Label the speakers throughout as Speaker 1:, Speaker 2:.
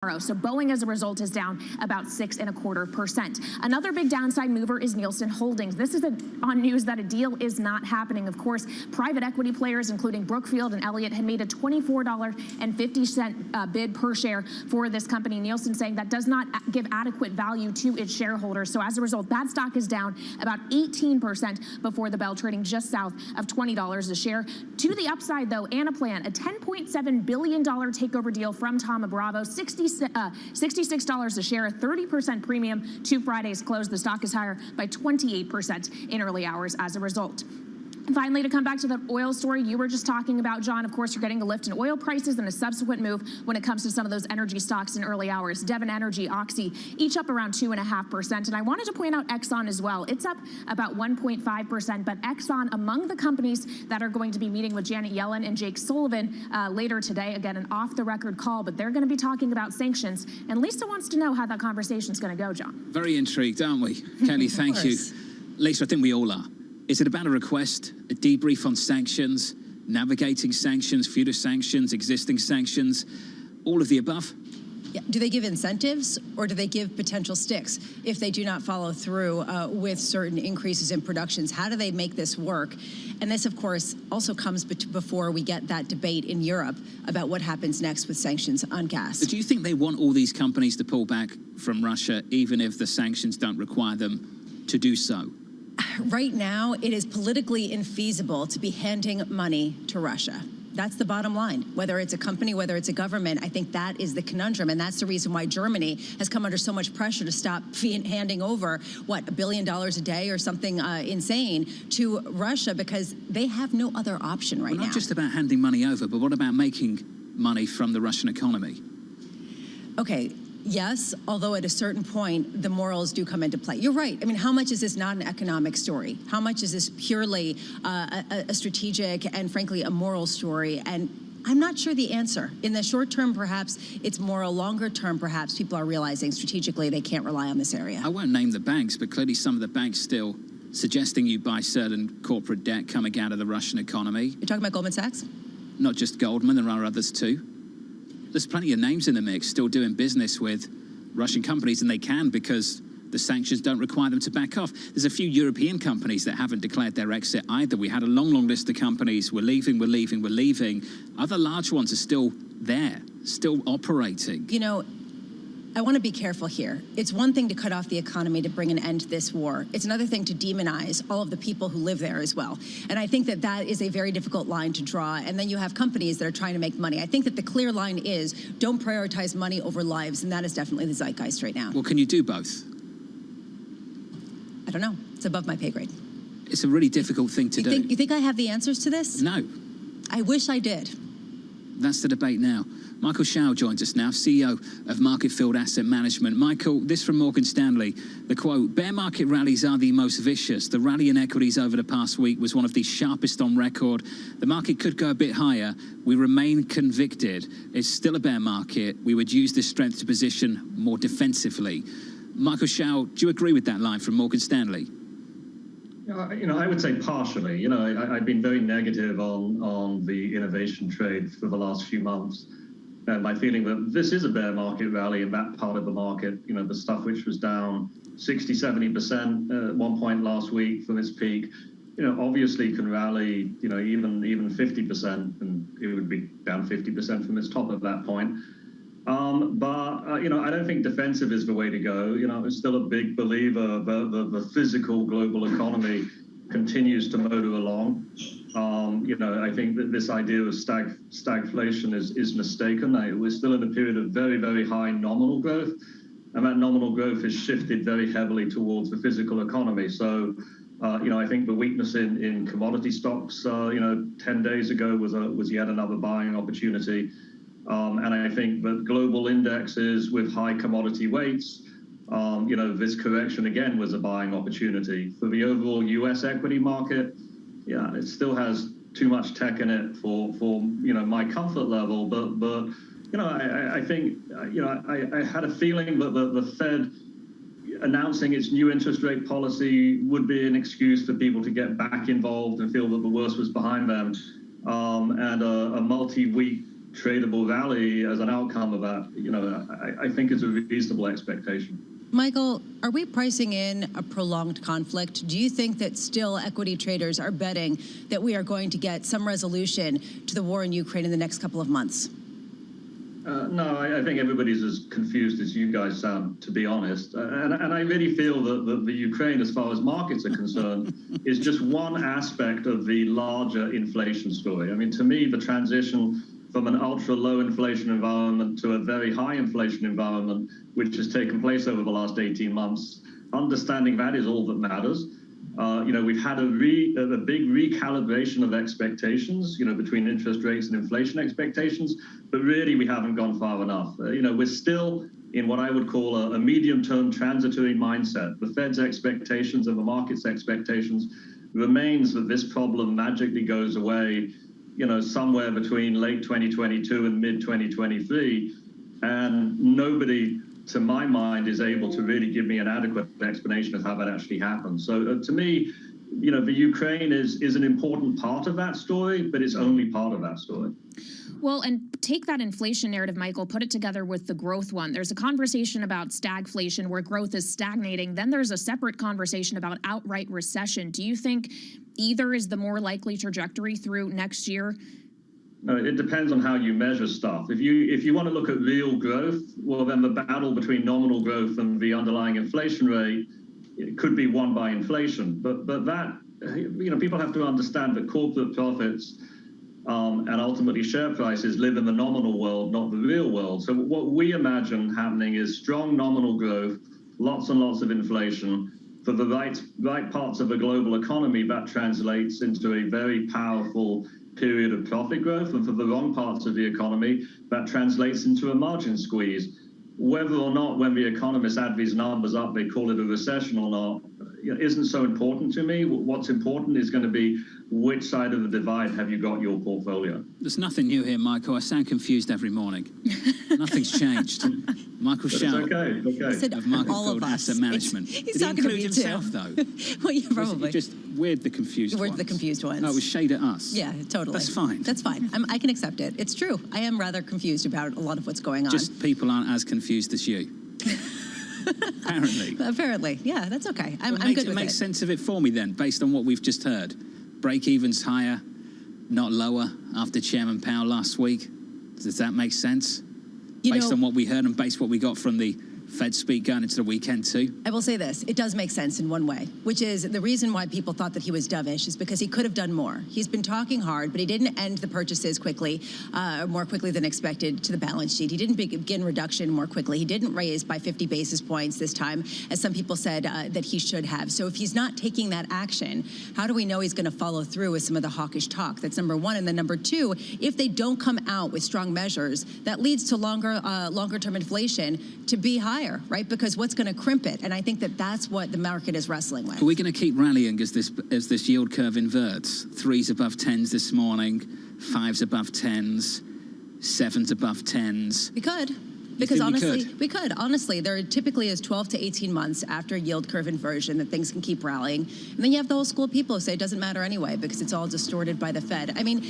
Speaker 1: So Boeing, as a result, is down about 6.25%. Another big downside mover is Nielsen Holdings. This is on news that a deal is not happening. Of course, private equity players, including Brookfield and Elliott, had made a $24.50 bid per share for this company. Nielsen saying that does not give adequate value to its shareholders. So as a result, that stock is down about 18% before the bell, trading just south of $20 a share. To the upside, though, Anaplan, a $10.7 billion takeover deal from Thoma Bravo, $66 a share, a 30% premium to Friday's close. The stock is higher by 28% in early hours as a result. Finally, to come back to the oil story you were just talking about, John, of course, you're getting a lift in oil prices and a subsequent move when it comes to some of those energy stocks in early hours. Devon Energy, Oxy, each up around 2.5%. And I wanted to point out Exxon as well. It's up about 1.5%, but Exxon among the companies that are going to be meeting with Janet Yellen and Jake Sullivan later today. Again, an off-the-record call, but they're going to be talking about sanctions. And Lisa wants to know how that conversation is going to go, John.
Speaker 2: Very intrigued, aren't we? Kelly, thank you. Lisa, I think we all are. Is it about a request, a debrief on sanctions, navigating sanctions, future sanctions, existing sanctions, all of the above?
Speaker 3: Yeah. Do they give incentives or do they give potential sticks if they do not follow through with certain increases in productions? How do they make this work? And this, of course, also comes before we get that debate in Europe about what happens next with sanctions on gas.
Speaker 2: But do you think they want all these companies to pull back from Russia, even if the sanctions don't require them to do so?
Speaker 3: Right now, it is politically infeasible to be handing money to Russia. That's the bottom line. Whether it's a company, whether it's a government, I think that is the conundrum. And that's the reason why Germany has come under so much pressure to stop handing over, what, $1 billion a day or something insane to Russia, because they have no other option right now.
Speaker 2: Not just about handing money over, but what about making money from the Russian economy?
Speaker 3: Okay. Yes, although at a certain point, the morals do come into play. You're right. I mean, how much is this not an economic story? How much is this purely a strategic and, frankly, a moral story? And I'm not sure the answer. In the short term, perhaps it's moral. Longer term, perhaps people are realizing strategically they can't rely on this area.
Speaker 2: I won't name the banks, but clearly some of the banks still suggesting you buy certain corporate debt coming out of the Russian economy.
Speaker 3: You're talking about Goldman Sachs?
Speaker 2: Not just Goldman, there are others too. There's plenty of names in the mix still doing business with Russian companies, and they can because the sanctions don't require them to back off. There's a few European companies that haven't declared their exit either. We had a long list of companies. We're leaving, we're leaving, we're leaving. Other large ones are still there, still operating.
Speaker 3: You know, I want to be careful here. It's one thing to cut off the economy to bring an end to this war. It's another thing to demonize all of the people who live there as well. And I think that that is a very difficult line to draw. And then you have companies that are trying to make money. I think that the clear line is don't prioritize money over lives. And that is definitely the zeitgeist right now.
Speaker 2: Well, can you do both?
Speaker 3: I don't know. It's above my pay grade.
Speaker 2: It's a really difficult thing to do.
Speaker 3: You think I have the answers to this?
Speaker 2: No.
Speaker 3: I wish I did.
Speaker 2: That's the debate now. Michael Shao joins us now, CEO of Market Field Asset Management. Michael, this from Morgan Stanley. The quote, bear market rallies are the most vicious. The rally in equities over the past week was one of the sharpest on record. The market could go a bit higher. We remain convicted. It's still a bear market. We would use this strength to position more defensively. Michael Shao, do you agree with that line from Morgan Stanley?
Speaker 4: You know, I would say partially. You know, I've been very negative on the innovation trade for the last few months. And my feeling that this is a bear market rally in that part of the market, you know, the stuff which was down 60, 70% at one point last week from its peak, you know, obviously can rally, you know, even 50%, and it would be down 50% from its top at that point. You know, I don't think defensive is the way to go. You know, I'm still a big believer that the physical global economy continues to motor along. You know, I think that this idea of stagflation is mistaken. We're still in a period of very, very high nominal growth, and that nominal growth has shifted very heavily towards the physical economy. So, you know, I think the weakness in commodity stocks, you know, 10 days ago was yet another buying opportunity. And I think that global indexes with high commodity weights, you know, this correction again was a buying opportunity. For the overall US equity market, yeah, it still has too much tech in it for you know, my comfort level. But you know, I think, you know, I had a feeling that the Fed announcing its new interest rate policy would be an excuse for people to get back involved and feel that the worst was behind them. And a multi-week tradable rally as an outcome of that, I think is a reasonable expectation.
Speaker 3: Michael, are we pricing in a prolonged conflict? Do you think that still equity traders are betting that we are going to get some resolution to the war in Ukraine in the next couple of months?
Speaker 4: No, I think everybody's as confused as you guys sound, to be honest. And I really feel that the Ukraine, as far as markets are concerned, is just one aspect of the larger inflation story. I mean, to me, the transition from an ultra-low inflation environment to a very high inflation environment, which has taken place over the last 18 months, understanding that is all that matters. We've had a big recalibration of expectations, between interest rates and inflation expectations, but really we haven't gone far enough. We're still in what I would call a medium-term transitory mindset. The Fed's expectations and the market's expectations remains that this problem magically goes away, somewhere between late 2022 and mid 2023, and nobody, to my mind, is able to really give me an adequate explanation of how that actually happened. So to me, the Ukraine is an important part of that story, but it's only part of that story.
Speaker 1: Well, and take that inflation narrative, Michael, put it together with the growth one. There's a conversation about stagflation where growth is stagnating. Then there's a separate conversation about outright recession. Do you think either is the more likely trajectory through next year?
Speaker 4: No, it depends on how you measure stuff. If you want to look at real growth, well, then the battle between nominal growth and the underlying inflation rate, it could be won by inflation. But that, people have to understand that corporate profits and ultimately share prices live in the nominal world, not the real world. So what we imagine happening is strong nominal growth, lots and lots of inflation. For the right parts of the global economy, that translates into a very powerful period of profit growth. And for the wrong parts of the economy, that translates into a margin squeeze. Whether or not when the economists add these numbers up, they call it a recession or not, isn't so important to me. What's important is going to be which side of the divide have you got your portfolio.
Speaker 2: There's nothing new here, Michael. I sound confused every morning. Nothing's changed. Michael Shao of Market Field Asset Management.
Speaker 3: He's
Speaker 2: Did he
Speaker 3: talking to
Speaker 2: include
Speaker 3: me
Speaker 2: himself,
Speaker 3: too.
Speaker 2: though?
Speaker 3: Well, yeah, probably.
Speaker 2: Just weird the confused ones.
Speaker 3: We're the confused ones.
Speaker 2: No, it was shade at us.
Speaker 3: Yeah, totally.
Speaker 2: That's fine.
Speaker 3: That's fine. I can accept it. It's true. I am rather confused about a lot of what's going on.
Speaker 2: Just people aren't as confused as you. Apparently.
Speaker 3: Apparently. Yeah, that's okay. I'm good with it.
Speaker 2: Make sense of it for me then, based on what we've just heard. Break-evens higher, not lower, after Chairman Powell last week. Does that make sense? Based on what we heard and based on what we got from the Fed speak going into the weekend too?
Speaker 3: I will say this, it does make sense in one way, which is the reason why people thought that he was dovish is because he could have done more. He's been talking hard, but he didn't end the purchases quickly, more quickly than expected to the balance sheet. He didn't begin reduction more quickly. He didn't raise by 50 basis points this time, as some people said that he should have. So if he's not taking that action, how do we know he's going to follow through with some of the hawkish talk? That's number one. And then number two, if they don't come out with strong measures, that leads to longer-term inflation to be higher. Right? Because what's going to crimp it? And I think that that's what the market is wrestling with.
Speaker 2: Are we going to keep rallying as this yield curve inverts? 3s above 10s this morning, 5s above 10s, 7s above 10s.
Speaker 3: We could. Because honestly, we could. Honestly, there typically is 12 to 18 months after yield curve inversion that things can keep rallying. And then you have the whole school of people who say it doesn't matter anyway because it's all distorted by the Fed. I mean,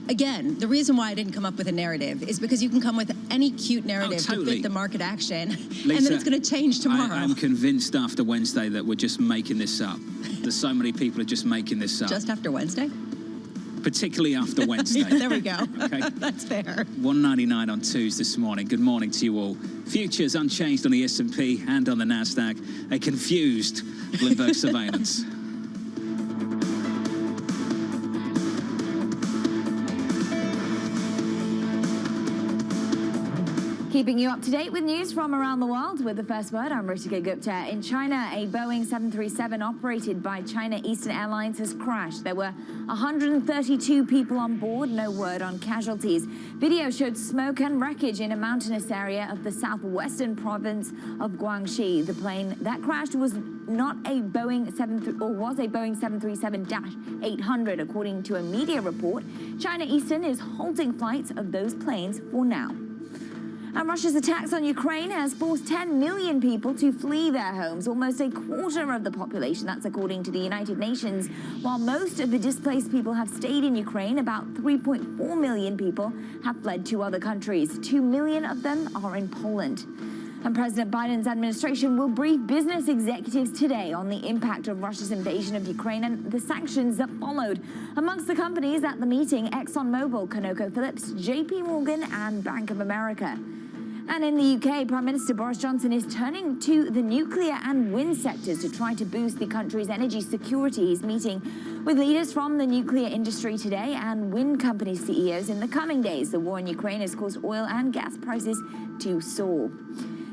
Speaker 3: again, the reason why I didn't come up with a narrative is because you can come with any cute narrative to fit the market action,
Speaker 2: Lisa,
Speaker 3: and then it's going to change tomorrow.
Speaker 2: I'm convinced after Wednesday that we're just making this up. There's so many people are just making this up.
Speaker 3: Just after Wednesday?
Speaker 2: Particularly after Wednesday.
Speaker 3: There we go.
Speaker 2: Okay.
Speaker 3: That's fair.
Speaker 2: 199 on 2s this morning. Good morning to you all. Futures unchanged on the S&P and on the Nasdaq. A confused Bloomberg surveillance.
Speaker 5: Keeping you up to date with news from around the world with the first word, I'm Ritika Gupta. In China, a Boeing 737 operated by China Eastern Airlines has crashed. There were 132 people on board, no word on casualties. Video showed smoke and wreckage in a mountainous area of the southwestern province of Guangxi. The plane that crashed was not a Boeing 737-800, according to a media report. China Eastern is halting flights of those planes for now. And Russia's attacks on Ukraine has forced 10 million people to flee their homes, almost a quarter of the population. That's according to the United Nations. While most of the displaced people have stayed in Ukraine, about 3.4 million people have fled to other countries. 2 million of them are in Poland. And President Biden's administration will brief business executives today on the impact of Russia's invasion of Ukraine and the sanctions that followed. Amongst the companies at the meeting, ExxonMobil, ConocoPhillips, JP Morgan, and Bank of America. And in the UK, Prime Minister Boris Johnson is turning to the nuclear and wind sectors to try to boost the country's energy security. He's meeting with leaders from the nuclear industry today and wind company CEOs in the coming days. The war in Ukraine has caused oil and gas prices to soar.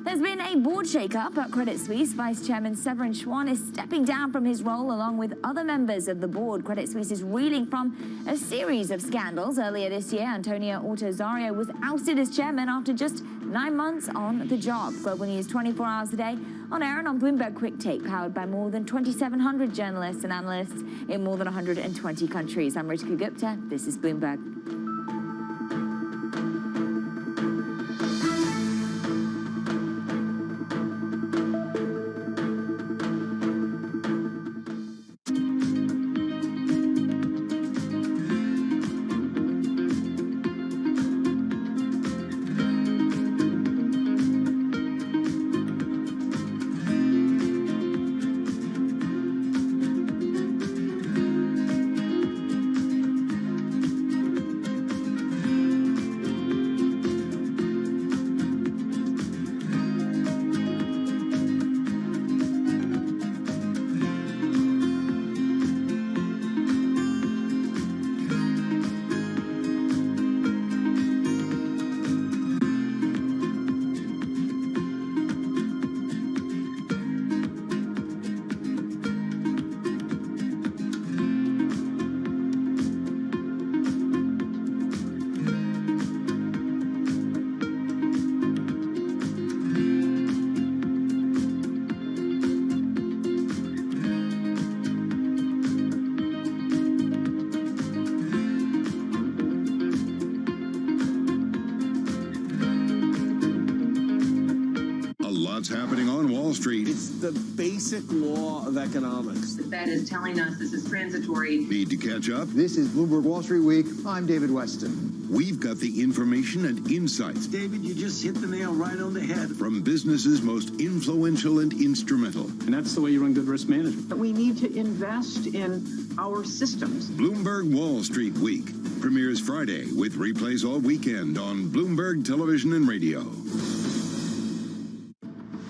Speaker 5: There's been a board shakeup at Credit Suisse. Vice Chairman Severin Schwan is stepping down from his role along with other members of the board. Credit Suisse is reeling from a series of scandals. Earlier this year, Antonio Ortozario was ousted as chairman after just 9 months on the job. Global News 24 hours a day on air and on Bloomberg Quick Take, powered by more than 2,700 journalists and analysts in more than 120 countries. I'm Ritika Gupta. This is Bloomberg.
Speaker 6: Happening on Wall Street.
Speaker 7: It's the basic law of economics.
Speaker 8: The Fed is telling us this is transitory.
Speaker 6: Need to catch up?
Speaker 9: This is Bloomberg Wall Street Week. I'm David Weston.
Speaker 6: We've got the information and insights.
Speaker 7: David, you just hit the nail right on the head.
Speaker 6: From businesses most influential and instrumental.
Speaker 10: And that's the way you run good risk management.
Speaker 11: We need to invest in our systems.
Speaker 6: Bloomberg Wall Street Week premieres Friday with replays all weekend on Bloomberg Television and Radio.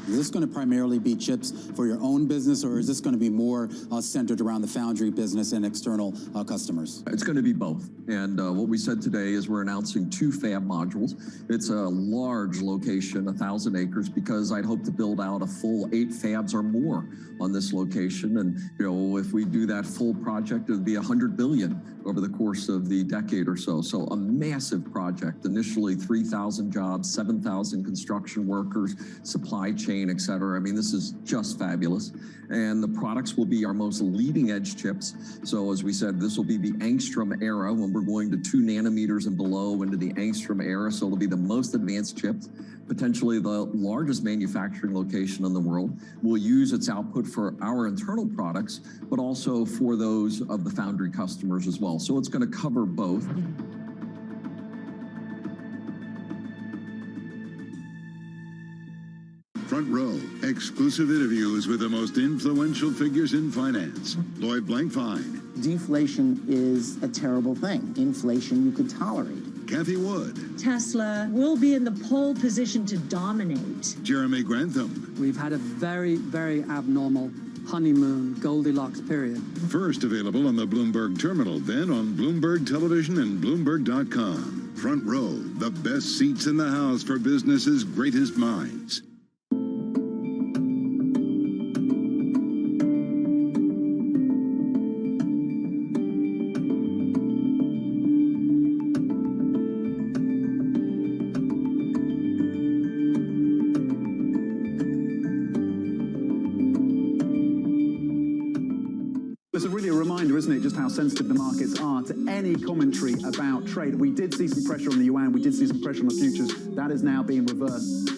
Speaker 12: Is this going to primarily be chips for your own business, or is this going to be more centered around the foundry business and external customers?
Speaker 13: It's going to be both. And what we said today is we're announcing 2 fab modules. It's a large location, 1,000 acres, because I'd hope to build out a full 8 fabs or more on this location. And, if we do that full project, it would be $100 billion over the course of the decade or so. So a massive project, initially 3,000 jobs, 7,000 construction workers, supply chain, et cetera. I mean, this is just fabulous. And the products will be our most leading edge chips. So as we said, this will be the angstrom era when we're going to 2 nanometers and below into the angstrom era. So it'll be the most advanced chips, potentially the largest manufacturing location in the world. We'll use its output for our internal products, but also for those of the foundry customers as well. So it's going to cover both.
Speaker 6: Front Row, exclusive interviews with the most influential figures in finance. Lloyd Blankfein.
Speaker 14: Deflation is a terrible thing. Inflation you could tolerate.
Speaker 6: Kathy Wood.
Speaker 15: Tesla will be in the pole position to dominate.
Speaker 6: Jeremy Grantham.
Speaker 16: We've had a very, very abnormal honeymoon Goldilocks period.
Speaker 6: First available on the Bloomberg Terminal, then on Bloomberg Television and Bloomberg.com. Front Row, the best seats in the house for business's greatest minds.
Speaker 17: isn't it, just how sensitive the markets are to any commentary about trade. We did see some pressure on the yuan, we did see some pressure on the futures. That is now being reversed.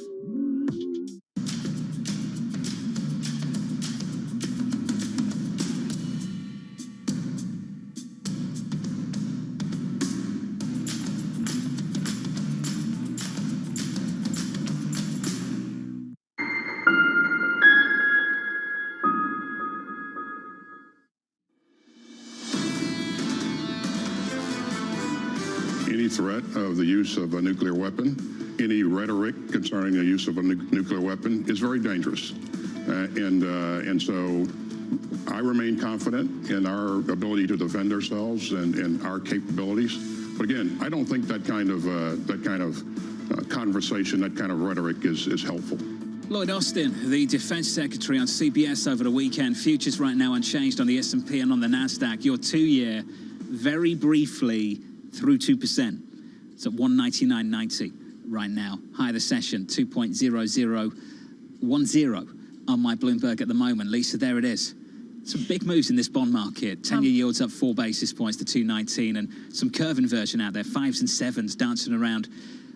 Speaker 6: Any threat of the use of a nuclear weapon, any rhetoric concerning the use of a nuclear weapon is very dangerous. And so I remain confident in our ability to defend ourselves and our capabilities. But again, I don't think that kind of conversation, that kind of rhetoric is helpful.
Speaker 2: Lloyd Austin, the Defense Secretary, on CBS over the weekend. Futures right now unchanged on the S&P and on the Nasdaq. Your 2-year, very briefly, through 2%. It's at 199.90 right now. High of the session, 2.0010 on my Bloomberg at the moment. Lisa, there it is. Some big moves in this bond market. 10-year yields up 4 basis points to 219, and some curve inversion out there. 5s and 7s dancing around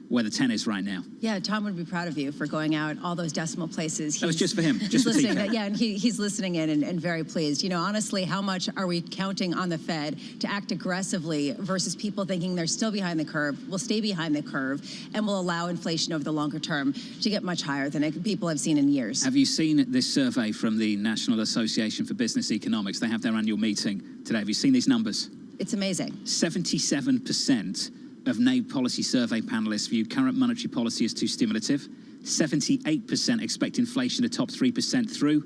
Speaker 2: where the 10 is right now.
Speaker 3: Yeah, Tom would be proud of you for going out all those decimal places.
Speaker 2: That was just for him,
Speaker 3: He's
Speaker 2: just for
Speaker 3: listening.
Speaker 2: TK.
Speaker 3: Yeah, and he's listening in and very pleased. You know, honestly, how much are we counting on the Fed to act aggressively versus people thinking they're still behind the curve, will stay behind the curve, and will allow inflation over the longer term to get much higher than people have seen in years?
Speaker 2: Have you seen this survey from the National Association for Business Economics? They have their annual meeting today. Have you seen these numbers?
Speaker 3: It's amazing.
Speaker 2: 77% of NABE policy survey panelists view current monetary policy as too stimulative. 78% expect inflation to top 3% through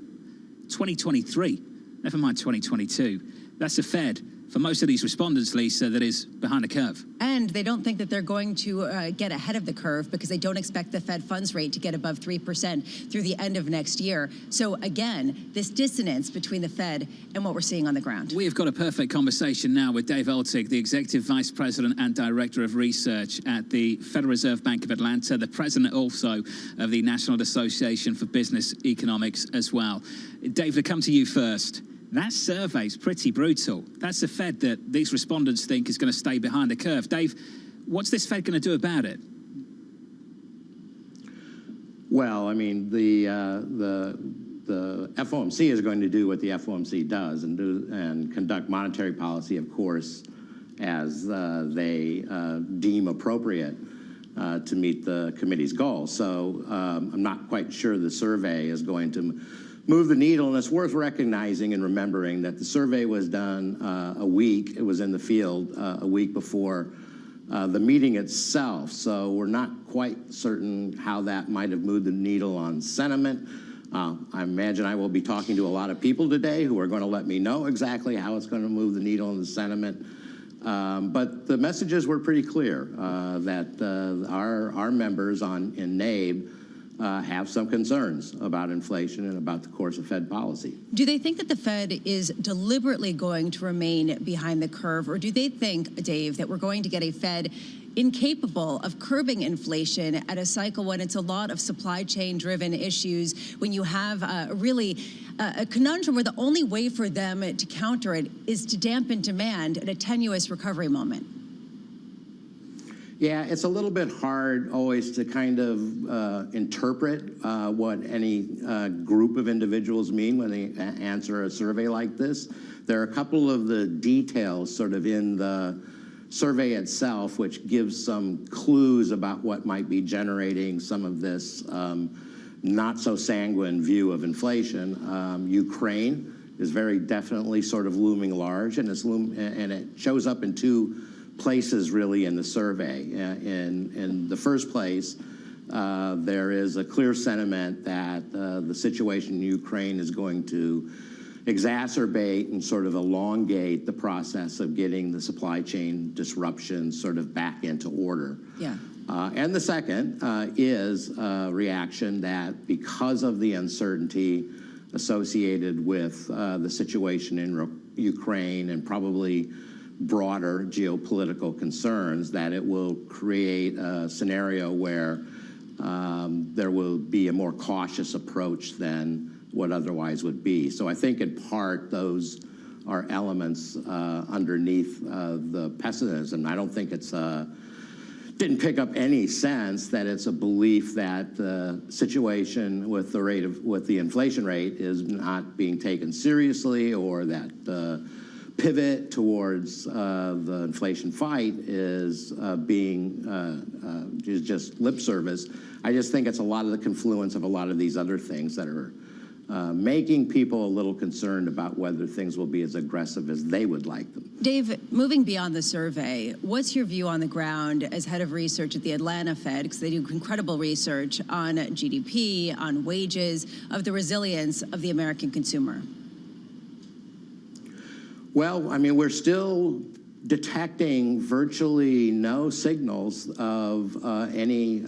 Speaker 2: 2023. Never mind 2022. That's a Fed, for most of these respondents, Lisa, that is behind the curve.
Speaker 3: And they don't think that they're going to get ahead of the curve because they don't expect the Fed funds rate to get above 3% through the end of next year. So again, this dissonance between the Fed and what we're seeing on the ground.
Speaker 2: We have got a perfect conversation now with Dave Eltig, the Executive Vice President and Director of Research at the Federal Reserve Bank of Atlanta, the President also of the National Association for Business Economics as well. Dave, to come to you first. That survey's pretty brutal. That's a Fed that these respondents think is going to stay behind the curve. Dave, what's this Fed going to do about it?
Speaker 18: Well, I mean, the FOMC is going to do what the FOMC does and conduct monetary policy, of course, as they deem appropriate to meet the committee's goals. So I'm not quite sure the survey is going to move the needle, and it's worth recognizing and remembering that the survey was done it was in the field a week before the meeting itself, so we're not quite certain how that might have moved the needle on sentiment. I imagine I will be talking to a lot of people today who are going to let me know exactly how it's going to move the needle on the sentiment. But the messages were pretty clear that our members in NABE have some concerns about inflation and about the course of Fed policy.
Speaker 3: Do they think that the Fed is deliberately going to remain behind the curve, or do they think, Dave, that we're going to get a Fed incapable of curbing inflation at a cycle when it's a lot of supply chain driven issues, when you have really a conundrum where the only way for them to counter it is to dampen demand at a tenuous recovery moment?
Speaker 18: Yeah, it's a little bit hard always to kind of interpret what any group of individuals mean when they answer a survey like this. There are a couple of the details sort of in the survey itself which gives some clues about what might be generating some of this not so sanguine view of inflation. Ukraine is very definitely sort of looming large, and it shows up in two places really in the survey. In the first place, there is a clear sentiment that the situation in Ukraine is going to exacerbate and sort of elongate the process of getting the supply chain disruption sort of back into order.
Speaker 3: Yeah.
Speaker 18: And the second is a reaction that because of the uncertainty associated with the situation in Ukraine and probably broader geopolitical concerns, that it will create a scenario where there will be a more cautious approach than what otherwise would be. So I think in part those are elements underneath the pessimism. I don't think it's didn't pick up any sense that it's a belief that the situation with the inflation rate is not being taken seriously, or that the pivot towards the inflation fight is is just lip service. I just think it's a lot of the confluence of a lot of these other things that are making people a little concerned about whether things will be as aggressive as they would like them.
Speaker 3: Dave, moving beyond the survey, what's your view on the ground as head of research at the Atlanta Fed, because they do incredible research on GDP, on wages, of the resilience of the American consumer?
Speaker 18: Well, I mean, we're still detecting virtually no signals of any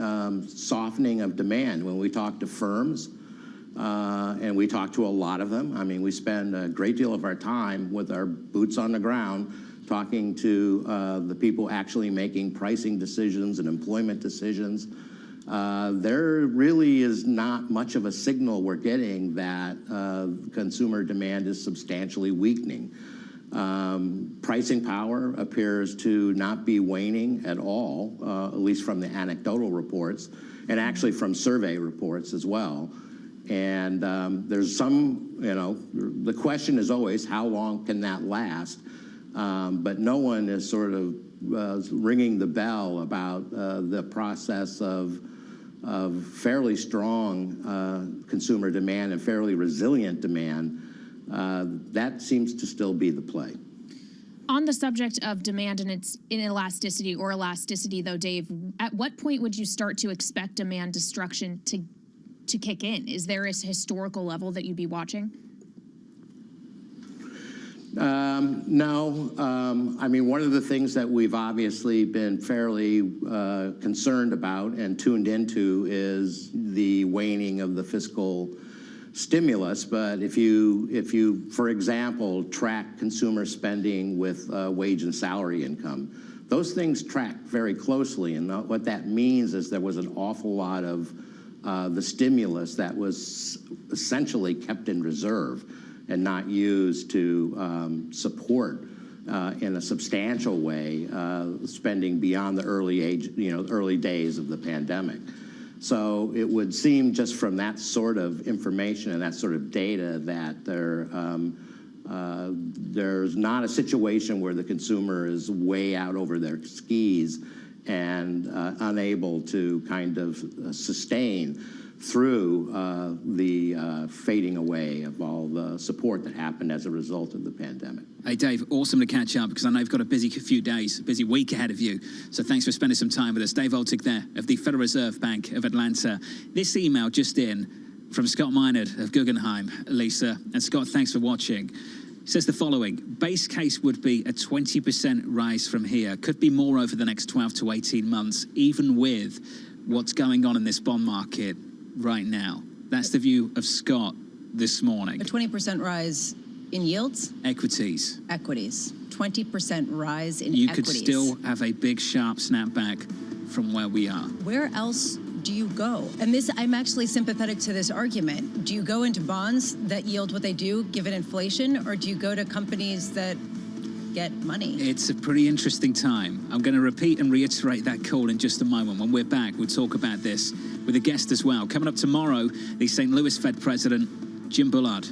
Speaker 18: softening of demand. When we talk to firms, and we talk to a lot of them. I mean, we spend a great deal of our time with our boots on the ground talking to the people actually making pricing decisions and employment decisions. There really is not much of a signal we're getting that consumer demand is substantially weakening. Pricing power appears to not be waning at all, at least from the anecdotal reports, and actually from survey reports as well. And there's some, the question is always, how long can that last? But no one is sort of ringing the bell about the process of fairly strong consumer demand and fairly resilient demand. That seems to still be the play.
Speaker 1: On the subject of demand and its inelasticity or elasticity, though, Dave, at what point would you start to expect demand destruction to kick in? Is there a historical level that you'd be watching?
Speaker 18: No. I mean, one of the things that we've obviously been fairly concerned about and tuned into is the waning of the fiscal stimulus. But if you, for example, track consumer spending with wage and salary income, those things track very closely. And what that means is there was an awful lot of the stimulus that was essentially kept in reserve and not used to support in a substantial way spending beyond the early days of the pandemic. So it would seem just from that sort of information and that sort of data that there's not a situation where the consumer is way out over their skis and unable to kind of sustain through the fading away of all the support that happened as a result of the pandemic.
Speaker 2: Hey, Dave, awesome to catch up, because I know you've got a busy few days, a busy week ahead of you. So thanks for spending some time with us. Dave Oltig there of the Federal Reserve Bank of Atlanta. This email just in from Scott Minard of Guggenheim, Lisa. And Scott, thanks for watching. Says the following: base case would be a 20% rise from here. Could be more over the next 12 to 18 months, even with what's going on in this bond market right now. That's the view of Scott this morning.
Speaker 3: A 20% rise in yields?
Speaker 2: Equities.
Speaker 3: 20% rise in equities.
Speaker 2: You could still have a big, sharp snapback from where we are.
Speaker 3: Where else do you go? And I'm actually sympathetic to this argument. Do you go into bonds that yield what they do given inflation, or do you go to companies that get money?
Speaker 2: It's a pretty interesting time. I'm going to repeat and reiterate that call in just a moment. When we're back, we'll talk about this with a guest as well. Coming up tomorrow, the St. Louis Fed President, Jim Bullard.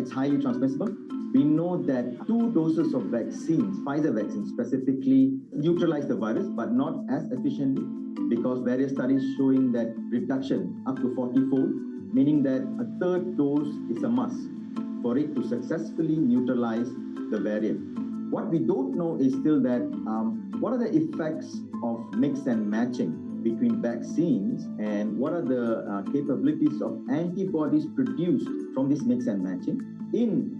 Speaker 19: it's highly transmissible. We know that 2 doses of vaccines, Pfizer vaccines specifically, neutralize the virus, but not as efficiently, because various studies showing that reduction up to 40-fold, meaning that a 3rd dose is a must for it to successfully neutralize the variant. What we don't know is still that what are the effects of mix and matching between vaccines, and what are the capabilities of antibodies produced from this mix and matching in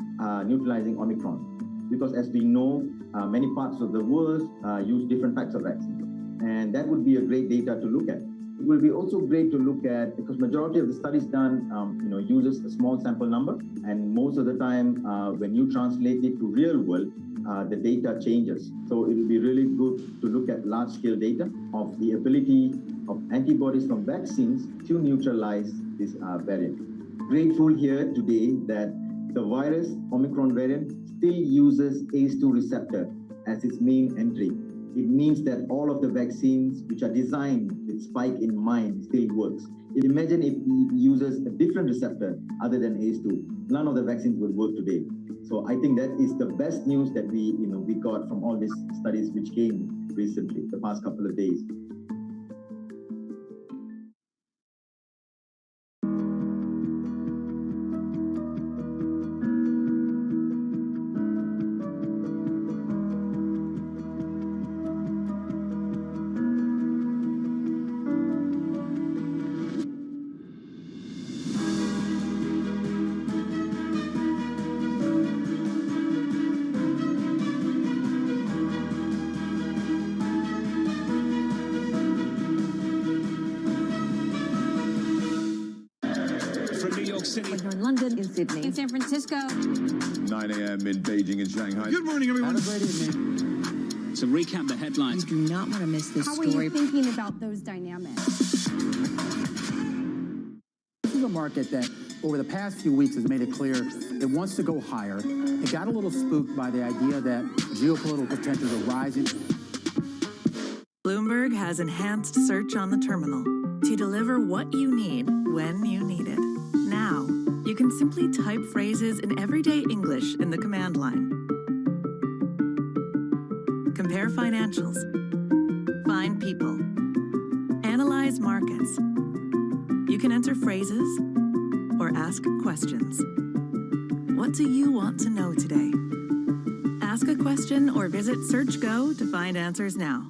Speaker 19: neutralizing Omicron. Because as we know, many parts of the world use different types of vaccines. And that would be a great data to look at. It will be also great to look at, because majority of the studies done uses a small sample number, and most of the time when you translate it to real world, the data changes. So it will be really good to look at large-scale data of the ability of antibodies from vaccines to neutralize this variant. Grateful here today that the virus, Omicron variant, still uses ACE2 receptor as its main entry. It means that all of the vaccines which are designed with spike in mind still works. Imagine if it uses a different receptor other than ACE2. None of the vaccines would work today. So I think that is the best news that we got from all these studies which came recently, the past couple of days.
Speaker 5: In London, in Sydney, in San Francisco.
Speaker 20: 9 a.m. in Beijing and Shanghai.
Speaker 21: Good morning, everyone.
Speaker 2: To recap the headlines.
Speaker 3: You do not want to miss this
Speaker 22: How
Speaker 3: story.
Speaker 22: are you thinking about those dynamics?
Speaker 12: This is a market that over the past few weeks has made it clear it wants to go higher. It got a little spooked by the idea that geopolitical tensions are rising.
Speaker 23: Bloomberg has enhanced search on the terminal to deliver what you need when you need it. Now, you can simply type phrases in everyday English in the command line. Compare financials. Find people. Analyze markets. You can enter phrases or ask questions. What do you want to know today? Ask a question or visit SearchGo to find answers now.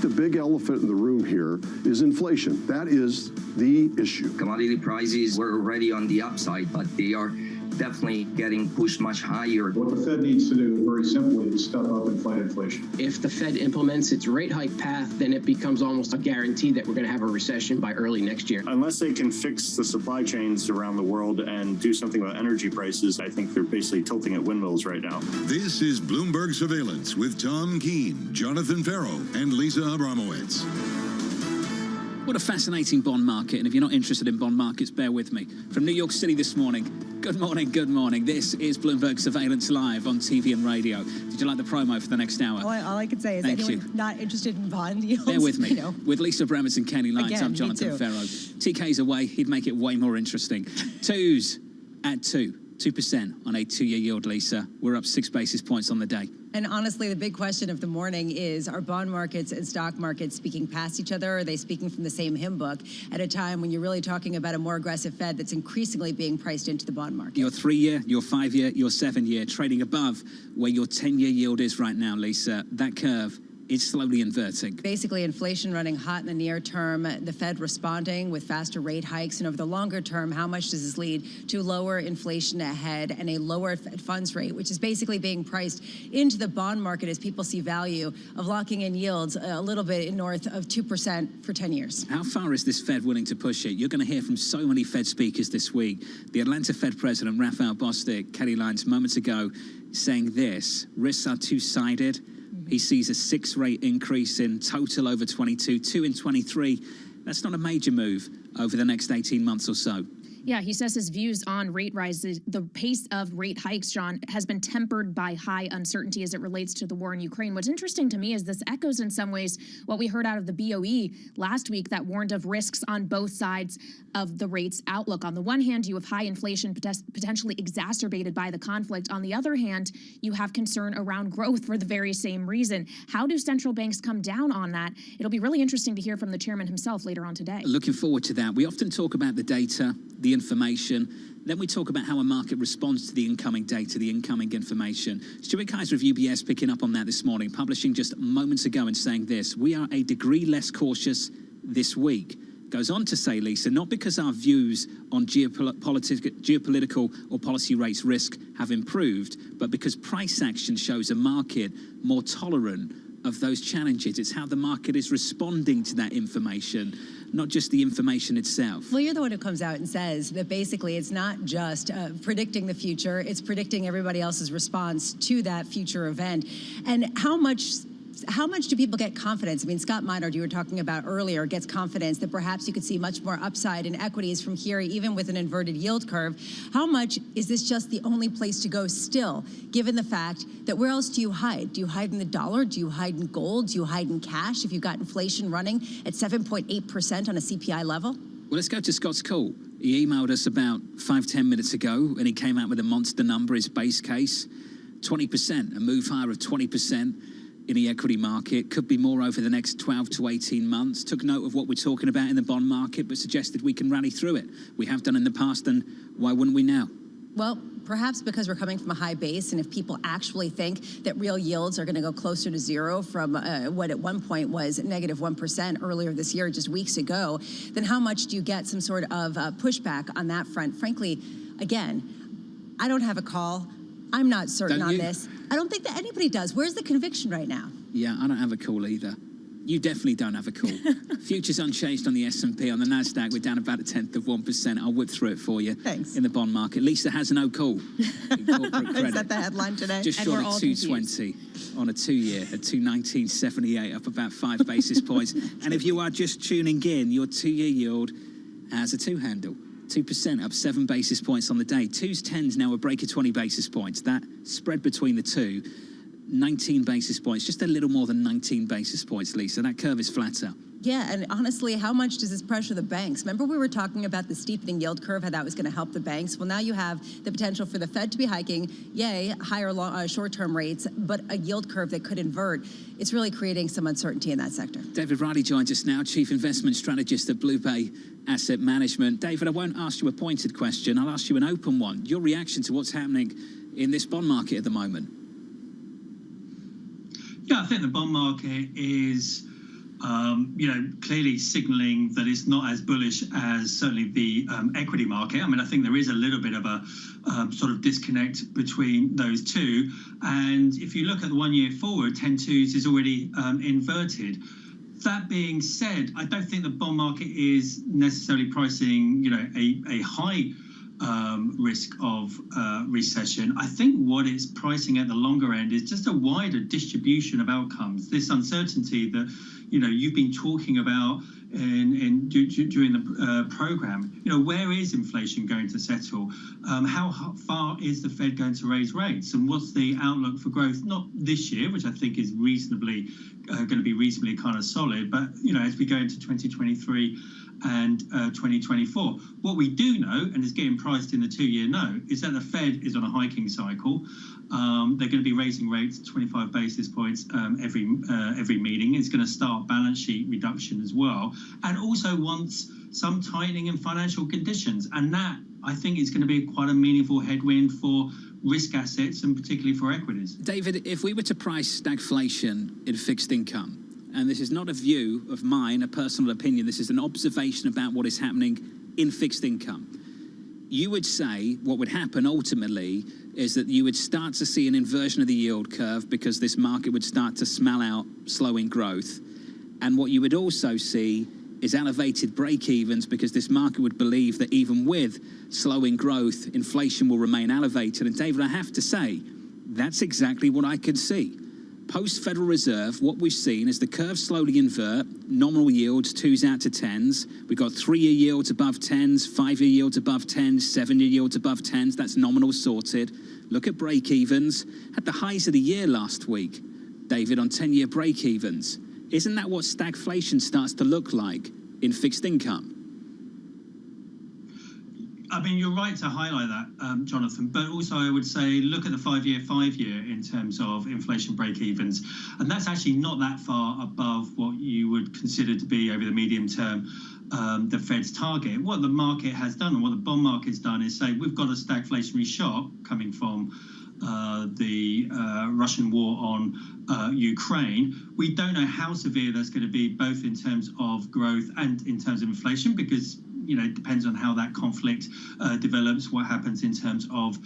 Speaker 24: The big elephant in the room here is inflation. That is the issue.
Speaker 25: Commodity prices were already on the upside, but they are definitely getting pushed much higher.
Speaker 10: What the Fed needs to do, very simply, is step up and fight inflation.
Speaker 26: If the Fed implements its rate hike path, then it becomes almost a guarantee that we're going to have a recession by early next year.
Speaker 10: Unless they can fix the supply chains around the world and do something about energy prices, I think they're basically tilting at windmills right now.
Speaker 27: This is Bloomberg Surveillance with Tom Keene, Jonathan Farrow, and Lisa Abramowitz.
Speaker 2: What a fascinating bond market, and if you're not interested in bond markets, bear with me. From New York City this morning, good morning, good morning. This is Bloomberg Surveillance Live on TV and radio. Did you like the promo for the next hour?
Speaker 3: All I can say is anyone not interested in bond deals.
Speaker 2: Bear with me.
Speaker 3: You know.
Speaker 2: With Lisa Abramowitz and Kenny Lyons,
Speaker 3: Again,
Speaker 2: I'm Jonathan Farrow. TK's away, he'd make it way more interesting. Twos at 2% on a 2-year yield, Lisa. We're up 6 basis points on the day.
Speaker 3: And honestly, the big question of the morning is, are bond markets and stock markets speaking past each other? Or are they speaking from the same hymn book at a time when you're really talking about a more aggressive Fed that's increasingly being priced into the bond market?
Speaker 2: Your 3-year, your 5-year, your 7-year, trading above where your 10-year yield is right now, Lisa. That curve is slowly inverting.
Speaker 3: Basically, inflation running hot in the near term, the Fed responding with faster rate hikes, and over the longer term, how much does this lead to lower inflation ahead and a lower Fed funds rate, which is basically being priced into the bond market as people see value of locking in yields a little bit north of 2% for 10 years.
Speaker 2: How far is this Fed willing to push it? You're going to hear from so many Fed speakers this week. The Atlanta Fed President, Raphael Bostic, Kelly Lyons, moments ago, saying this: risks are two-sided. He sees a 6 rate increase in total over 22, 2 in 23. That's not a major move. over the next 18 months or so.
Speaker 1: Yeah, he says his views on rate rises, the pace of rate hikes, John, has been tempered by high uncertainty as it relates to the war in Ukraine. What's interesting to me is this echoes in some ways what we heard out of the BOE last week that warned of risks on both sides of the rates outlook. On the one hand, you have high inflation potentially exacerbated by the conflict. On the other hand, you have concern around growth for the very same reason. How do central banks come down on that? It'll be really interesting to hear from the chairman himself later on today.
Speaker 2: Looking forward to that. We often talk about the data, the information. Then we talk about how a market responds to the incoming data, the incoming information. Stuart Kaiser of UBS picking up on that this morning, publishing just moments ago and saying this: we are a degree less cautious this week. Goes on to say, Lisa, not because our views on geopolitical or policy rates risk have improved, but because price action shows a market more tolerant of those challenges. It's how the market is responding to that information, not just the information itself.
Speaker 3: Well, you're the one who comes out and says that basically it's not just predicting the future, it's predicting everybody else's response to that future event. And how much do people get confidence? I mean, Scott Minard, you were talking about earlier, gets confidence that perhaps you could see much more upside in equities from here, even with an inverted yield curve. How much is this just the only place to go still, given the fact that where else do you hide? Do you hide in the dollar? Do you hide in gold? Do you hide in cash if you've got inflation running at 7.8% on a CPI level?
Speaker 2: Well, let's go to Scott's call. He emailed us about 5-10 minutes ago, and he came out with a monster number, his base case, 20%, a move higher of 20%. In the equity market, could be more over the next 12 to 18 months. Took note of what we're talking about in the bond market, but suggested we can rally through it. We have done in the past, and why wouldn't we now?
Speaker 3: Well, perhaps because we're coming from a high base, and if people actually think that real yields are going to go closer to zero from what at one point was negative 1% earlier this year, just weeks ago, then how much do you get some sort of pushback on that front? Frankly, again, I don't have a call. I'm not certain on this. I don't think that anybody does. Where's the conviction right now?
Speaker 2: Yeah, I don't have a call either. You definitely don't have a call. Futures unchanged on the S&P. On the Nasdaq, we're down about 0.1%. I'll whip through it for you.
Speaker 3: Thanks.
Speaker 2: In the bond market. Lisa has no call in corporate credit.
Speaker 3: Is that the headline today?
Speaker 2: Just short of 220 on a 2-year at 219.78, up about 5 basis points. And if you are just tuning in, your 2-year yield has a 2 handle. 2%, up 7 basis points on the day. 2s, 10s now a break of 20 basis points. That spread between the two, 19 basis points, just a little more than 19 basis points, Lisa. That curve is flatter.
Speaker 3: Yeah, and honestly, how much does this pressure the banks? Remember we were talking about the steepening yield curve, how that was going to help the banks? Well, now you have the potential for the Fed to be hiking, yay, higher short-term rates, but a yield curve that could invert. It's really creating some uncertainty in that sector.
Speaker 2: David Riley joins us now, Chief Investment Strategist at Blue Bay Asset Management. David, I won't ask you a pointed question. I'll ask you an open one. Your reaction to what's happening in this bond market at the moment?
Speaker 4: Yeah, I think the bond market is clearly signaling that it's not as bullish as certainly the equity market. I mean, I think there is a little bit of a sort of disconnect between those two. And if you look at the 1 year forward, 10-2s is already inverted. That being said, I don't think the bond market is necessarily pricing, a high risk of recession. I think what it's pricing at the longer end is just a wider distribution of outcomes. This uncertainty that you've been talking about during the program. Where is inflation going to settle? How far is the Fed going to raise rates? And what's the outlook for growth? Not this year, which I think is reasonably going to be reasonably kind of solid, but as we go into 2023 and 2024. What we do know, and is getting priced in the 2-year note, is that the Fed is on a hiking cycle. They're going to be raising rates 25 basis points every meeting. It's going to start balance sheet reduction as well, and also wants some tightening in financial conditions. And that, I think, is going to be quite a meaningful headwind for risk assets and particularly for equities.
Speaker 2: David, if we were to price stagflation in fixed income, and this is not a view of mine, a personal opinion, this is an observation about what is happening in fixed income, you would say what would happen ultimately is that you would start to see an inversion of the yield curve because this market would start to smell out slowing growth. And what you would also see is elevated break-evens because this market would believe that even with slowing growth, inflation will remain elevated. And David, I have to say, that's exactly what I could see. Post-Federal Reserve, what we've seen is the curve slowly invert, nominal yields, 2s out to 10s. We've got 3-year yields above 10s, 5-year yields above 10s, 7-year yields above 10s. That's nominal sorted. Look at break-evens. Had the highs of the year last week, David, on 10-year break-evens. Isn't that what stagflation starts to look like in fixed income?
Speaker 4: I mean, you're right to highlight that, Jonathan, but also I would say look at the 5-year in terms of inflation break-evens, and that's actually not that far above what you would consider to be over the medium term the Fed's target. What the market has done and what the bond market's done is say we've got a stagflationary shock coming from the Russian war on Ukraine. We don't know how severe that's going to be, both in terms of growth and in terms of inflation, because it depends on how that conflict develops, what happens in terms of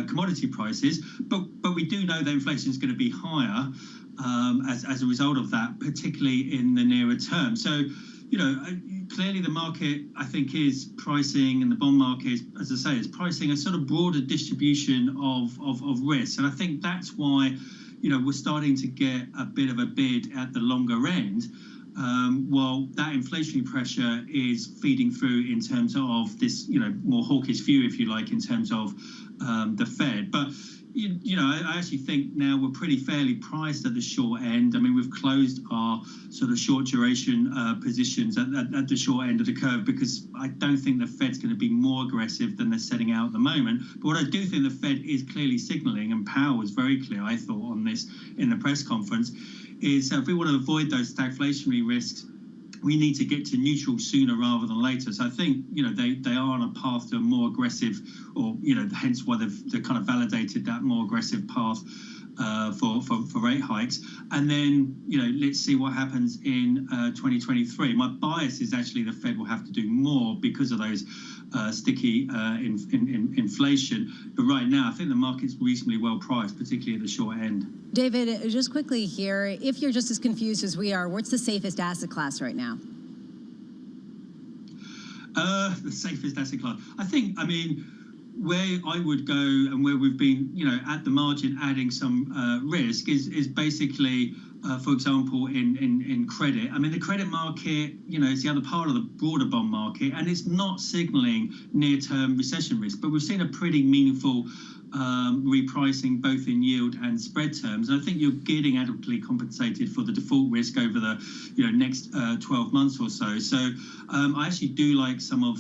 Speaker 4: commodity prices. But we do know that inflation is going to be higher as a result of that, particularly in the nearer term. So, clearly the market, I think, is pricing, and the bond market, as I say, is pricing a sort of broader distribution of risk. And I think that's why, we're starting to get a bit of a bid at the longer end. While that inflationary pressure is feeding through in terms of this, more hawkish view, if you like, in terms of the Fed. But, I actually think now we're pretty fairly priced at the short end. I mean, we've closed our sort of short duration positions at the short end of the curve, because I don't think the Fed's going to be more aggressive than they're setting out at the moment. But what I do think the Fed is clearly signaling, and Powell was very clear, I thought, on this in the press conference, is if we want to avoid those stagflationary risks, we need to get to neutral sooner rather than later. So I think, they are on a path to a more aggressive, or, hence why they've kind of validated that more aggressive path for rate hikes. And then, let's see what happens in 2023. My bias is actually the Fed will have to do more because of those sticky inflation. But right now, I think the market's reasonably well priced, particularly at the short end.
Speaker 3: David, just quickly here, if you're just as confused as we are, what's the safest asset class right now?
Speaker 4: The safest asset class. I mean, where I would go and where we've been, at the margin adding some risk is basically, for example, in credit. I mean, the credit market, is the other part of the broader bond market, and it's not signaling near-term recession risk. But we've seen a pretty meaningful repricing both in yield and spread terms. And I think you're getting adequately compensated for the default risk over the next 12 months or so. So I actually do like some of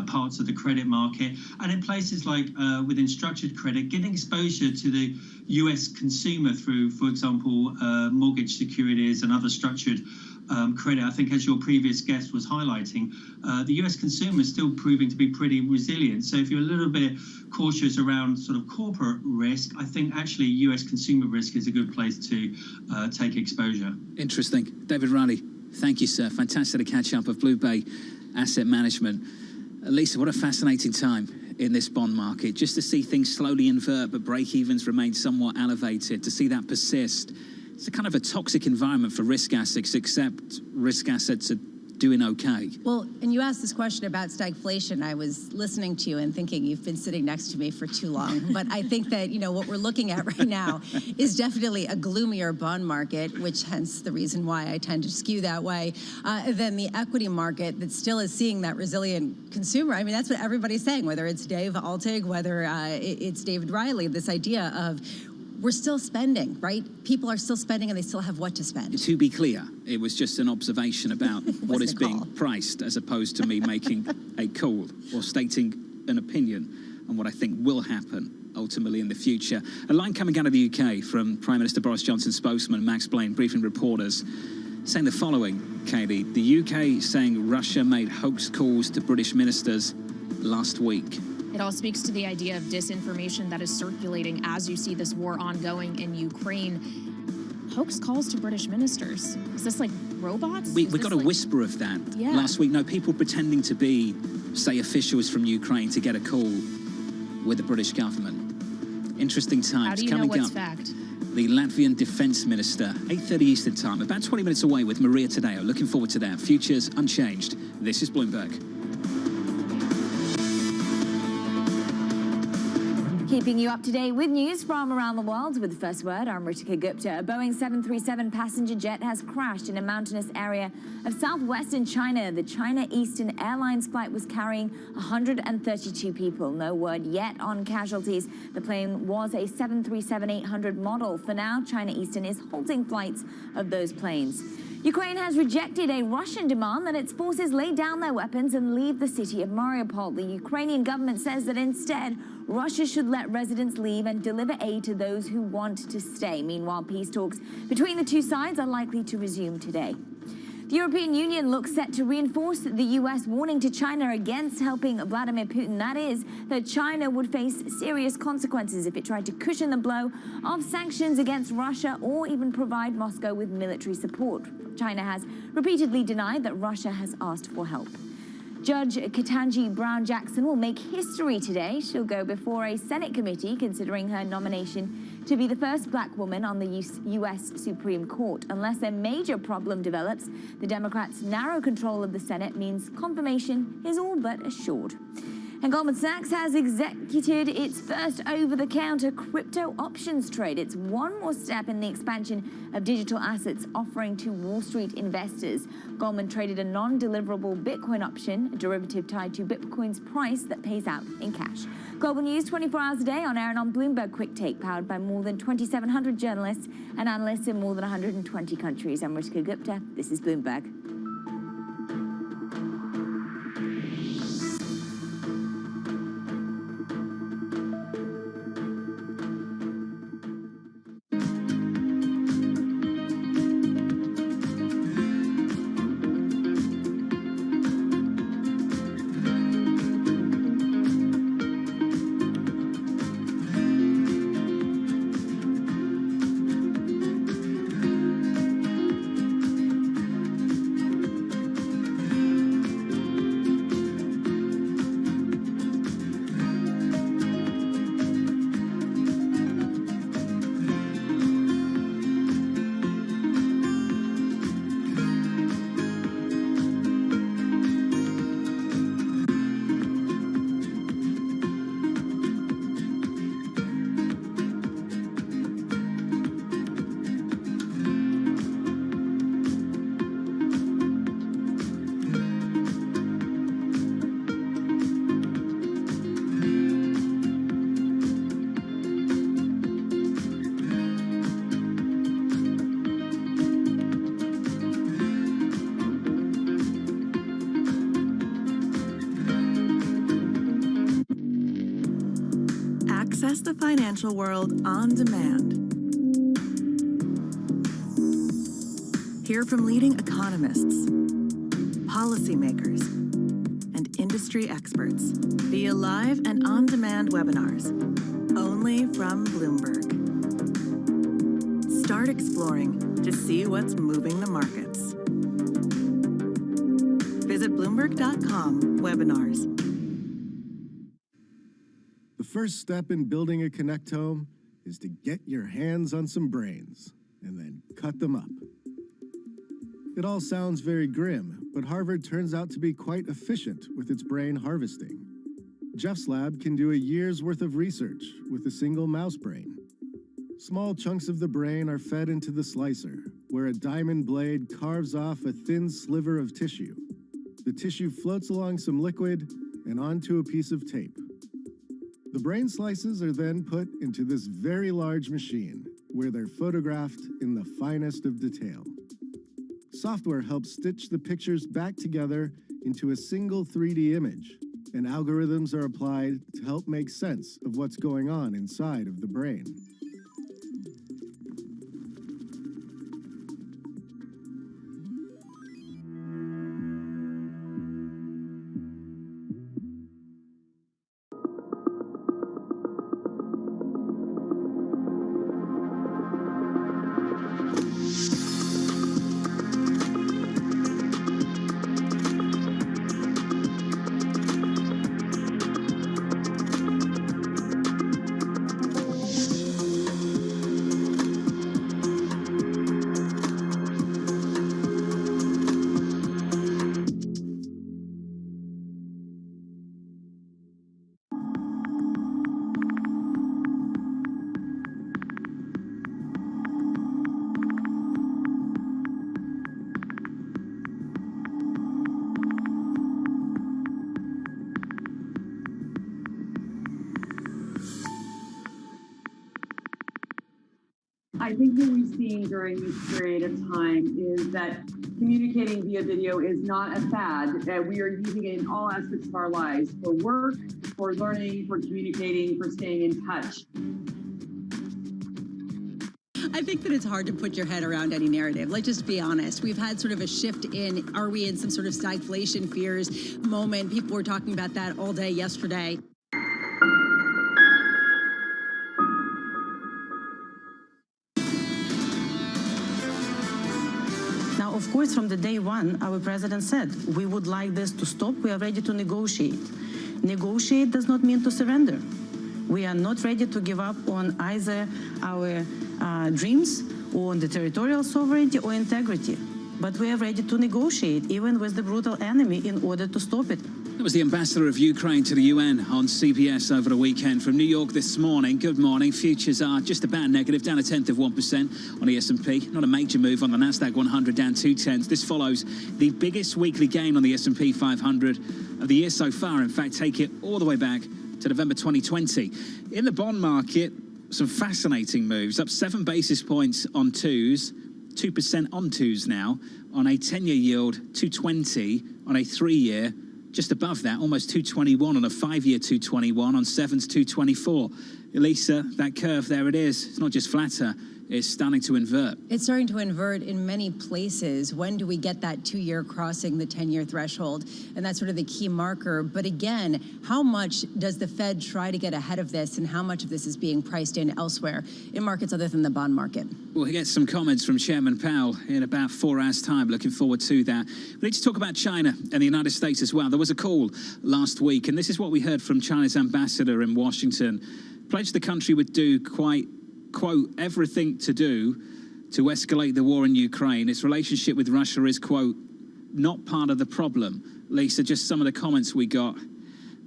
Speaker 4: parts of the credit market, and in places like within structured credit, getting exposure to the US consumer through, for example, mortgage securities and other structured credit. I think, as your previous guest was highlighting, the US consumer is still proving to be pretty resilient. So if you're a little bit cautious around sort of corporate risk, I think actually US consumer risk is a good place to take exposure.
Speaker 2: Interesting. David Riley, thank you, sir. Fantastic to catch up with Blue Bay Asset Management. Lisa, what a fascinating time in this bond market. Just to see things slowly invert, but break-evens remain somewhat elevated, to see that persist. It's a kind of a toxic environment for risk assets, except risk assets are doing okay.
Speaker 3: Well, and you asked this question about stagflation. I was listening to you and thinking you've been sitting next to me for too long. But I think that, what we're looking at right now is definitely a gloomier bond market, which hence the reason why I tend to skew that way, than the equity market that still is seeing that resilient consumer. I mean, that's what everybody's saying, whether it's Dave Altig, whether it's David Riley, this idea of we're still spending, right? People are still spending, and they still have what to spend.
Speaker 2: To be clear, it was just an observation about what is being priced, as opposed to me making a call or stating an opinion on what I think will happen ultimately in the future. A line coming out of the UK from Prime Minister Boris Johnson's spokesman, Max Blaine, briefing reporters, saying the following, Katie. The UK saying Russia made hoax calls to British ministers last week.
Speaker 1: It all speaks to the idea of disinformation that is circulating as you see this war ongoing in Ukraine. Hoax calls to British ministers. Is this like robots?
Speaker 2: We got a whisper of that last week. No, people pretending to be, say, officials from Ukraine to get a call with the British government. Interesting times.
Speaker 1: How do you
Speaker 2: coming
Speaker 1: know what's
Speaker 2: up.
Speaker 1: fact?
Speaker 2: The Latvian Defence Minister, 8:30 Eastern Time, about 20 minutes away with Maria Tadeo. Looking forward to that. Futures unchanged. This is Bloomberg.
Speaker 5: Keeping you up to date with news from around the world with the First Word, I'm Ritika Gupta. A Boeing 737 passenger jet has crashed in a mountainous area of southwestern China. The China Eastern Airlines flight was carrying 132 people. No word yet on casualties. The plane was a 737-800 model. For now, China Eastern is halting flights of those planes. Ukraine has rejected a Russian demand that its forces lay down their weapons and leave the city of Mariupol. The Ukrainian government says that instead, Russia should let residents leave and deliver aid to those who want to stay. Meanwhile, peace talks between the two sides are likely to resume today. The European Union looks set to reinforce the U.S. warning to China against helping Vladimir Putin. That is, that China would face serious consequences if it tried to cushion the blow of sanctions against Russia or even provide Moscow with military support. China has repeatedly denied that Russia has asked for help. Judge Ketanji Brown Jackson will make history today. She'll go before a Senate committee considering her nomination to be the first black woman on the U.S. Supreme Court. Unless a major problem develops, the Democrats' narrow control of the Senate means confirmation is all but assured. And Goldman Sachs has executed its first over-the-counter crypto options trade. It's one more step in the expansion of digital assets offering to Wall Street investors. Goldman traded a non-deliverable Bitcoin option, a derivative tied to Bitcoin's price that pays out in cash. Global news 24 hours a day on air and on Bloomberg Quick Take, powered by more than 2,700 journalists and analysts in more than 120 countries. I'm Ritika Gupta. This is Bloomberg.
Speaker 23: Access the financial world on demand. Hear from leading economists, policymakers, and industry experts via live and on-demand webinars, only from Bloomberg. Start exploring to see what's moving the markets. Visit Bloomberg.com/webinars.
Speaker 7: The first step in building a connectome is to get your hands on some brains and then cut them up. It all sounds very grim, but Harvard turns out to be quite efficient with its brain harvesting. Jeff's lab can do a year's worth of research with a single mouse brain. Small chunks of the brain are fed into the slicer, where a diamond blade carves off a thin sliver of tissue. The tissue floats along some liquid and onto a piece of tape. The brain slices are then put into this very large machine, where they're photographed in the finest of detail. Software helps stitch the pictures back together into a single 3D image, and algorithms are applied to help make sense of what's going on inside of the brain.
Speaker 8: I think what we've seen during this period of time is that communicating via video is not a fad. We are using it in all aspects of our lives, for work, for learning, for communicating, for staying in touch.
Speaker 3: I think that it's hard to put your head around any narrative. Let's just be honest. We've had sort of a shift in, are we in some sort of stagflation fears moment? People were talking about that all day yesterday.
Speaker 9: Now, of course, from the day one, our president said, we would like this to stop. We are ready to negotiate. Negotiate does not mean to surrender. We are not ready to give up on either our dreams or on the territorial sovereignty or integrity. But we are ready to negotiate, even with the brutal enemy, in order to stop it.
Speaker 2: That was the ambassador of Ukraine to the UN on CBS over the weekend. From New York this morning, good morning. Futures are just about negative, down 0.1% on the S&P. Not a major move on the Nasdaq 100, down 0.2. This follows the biggest weekly gain on the S&P 500 of the year so far. In fact, take it all the way back to November 2020. In the bond market, some fascinating moves. Up 7 basis points on twos, 2% on twos now, on a 10-year yield, 220, on a 3-year, just above that, almost 221, on a 5-year 221, on sevens 224. Elisa, that curve, there it is. It's not just flatter, it's starting to invert.
Speaker 3: It's starting to invert in many places. When do we get that 2-year crossing the 10-year threshold? And that's sort of the key marker. But again, how much does the Fed try to get ahead of this, and how much of this is being priced in elsewhere in markets other than the bond market?
Speaker 2: We'll get some comments from Chairman Powell in about 4 hours' time. Looking forward to that. We need to talk about China and the United States as well. There was a call last week, and this is what we heard from China's ambassador in Washington. Pledged the country would do quote, everything to do to escalate the war in Ukraine. Its relationship with Russia is, quote, not part of the problem. Lisa, just some of the comments we got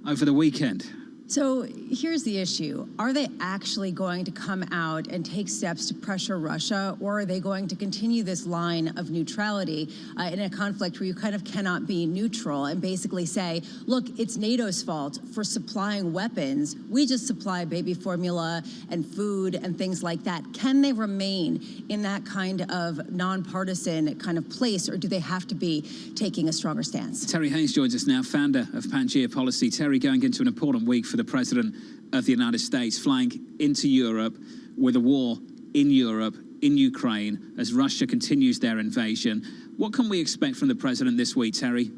Speaker 2: over the weekend.
Speaker 3: So here's the issue. Are they actually going to come out and take steps to pressure Russia, or are they going to continue this line of neutrality in a conflict where you kind of cannot be neutral and basically say, look, it's NATO's fault for supplying weapons. We just supply baby formula and food and things like that. Can they remain in that kind of nonpartisan kind of place, or do they have to be taking a stronger stance?
Speaker 2: Terry Haynes joins us now, founder of Pangea Policy. Terry, going into an important week for the President of the United States, flying into Europe with a war in Europe, in Ukraine, as Russia continues their invasion. What can we expect from the President this week, Terry?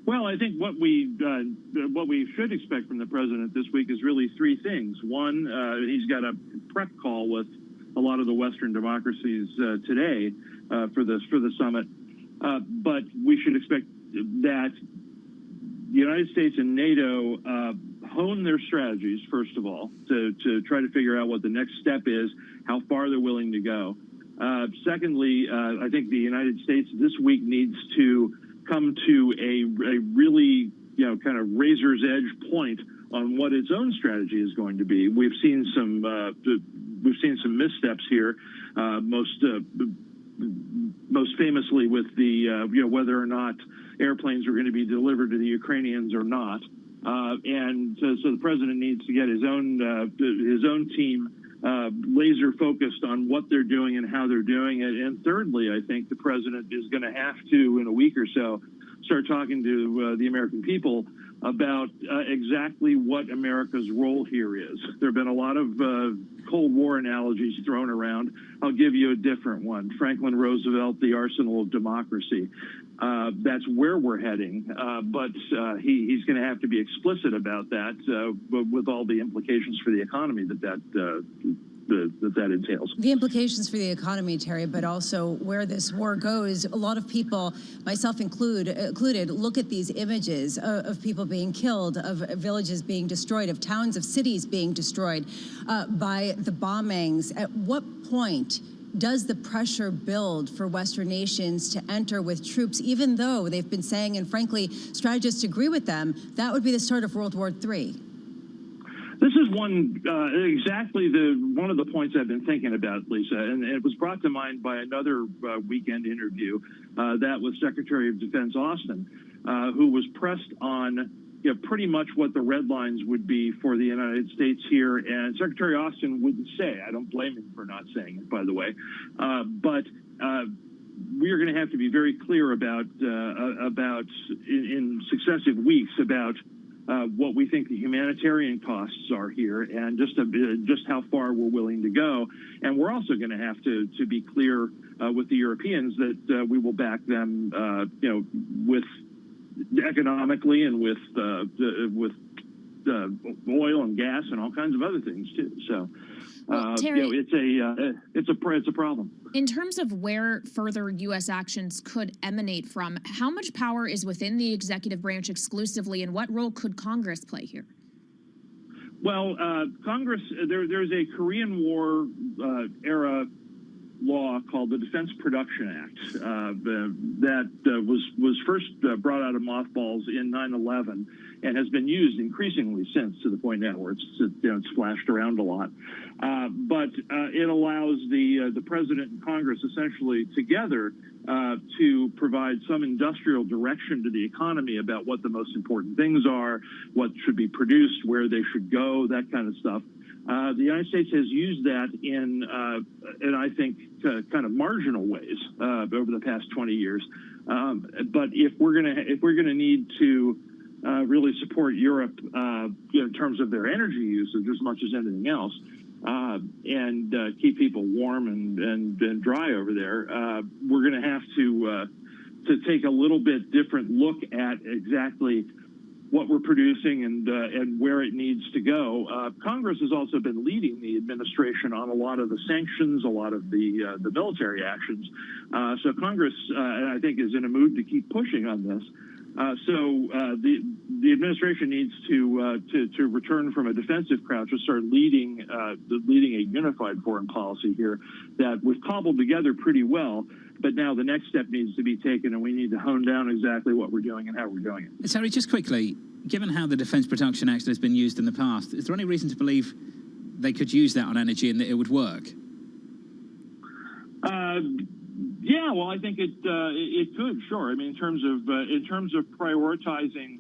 Speaker 11: Well, I think what we should expect from the President this week is really 3 things. One, he's got a prep call with a lot of the Western democracies today for the summit. But we should expect that the United States and NATO hone their strategies, first of all, to try to figure out what the next step is, how far they're willing to go. Secondly, I think the United States this week needs to come to a really, kind of razor's edge point on what its own strategy is going to be. We've seen some missteps here, most famously with the whether or not airplanes are going to be delivered to the Ukrainians or not, and so the president needs to get his own team laser focused on what they're doing and how they're doing it. And thirdly, I think the president is going to have to, in a week or so, start talking to the American people about exactly what America's role here is. There have been a lot of Cold War analogies thrown around. I'll give you a different one. Franklin Roosevelt, the arsenal of democracy. That's where we're heading, but he's going to have to be explicit about that, with all the implications for the economy that entails.
Speaker 3: The implications for the economy, Terry, but also where this war goes. A lot of people, myself included, look at these images of people being killed, of villages being destroyed, of towns, of cities being destroyed by the bombings. At what point does the pressure build for Western nations to enter with troops, even though they've been saying, and frankly, strategists agree with them, that would be the start of World War III?
Speaker 11: This is exactly one of the points I've been thinking about, Lisa, and it was brought to mind by another weekend interview that with Secretary of Defense Austin, who was pressed on, pretty much what the red lines would be for the United States here. And Secretary Austin wouldn't say. I don't blame him for not saying it, by the way. But we are going to have to be very clear about in successive weeks about what we think the humanitarian costs are here, and just how far we're willing to go. And we're also going to have to be clear with the Europeans that we will back them, with economically and with oil and gas and all kinds of other things too. So.
Speaker 1: Terry,
Speaker 11: it's a problem.
Speaker 1: In terms of where further U.S. actions could emanate from, how much power is within the executive branch exclusively, and what role could Congress play here?
Speaker 11: Well, Congress, there's a Korean War era law called the Defense Production Act that was first brought out of mothballs in 9/11 and has been used increasingly since, to the point now where it's flashed around a lot. But it allows the president and Congress essentially together to provide some industrial direction to the economy about what the most important things are, what should be produced, where they should go, that kind of stuff. The United States has used that in I think, kind of marginal ways over the past 20 years. But if we're gonna need to really support Europe, in terms of their energy usage as much as anything else, and keep people warm and dry over there, we're going to have to take a little bit different look at exactly what we're producing and where it needs to go. Congress has also been leading the administration on a lot of the sanctions, a lot of the military actions. So Congress, I think, is in a mood to keep pushing on this. So the administration needs to return from a defensive crouch and start leading a unified foreign policy here that we've cobbled together pretty well. But now the next step needs to be taken, and we need to hone down exactly what we're doing and how we're doing it.
Speaker 2: Terry, just quickly, given how the Defence Production Act has been used in the past, is there any reason to believe they could use that on energy and that it would work?
Speaker 11: Yeah, well, I think it could, sure. I mean, in terms of prioritizing,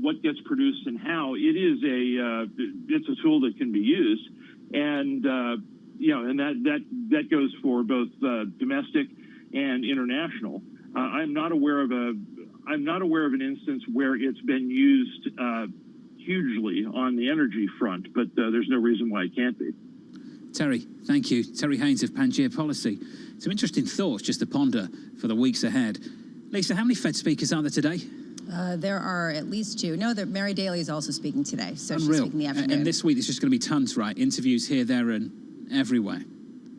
Speaker 11: what gets produced and how, it's a tool that can be used, and and that goes for both domestic and international. I'm not aware of an instance where it's been used hugely on the energy front, but there's no reason why it can't be.
Speaker 2: Terry, thank you. Terry Haynes of Pangaea Policy. Some interesting thoughts just to ponder for the weeks ahead. Lisa, how many Fed speakers are there today?
Speaker 3: There are at least two. No, Mary Daly is also speaking today, so
Speaker 2: Unreal.
Speaker 3: She's speaking in the afternoon.
Speaker 2: And this week there's just going to be tons, right? Interviews here, there, and everywhere.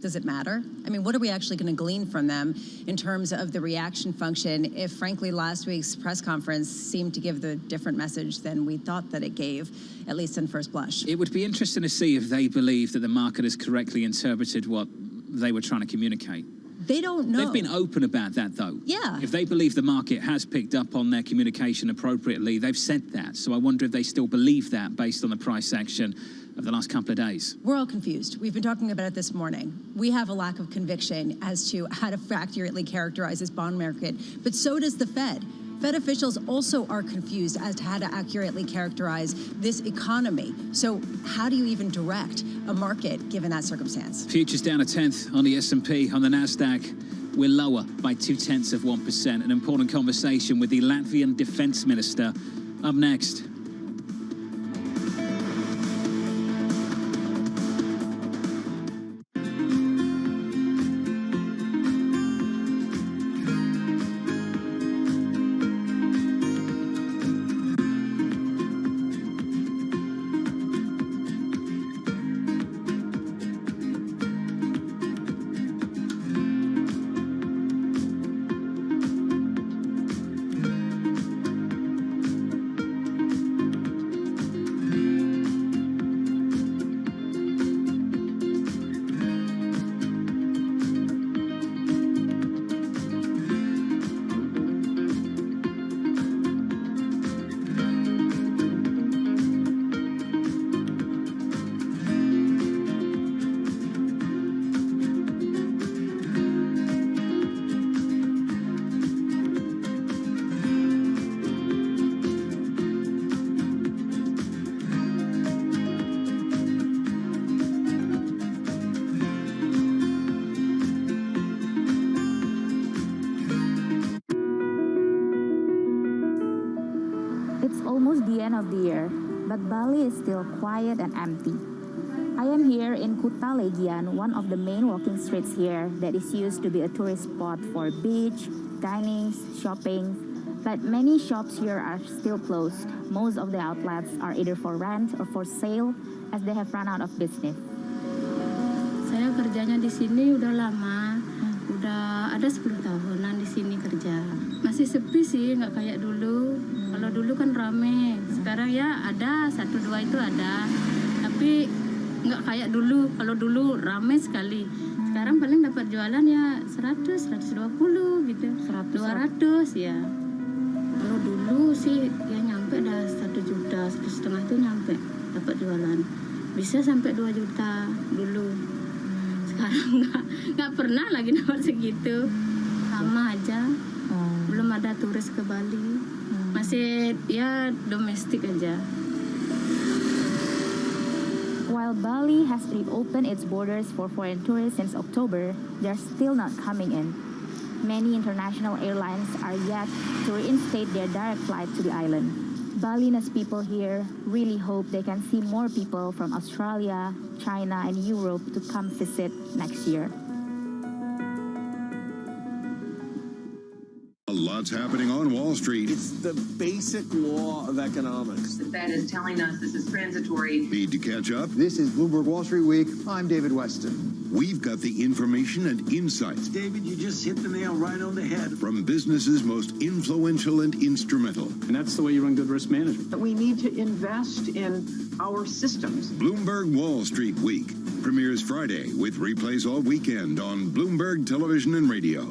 Speaker 3: Does it matter? I mean, what are we actually going to glean from them in terms of the reaction function if, frankly, last week's press conference seemed to give the different message than we thought that it gave, at least in first blush?
Speaker 2: It would be interesting to see if they believe that the market has correctly interpreted what they were trying to communicate.
Speaker 3: They don't know.
Speaker 2: They've been open about that, though.
Speaker 3: Yeah.
Speaker 2: If they believe the market has picked up on their communication appropriately, they've said that. So I wonder if they still believe that based on the price action of the last couple of days.
Speaker 3: We're all confused. We've been talking about it this morning. We have a lack of conviction as to how to accurately characterize this bond market, but so does the Fed. Fed officials also are confused as to how to accurately characterize this economy. So how do you even direct a market given that circumstance?
Speaker 2: Futures down 1/10 on the S&P. On the Nasdaq, we're lower by 0.2%. An important conversation with the Latvian Defence Minister up next.
Speaker 6: end of the year, but Bali is still quiet and empty. I am here in Kuta Legian, one of the main walking streets here that is used to be a tourist spot for beach, dining, shopping, but many shops here are still closed. Most of the outlets are either for rent or for sale as they have run out of business.
Speaker 13: Saya kerjanya di sini udah lama, udah ada 10 tahunan di sini kerja. Masih sepi sih, nggak kayak dulu. Kalau dulu kan rame, sekarang ya ada 1-2 itu ada, tapi nggak kayak dulu. Kalau dulu rame sekali. Sekarang paling dapat jualan ya 100, 120 gitu. 200 ya. Kalau dulu sih ya nyampe dah 1 juta, 1,5 itu nyampe dapat jualan. Bisa sampai 2 juta dulu. Sekarang nggak pernah lagi dapat segitu. Sama aja. Belum ada turis ke Bali. Masih ya domestik aja.
Speaker 6: While Bali has reopened its borders for foreign tourists since October, they're still not coming in. Many international airlines are yet to reinstate their direct flight to the island. Balinese people here really hope they can see more people from Australia, China, and Europe to come visit next year.
Speaker 27: Lots happening on Wall Street.
Speaker 14: It's the basic law of economics.
Speaker 8: The Fed is telling us this is transitory.
Speaker 27: Need to catch up?
Speaker 15: This is Bloomberg Wall Street Week. I'm David Weston.
Speaker 27: We've got the information and insights.
Speaker 14: David, you just hit the nail right on the head.
Speaker 27: From businesses most influential and instrumental.
Speaker 16: And that's the way you run good risk management.
Speaker 17: We need to invest in our systems.
Speaker 27: Bloomberg Wall Street Week premieres Friday with replays all weekend on Bloomberg Television and Radio.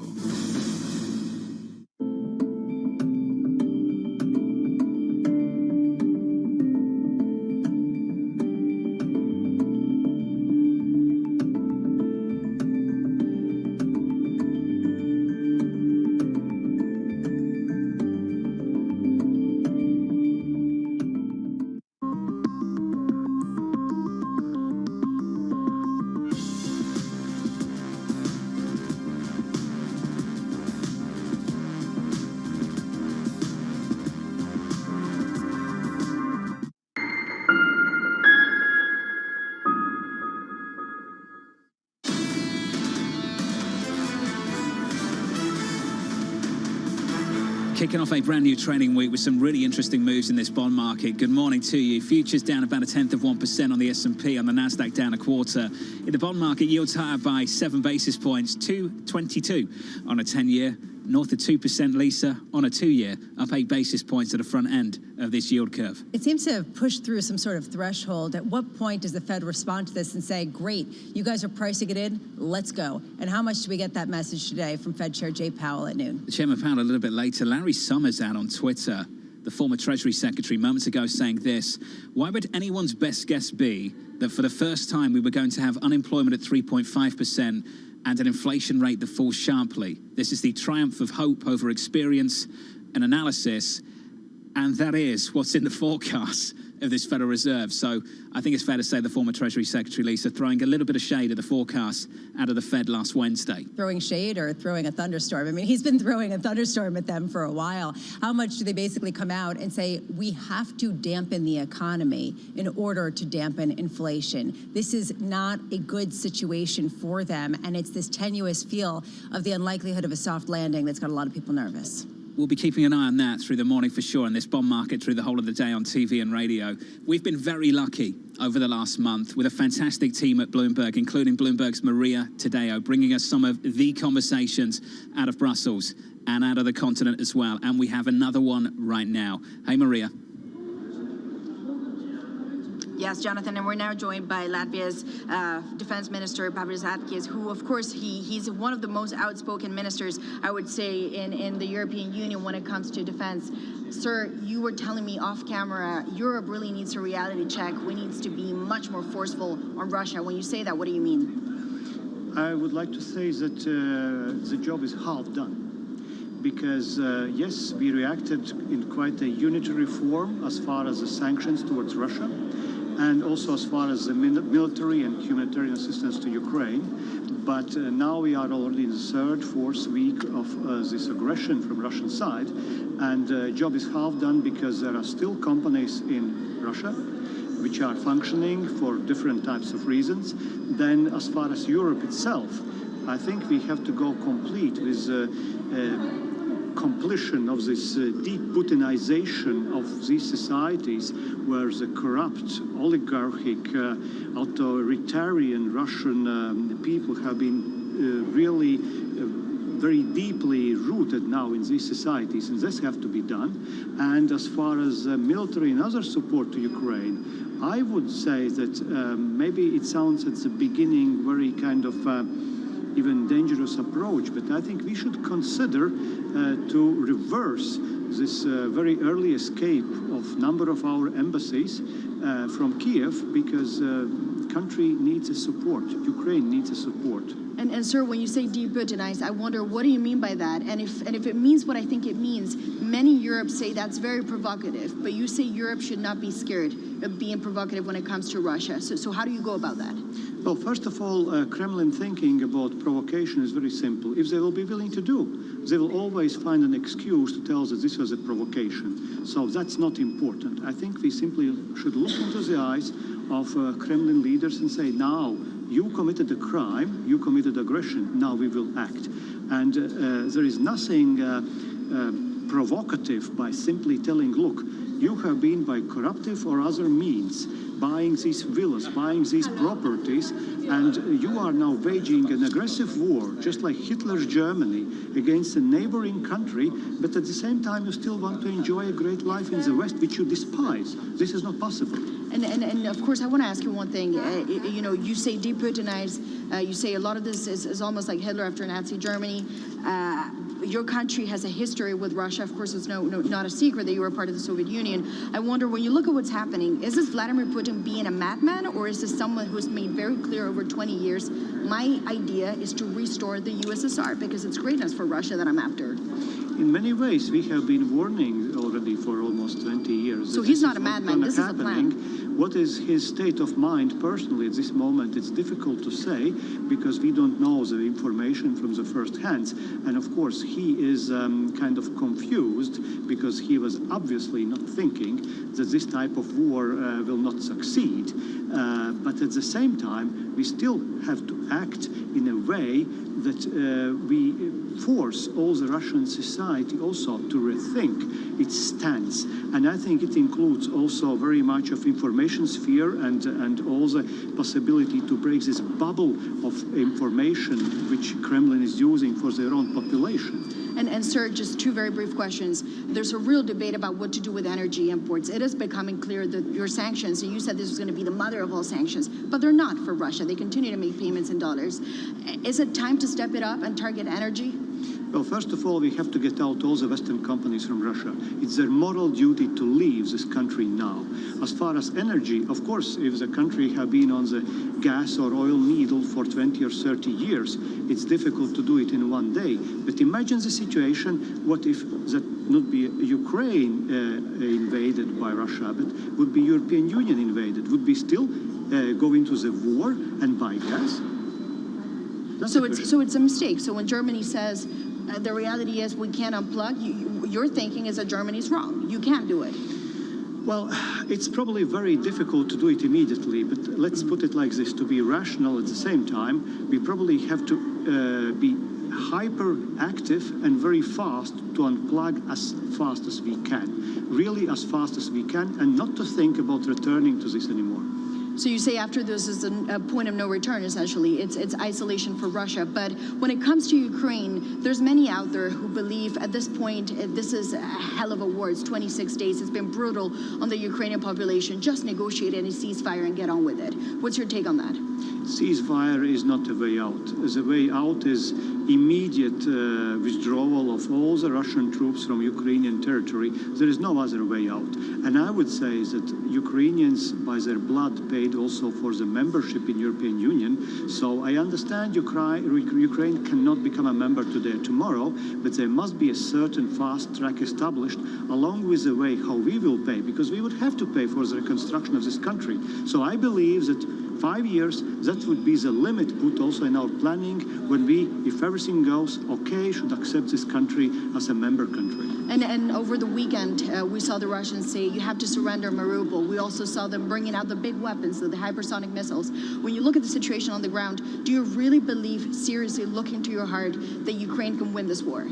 Speaker 2: Kicking off a brand new trading week with some really interesting moves in this bond market. Good morning to you. Futures down about 1/10% on the S&P, on the Nasdaq down 1/4. In the bond market, yields higher by 7 basis points, 2.22 on a 10-year. North of 2%, Lisa, on a 2-year, up 8 basis points at the front end of this yield curve.
Speaker 3: It seems to have pushed through some sort of threshold. At what point does the Fed respond to this and say, great, you guys are pricing it in, let's go? And how much do we get that message today from Fed Chair Jay Powell at noon?
Speaker 2: Chairman Powell a little bit later. Larry Summers out on Twitter, the former Treasury Secretary, moments ago saying this: why would anyone's best guess be that for the first time we were going to have unemployment at 3.5% and an inflation rate that falls sharply? This is the triumph of hope over experience and analysis, and that is what's in the forecast of this Federal Reserve. So I think it's fair to say the former Treasury Secretary, Lisa, throwing a little bit of shade at the forecast out of the Fed last Wednesday.
Speaker 3: Throwing shade or throwing a thunderstorm? I mean, he's been throwing a thunderstorm at them for a while. How much do they basically come out and say, we have to dampen the economy in order to dampen inflation? This is not a good situation for them, and it's this tenuous feel of the unlikelihood of a soft landing that's got a lot of people nervous.
Speaker 2: We'll be keeping an eye on that through the morning for sure, and this bond market through the whole of the day on TV and radio. We've been very lucky over the last month with a fantastic team at Bloomberg, including Bloomberg's Maria Tadeo, bringing us some of the conversations out of Brussels and out of the continent as well. And we have another one right now. Hey, Maria.
Speaker 21: Yes, Jonathan, and we're now joined by Latvia's Defense Minister, Pavlis Atkis, who, of course, he's one of the most outspoken ministers, I would say, in the European Union when it comes to defense. Sir, you were telling me off camera, Europe really needs a reality check. We need to be much more forceful on Russia. When you say that, what do you mean?
Speaker 28: I would like to say that the job is half done. Because, yes, we reacted in quite a unitary form as far as the sanctions towards Russia. and also as far as the military and humanitarian assistance to Ukraine. But now we are already in the third, fourth week of this aggression from Russian side, and the job is half done because there are still companies in Russia which are functioning for different types of reasons. Then as far as Europe itself, I think we have to go complete with completion of this deep Putinization of these societies, where the corrupt, oligarchic, authoritarian Russian people have been really very deeply rooted now in these societies, and this has to be done. And as far as military and other support to Ukraine, I would say that maybe it sounds at the beginning very kind of even dangerous approach, but I think we should consider to reverse this very early escape of number of our embassies from Kiev, because country needs a support. Ukraine needs a support.
Speaker 21: And sir, when you say de-Putinized, I wonder, what do you mean by that? And if it means what I think it means, many Europe say that's very provocative, but you say Europe should not be scared of being provocative when it comes to Russia. So how do you go about that?
Speaker 28: Well, first of all, Kremlin thinking about provocation is very simple. If they will be willing to do, they will always find an excuse to tell us that this was a provocation. So that's not important. I think we simply should look into the eyes of Kremlin leaders and say, now, you committed a crime, you committed aggression, now we will act. And there is nothing provocative by simply telling, look, you have been by corruptive or other means buying these villas, buying these properties, and you are now waging an aggressive war, just like Hitler's Germany, against a neighboring country, but at the same time you still want to enjoy a great life in the West, which you despise. This is not possible.
Speaker 21: And of course, I want to ask you one thing. You know, you say de-Putinize, you say a lot of this is almost like Hitler after Nazi Germany. Your country has a history with Russia. Of course, it's not a secret that you were part of the Soviet Union. I wonder, when you look at what's happening, is this Vladimir Putin being a madman, or is this someone who's made very clear over 20 years, my idea is to restore the USSR because it's greatness for Russia that I'm after?
Speaker 28: In many ways, we have been warning already for almost 20 years.
Speaker 21: So he's not a madman, this is a plan.
Speaker 28: What is his state of mind personally at this moment? It's difficult to say because we don't know the information from the first hands. And of course, he is kind of confused because he was obviously not thinking that this type of war will not succeed. But at the same time, we still have to act in a way that we force all the Russian society also to rethink its stance. And I think it includes also very much of information sphere and all the possibility to break this bubble of information which Kremlin is using for their own population.
Speaker 21: And sir, just two very brief questions. There's a real debate about what to do with energy imports. It is becoming clear that your sanctions, and you said this was going to be the mother of all sanctions, but they're not for Russia. They continue to make payments in dollars. Is it time to step it up and target energy?
Speaker 28: Well, first of all, we have to get out all the Western companies from Russia. It's their moral duty to leave this country now. As far as energy, of course, if the country have been on the gas or oil needle for 20 or 30 years, it's difficult to do it in one day. But imagine the situation, what if that not be Ukraine invaded by Russia, but would be European Union invaded? Would we still go into the war and buy gas?
Speaker 21: So it's a mistake. So when Germany says the reality is we can't unplug, your thinking is that Germany's wrong. You can't do it.
Speaker 28: Well, it's probably very difficult to do it immediately, but let's put it like this. To be rational at the same time, we probably have to be hyperactive and very fast to unplug as fast as we can. Really as fast as we can, and not to think about returning to this anymore.
Speaker 21: So you say after this is a point of no return, essentially. It's isolation for Russia. But when it comes to Ukraine, there's many out there who believe at this point, this is a hell of a war. It's 26 days. It's been brutal on the Ukrainian population. Just negotiate any ceasefire and get on with it. What's your take on that?
Speaker 28: Ceasefire is not the way out. The way out is immediate withdrawal of all the Russian troops from Ukrainian territory, there is no other way out. And I would say that Ukrainians, by their blood, paid also for the membership in European Union. So I understand Ukraine cannot become a member today or tomorrow, but there must be a certain fast track established along with the way how we will pay, because we would have to pay for the reconstruction of this country. So I believe that 5 years, that would be the limit put also in our planning when we, if everything goes okay, should accept this country as a member country.
Speaker 21: And over the weekend, we saw the Russians say, you have to surrender Mariupol. We also saw them bringing out the big weapons, the hypersonic missiles. When you look at the situation on the ground, do you really believe, seriously, look into your heart, that Ukraine can win this war?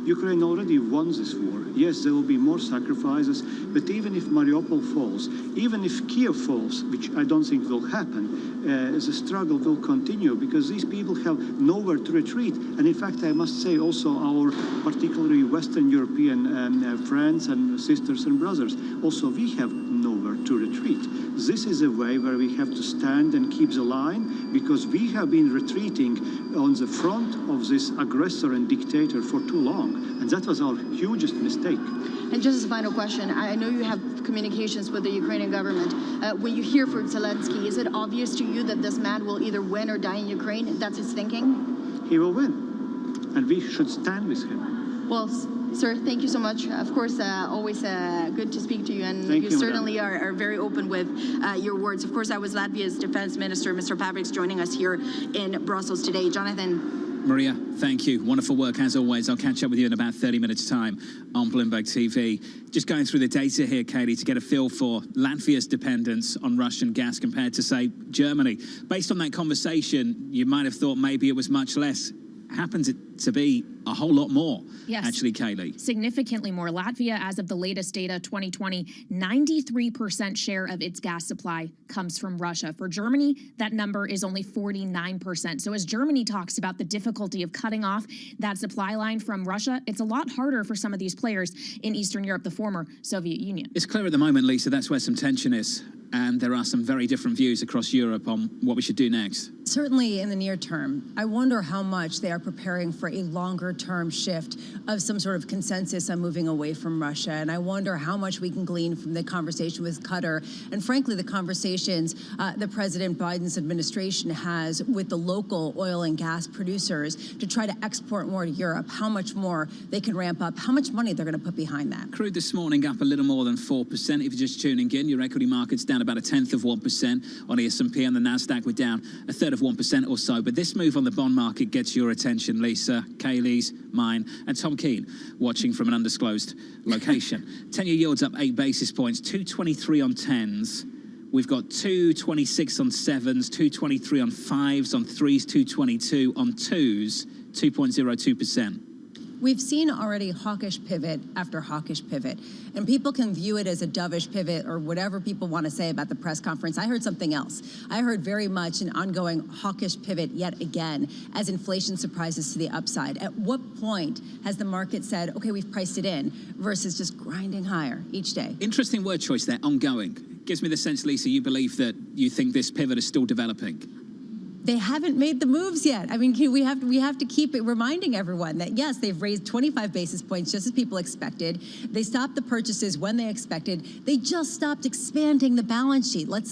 Speaker 28: Ukraine already won this war. Yes, there will be more sacrifices, but even if Mariupol falls, even if Kiev falls, which I don't think will happen, the struggle will continue because these people have nowhere to retreat. And in fact, I must say also our particularly Western European friends and sisters and brothers, also we have nowhere to retreat. This is a way where we have to stand and keep the line because we have been retreating on the front of this aggressor and dictator for too long. And that was our hugest mistake.
Speaker 21: And just as a final question, I know you have communications with the Ukrainian government. When you hear from Zelensky, is it obvious to you that this man will either win or die in Ukraine? That's his thinking?
Speaker 28: He will win. And we should stand with him.
Speaker 21: Well, sir, thank you so much. Of course, always good to speak to you, and you certainly are very open with your words. Of course, I was Latvia's defense minister, Mr. Pabriks, joining us here in Brussels today. Jonathan.
Speaker 2: Maria, thank you. Wonderful work as always. I'll catch up with you in about 30 minutes' time on Bloomberg TV. Just going through the data here, Katie, to get a feel for Latvia's dependence on Russian gas compared to, say, Germany. Based on that conversation, you might have thought maybe it was much less. Happens to be a whole lot more,
Speaker 1: yes,
Speaker 2: actually, Kaylee.
Speaker 1: Significantly more. Latvia, as of the latest data, 2020, 93% share of its gas supply comes from Russia. For Germany, that number is only 49%. So as Germany talks about the difficulty of cutting off that supply line from Russia, it's a lot harder for some of these players in Eastern Europe, the former Soviet Union.
Speaker 2: It's clear at the moment, Lisa, that's where some tension is. And there are some very different views across Europe on what we should do next.
Speaker 3: Certainly in the near term. I wonder how much they are preparing for a longer-term shift of some sort of consensus on moving away from Russia. And I wonder how much we can glean from the conversation with Qatar and, frankly, the conversations that President Biden's administration has with the local oil and gas producers to try to export more to Europe, how much more they can ramp up, how much money they're going to put behind that.
Speaker 2: Crude this morning up a little more than 4%. If you're just tuning in, your equity market's down about 0.1% on the S&P, and the Nasdaq we're down 1/3% or so. But this move on the bond market gets your attention, Lisa, Kaylee's, mine, and Tom Keane, watching from an undisclosed location. 10-year yields up 8 basis points, 223 on 10s. We've got 226 on 7s, 223 on 5s, on 3s, 222 on 2s, 2.02%.
Speaker 3: We've seen already hawkish pivot after hawkish pivot, and people can view it as a dovish pivot or whatever people want to say about the press conference. I heard something else. I heard very much an ongoing hawkish pivot yet again as inflation surprises to the upside. At what point has the market said, okay, we've priced it in, versus just grinding higher each day?
Speaker 2: Interesting word choice there, ongoing. Gives me the sense, Lisa, you believe that you think this pivot is still developing.
Speaker 3: They haven't made the moves yet. I mean, we have to keep reminding everyone that, yes, they've raised 25 basis points just as people expected. They stopped the purchases when they expected. They just stopped expanding the balance sheet. Let's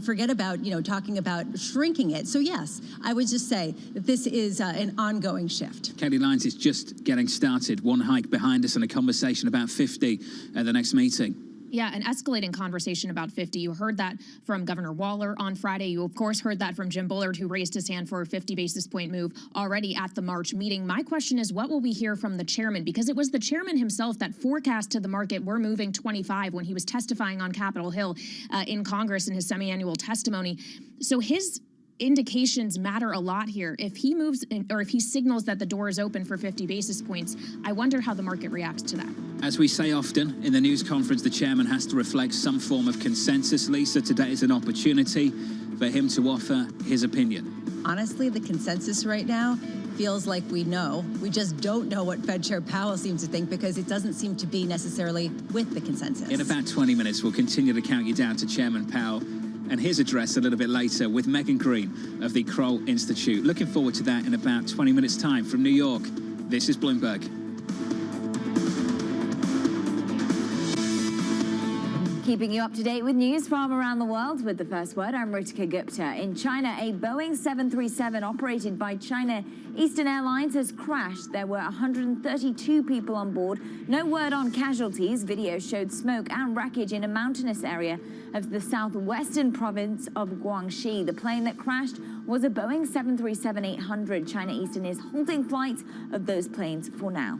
Speaker 3: forget about, talking about shrinking it. So, yes, I would just say that this is an ongoing shift.
Speaker 2: Katie Lyons is just getting started. One hike behind us and a conversation about 50 at the next meeting.
Speaker 1: Yeah, an escalating conversation about 50. You heard that from Governor Waller on Friday. You, of course, heard that from Jim Bullard, who raised his hand for a 50 basis point move already at the March meeting. My question is, what will we hear from the chairman? Because it was the chairman himself that forecast to the market we're moving 25 when he was testifying on Capitol Hill in Congress in his semi-annual testimony. So his indications matter a lot here. If he moves or if he signals that the door is open for 50 basis points, I wonder how the market reacts to that.
Speaker 2: As we say often in the news conference, the chairman has to reflect some form of consensus. Lisa, today is an opportunity for him to offer his opinion.
Speaker 3: Honestly, the consensus right now feels like we know. We just don't know what Fed Chair Powell seems to think because it doesn't seem to be necessarily with the consensus.
Speaker 2: In about 20 minutes, we'll continue to count you down to Chairman Powell and his address a little bit later with Megan Green of the Kroll Institute. Looking forward to that in about 20 minutes' time. From New York, this is Bloomberg.
Speaker 5: Keeping you up to date with news from around the world with the first word, I'm Ritika Gupta. In China, a Boeing 737 operated by China Eastern Airlines has crashed. There were 132 people on board. No word on casualties. Video showed smoke and wreckage in a mountainous area of the southwestern province of Guangxi. The plane that crashed was a Boeing 737-800. China Eastern is halting flights of those planes for now.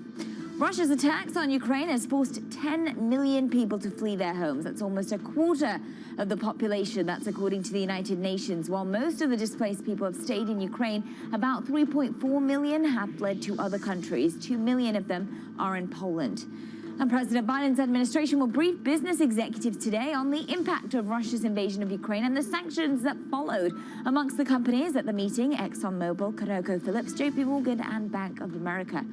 Speaker 5: Russia's attacks on Ukraine has forced 10 million people to flee their homes. That's almost a quarter of the population. That's according to the United Nations. While most of the displaced people have stayed in Ukraine, about 3.4 million have fled to other countries. 2 million of them are in Poland. And President Biden's administration will brief business executives today on the impact of Russia's invasion of Ukraine and the sanctions that followed. Amongst the companies at the meeting, ExxonMobil, ConocoPhillips, JP Morgan, and Bank of America.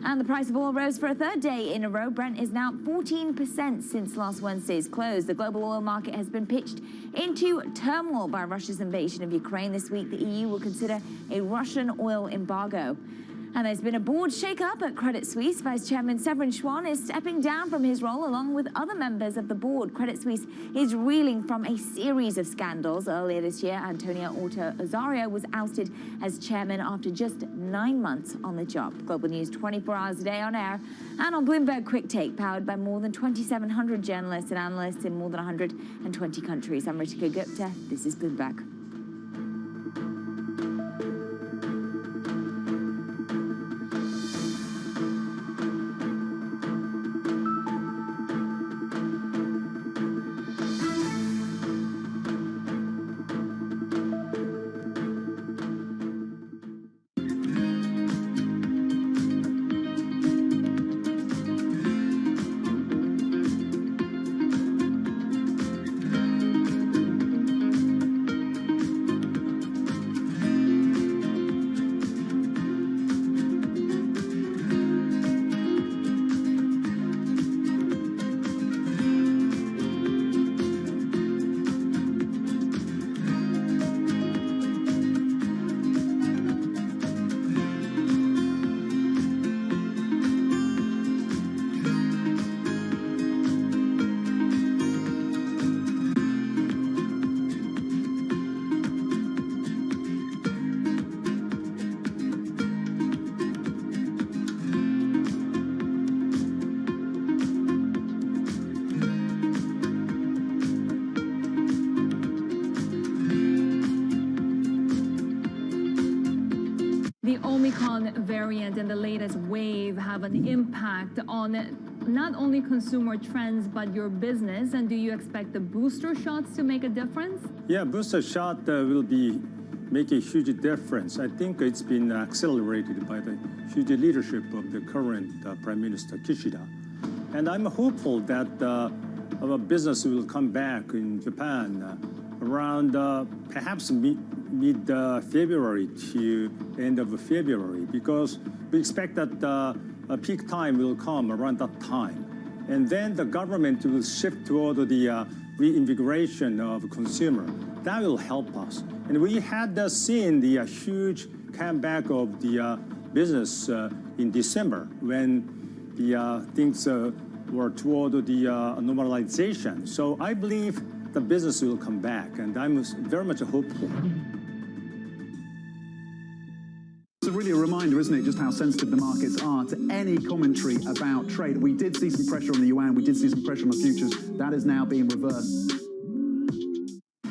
Speaker 5: And the price of oil rose for a third day in a row. Brent is now 14% since last Wednesday's close. The global oil market has been pitched into turmoil by Russia's invasion of Ukraine. This week, the EU will consider a Russian oil embargo. And there's been a board shake-up at Credit Suisse. Vice Chairman Severin Schwan is stepping down from his role along with other members of the board. Credit Suisse is reeling from a series of scandals. Earlier this year, Antonio Orta-Azario was ousted as chairman after just 9 months on the job. Global News 24 hours a day on air and on Bloomberg Quick Take, powered by more than 2,700 journalists and analysts in more than 120 countries. I'm Ritika Gupta. This is Bloomberg.
Speaker 12: Variant and the latest wave have an impact on not only consumer trends but your business? And do you expect the booster shots to make a difference?
Speaker 18: Yeah, booster shot will make a huge difference. I think it's been accelerated by the huge leadership of the current Prime Minister Kishida. And I'm hopeful that our business will come back in Japan around perhaps mid-February to end of February, because we expect that a peak time will come around that time. And then the government will shift toward the reinvigoration of consumer. That will help us. And we had seen the huge comeback of the business in December when the things were toward the normalization. So I believe the business will come back, and I'm very much hopeful.
Speaker 19: It's really a reminder, isn't it, just how sensitive the markets are to any commentary about trade. We did see some pressure on the yuan, we did see some pressure on the futures. That is now being reversed.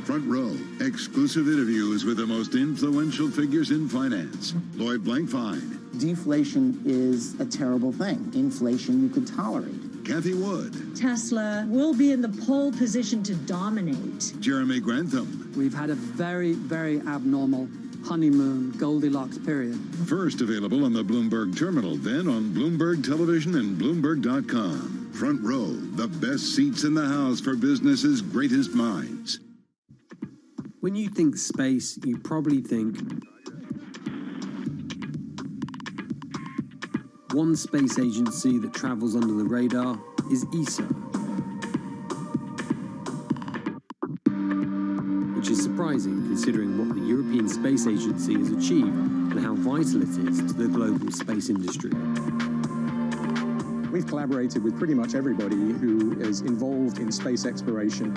Speaker 27: Front Row, exclusive interviews with the most influential figures in finance. Lloyd Blankfein.
Speaker 20: Deflation is a terrible thing. Inflation you could tolerate.
Speaker 27: Kathy Wood.
Speaker 22: Tesla will be in the pole position to dominate.
Speaker 27: Jeremy Grantham.
Speaker 16: We've had a very, very abnormal honeymoon Goldilocks period.
Speaker 27: First available on the Bloomberg Terminal, then on Bloomberg Television and Bloomberg.com. Front Row, the best seats in the house for business's greatest minds.
Speaker 24: When you think space, you probably think one space agency that travels under the radar is ESA. which is surprising considering what the European Space Agency has achieved and how vital it is to the global space industry.
Speaker 4: We've collaborated with pretty much everybody who is involved in space exploration.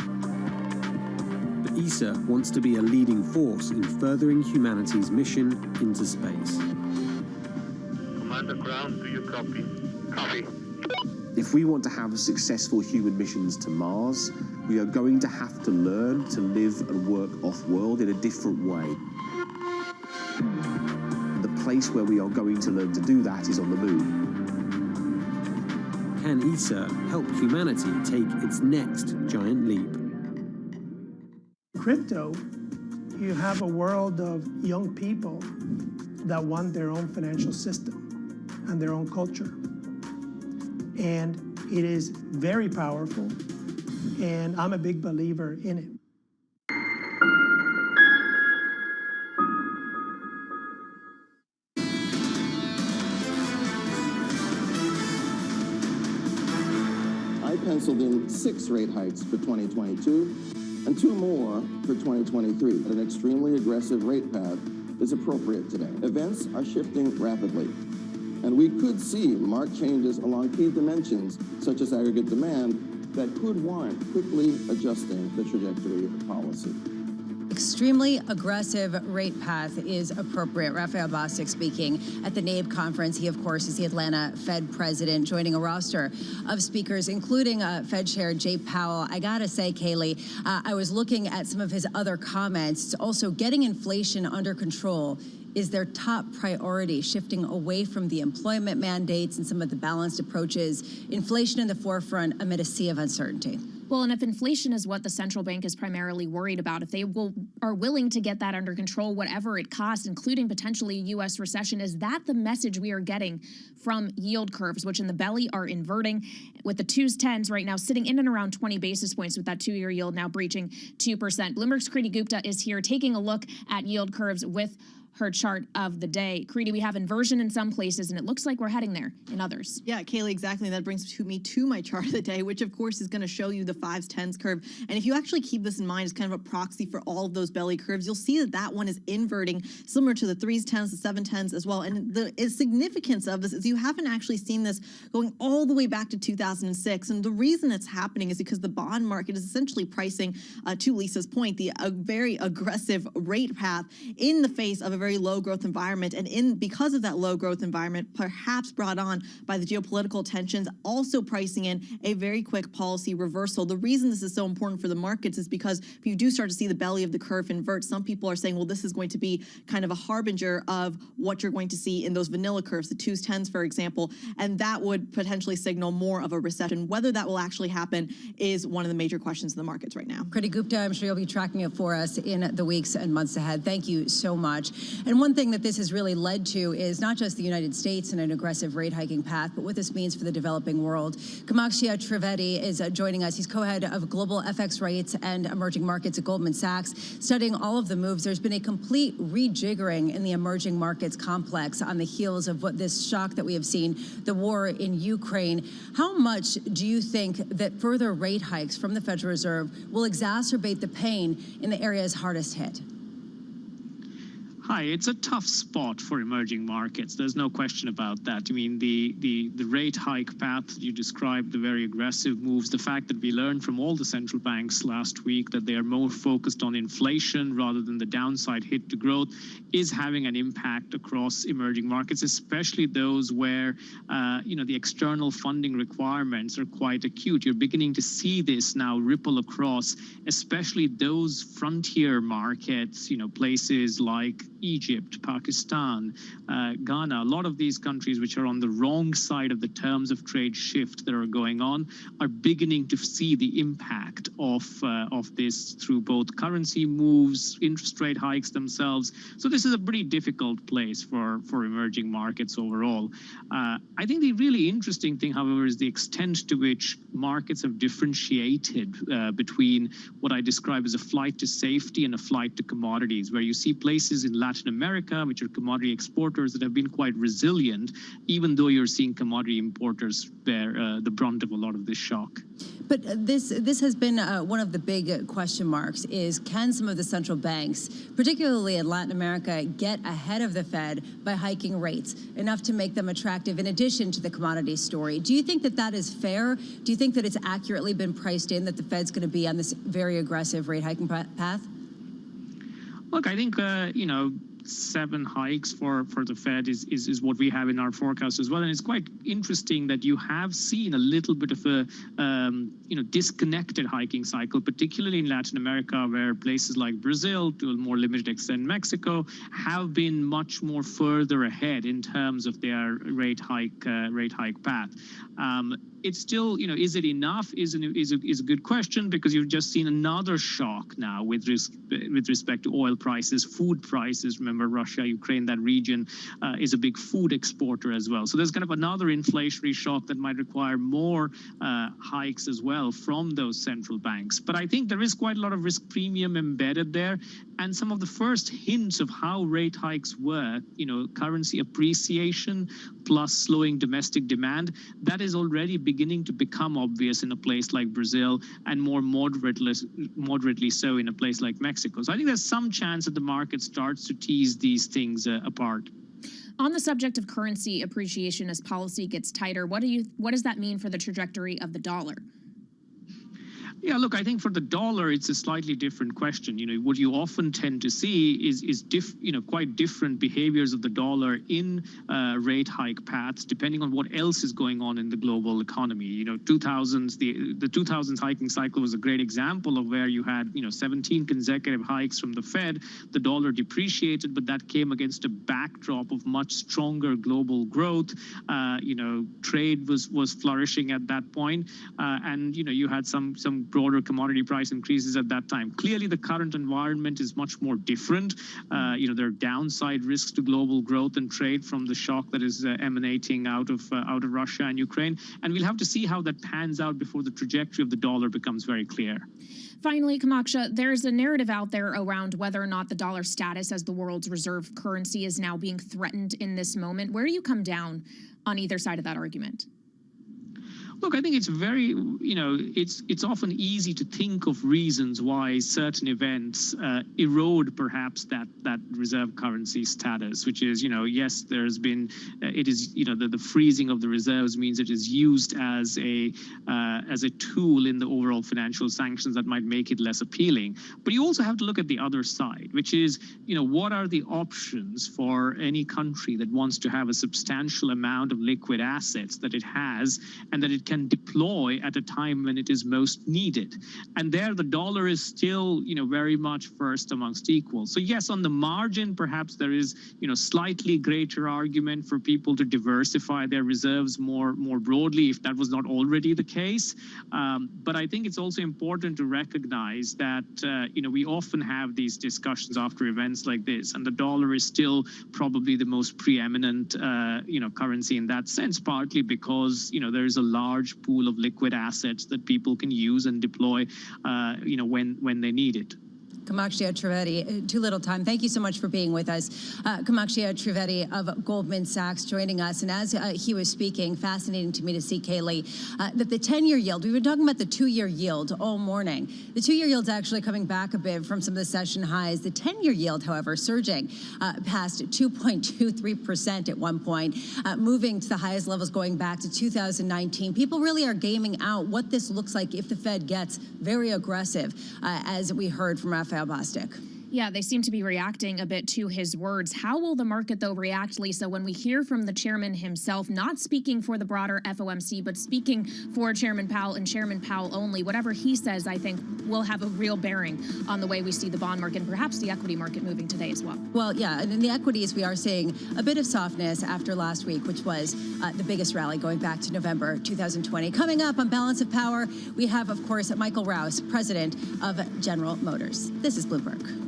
Speaker 24: But ESA wants to be a leading force in furthering humanity's mission into space.
Speaker 7: Commander Ground, do you copy? Copy.
Speaker 9: If we want to have successful human missions to Mars, we are going to have to learn to live and work off-world in a different way. The place where we are going to learn to do that is on the moon.
Speaker 24: Can ESA help humanity take its next giant leap?
Speaker 10: Crypto, you have a world of young people that want their own financial system and their own culture. And it is very powerful, and I'm a big believer in it.
Speaker 11: I penciled in 6 rate hikes for 2022 and 2 more for 2023. An extremely aggressive rate path is appropriate today. Events are shifting rapidly, and we could see marked changes along key dimensions, such as aggregate demand, that could warrant quickly adjusting the trajectory of policy.
Speaker 3: Extremely aggressive rate path is appropriate. Raphael Bostic speaking at the NABE conference. He, of course, is the Atlanta Fed president, joining a roster of speakers, including Fed Chair Jay Powell. I gotta say, Kaylee, I was looking at some of his other comments. Also, getting inflation under control is their top priority, shifting away from the employment mandates and some of the balanced approaches. Inflation in the forefront amid a sea of uncertainty.
Speaker 1: Well, and if inflation is what the central bank is primarily worried about, if they are willing to get that under control, whatever it costs, including potentially a U.S. recession, is that the message we are getting from yield curves, which in the belly are inverting, with the 2s, 10s right now sitting in and around 20 basis points, with that 2-year yield now breaching 2%. Bloomberg's Kriti Gupta is here taking a look at yield curves with her chart of the day. Kriti, we have inversion in some places, and it looks like we're heading there in others.
Speaker 23: Yeah, Kaylee, exactly. That brings me to my chart of the day, which of course is going to show you the 5s, 10s curve. And if you actually keep this in mind as kind of a proxy for all of those belly curves, you'll see that that one is inverting, similar to the 3s, 10s, the 7 10s as well. And the significance of this is you haven't actually seen this going all the way back to 2006. And the reason it's happening is because the bond market is essentially pricing, to Lisa's point, a very aggressive rate path in the face of a very low growth environment, and because of that low growth environment, perhaps brought on by the geopolitical tensions, also pricing in a very quick policy reversal. The reason this is so important for the markets is because if you do start to see the belly of the curve invert, some people are saying, well, this is going to be kind of a harbinger of what you're going to see in those vanilla curves, the 2s, 10s, for example, and that would potentially signal more of a recession. Whether that will actually happen is one of the major questions in the markets right now.
Speaker 3: Kriti Gupta, I'm sure you'll be tracking it for us in the weeks and months ahead. Thank you so much. And one thing that this has really led to is not just the United States in an aggressive rate hiking path, but what this means for the developing world. Kamakshya Trivedi is joining us. He's co-head of global FX rates and emerging markets at Goldman Sachs, studying all of the moves. There's been a complete rejiggering in the emerging markets complex on the heels of what this shock that we have seen, the war in Ukraine. How much do you think that further rate hikes from the Federal Reserve will exacerbate the pain in the areas hardest hit?
Speaker 25: Hi, it's a tough spot for emerging markets. There's no question about that. I mean, the rate hike path you described, the very aggressive moves, the fact that we learned from all the central banks last week that they are more focused on inflation rather than the downside hit to growth is having an impact across emerging markets, especially those where, the external funding requirements are quite acute. You're beginning to see this now ripple across, especially those frontier markets, places like Egypt, Pakistan, Ghana, a lot of these countries which are on the wrong side of the terms of trade shift that are going on are beginning to see the impact of this through both currency moves, interest rate hikes themselves. So this is a pretty difficult place for emerging markets overall. I think the really interesting thing, however, is the extent to which markets have differentiated between what I describe as a flight to safety and a flight to commodities, where you see places in Latin America, which are commodity exporters, that have been quite resilient, even though you're seeing commodity importers bear the brunt of a lot of this shock.
Speaker 3: But this has been one of the big question marks is, can some of the central banks, particularly in Latin America, get ahead of the Fed by hiking rates enough to make them attractive in addition to the commodity story? Do you think that that is fair? Do you think that it's accurately been priced in that the Fed's going to be on this very aggressive rate hiking path?
Speaker 25: Look, I think, 7 hikes for the Fed is what we have in our forecast as well. And it's quite interesting that you have seen a little bit of a disconnected hiking cycle, particularly in Latin America, where places like Brazil, to a more limited extent Mexico, have been much more further ahead in terms of their rate hike path. It's still, is it enough? Is a good question, because you've just seen another shock now with respect to oil prices, food prices. Remember, Russia, Ukraine, that region is a big food exporter as well. So there's kind of another inflationary shock that might require more hikes as well from those central banks. But I think there is quite a lot of risk premium embedded there. And some of the first hints of how rate hikes work, currency appreciation plus slowing domestic demand, that is already beginning to become obvious in a place like Brazil, and more moderately so in a place like Mexico. So I think there's some chance that the market starts to tease these things apart.
Speaker 1: On the subject of currency appreciation as policy gets tighter, what does that mean for the trajectory of the dollar?
Speaker 25: Yeah, look, I think for the dollar, it's a slightly different question. What you often tend to see is quite different behaviors of the dollar in rate hike paths, depending on what else is going on in the global economy. 2000s, the 2000s hiking cycle was a great example of where you had 17 consecutive hikes from the Fed. The dollar depreciated, but that came against a backdrop of much stronger global growth. Trade was flourishing at that point, and you had some broader commodity price increases at that time. Clearly, the current environment is much more different. There are downside risks to global growth and trade from the shock that is emanating out of Russia and Ukraine. And we'll have to see how that pans out before the trajectory of the dollar becomes very clear.
Speaker 1: Finally, Kamaksha, there's a narrative out there around whether or not the dollar's status as the world's reserve currency is now being threatened in this moment. Where do you come down on either side of that argument?
Speaker 25: Look, I think it's very, it's often easy to think of reasons why certain events erode perhaps that reserve currency status, which is, yes, there's been, it is, the freezing of the reserves means it is used as a tool in the overall financial sanctions that might make it less appealing. But you also have to look at the other side, which is, what are the options for any country that wants to have a substantial amount of liquid assets that it has and that it can deploy at a time when it is most needed. And there the dollar is still, very much first amongst equals. So yes, on the margin, perhaps there is, slightly greater argument for people to diversify their reserves more broadly, if that was not already the case. But I think it's also important to recognize that, we often have these discussions after events like this, and the dollar is still probably the most preeminent, currency in that sense, partly because, there is a large pool of liquid assets that people can use and deploy, when they need it.
Speaker 3: Kamaksha Trivedi, too little time. Thank you so much for being with us. Kamaksha Trivedi of Goldman Sachs joining us. And as he was speaking, fascinating to me to see, Kaylee, that the 10-year yield, we've been talking about the 2-year yield all morning. The 2-year yield's actually coming back a bit from some of the session highs. The 10-year yield, however, surging past 2.23% at one point, moving to the highest levels going back to 2019. People really are gaming out what this looks like if the Fed gets very aggressive, as we heard from Raphael Bostic.
Speaker 1: Yeah, they seem to be reacting a bit to his words. How will the market, though, react, Lisa, when we hear from the chairman himself, not speaking for the broader FOMC, but speaking for Chairman Powell and Chairman Powell only? Whatever he says, I think, will have a real bearing on the way we see the bond market and perhaps the equity market moving today as well.
Speaker 3: Well, yeah, and in the equities, we are seeing a bit of softness after last week, which was the biggest rally going back to November 2020. Coming up on Balance of Power, we have, of course, Michael Rouse, president of General Motors. This is Bloomberg.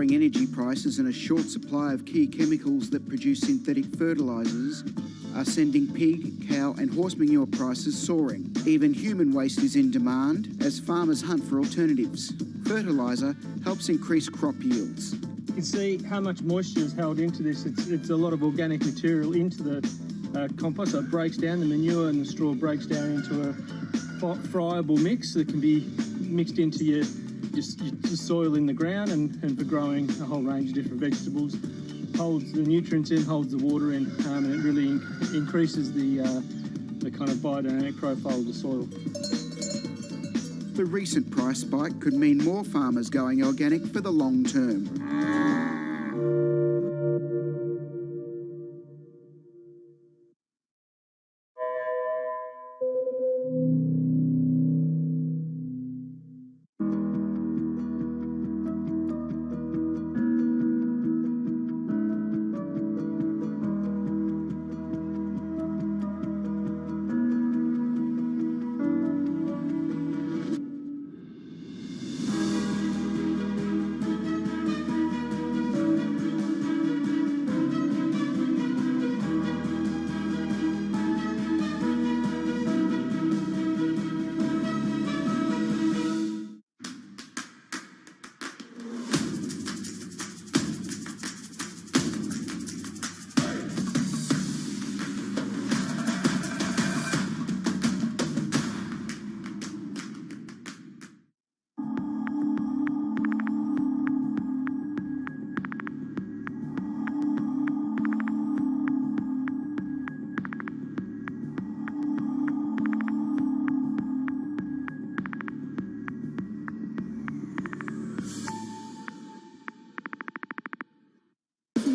Speaker 6: Falling energy prices and a short supply of key chemicals that produce synthetic fertilizers are sending pig, cow and horse manure prices soaring. Even human waste is in demand as farmers hunt for alternatives. Fertilizer helps increase crop yields.
Speaker 8: You can see how much moisture is held into this. It's a lot of organic material into the compost, so it breaks down. The manure and the straw breaks down into a friable mix that can be mixed into your soil in the ground and for growing a whole range of different vegetables. Holds the nutrients in, holds the water in, and it really increases the kind of biodynamic profile of the soil.
Speaker 6: The recent price spike could mean more farmers going organic for the long term.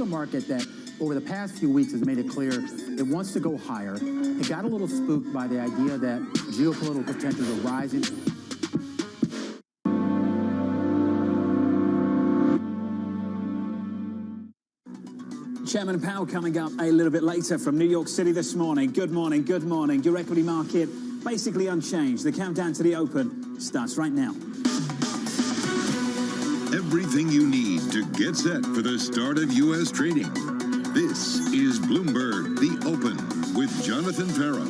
Speaker 13: Market that over the past few weeks has made it clear it wants to go higher. It got a little spooked by the idea that geopolitical tensions are rising.
Speaker 2: Chairman Powell coming up a little bit later from New York City this morning. Good morning, good morning. Your equity market basically unchanged. The countdown to the open starts right now.
Speaker 27: Everything you need to get set for the start of U.S. trading. This is Bloomberg, The Open, with Jonathan Farrow.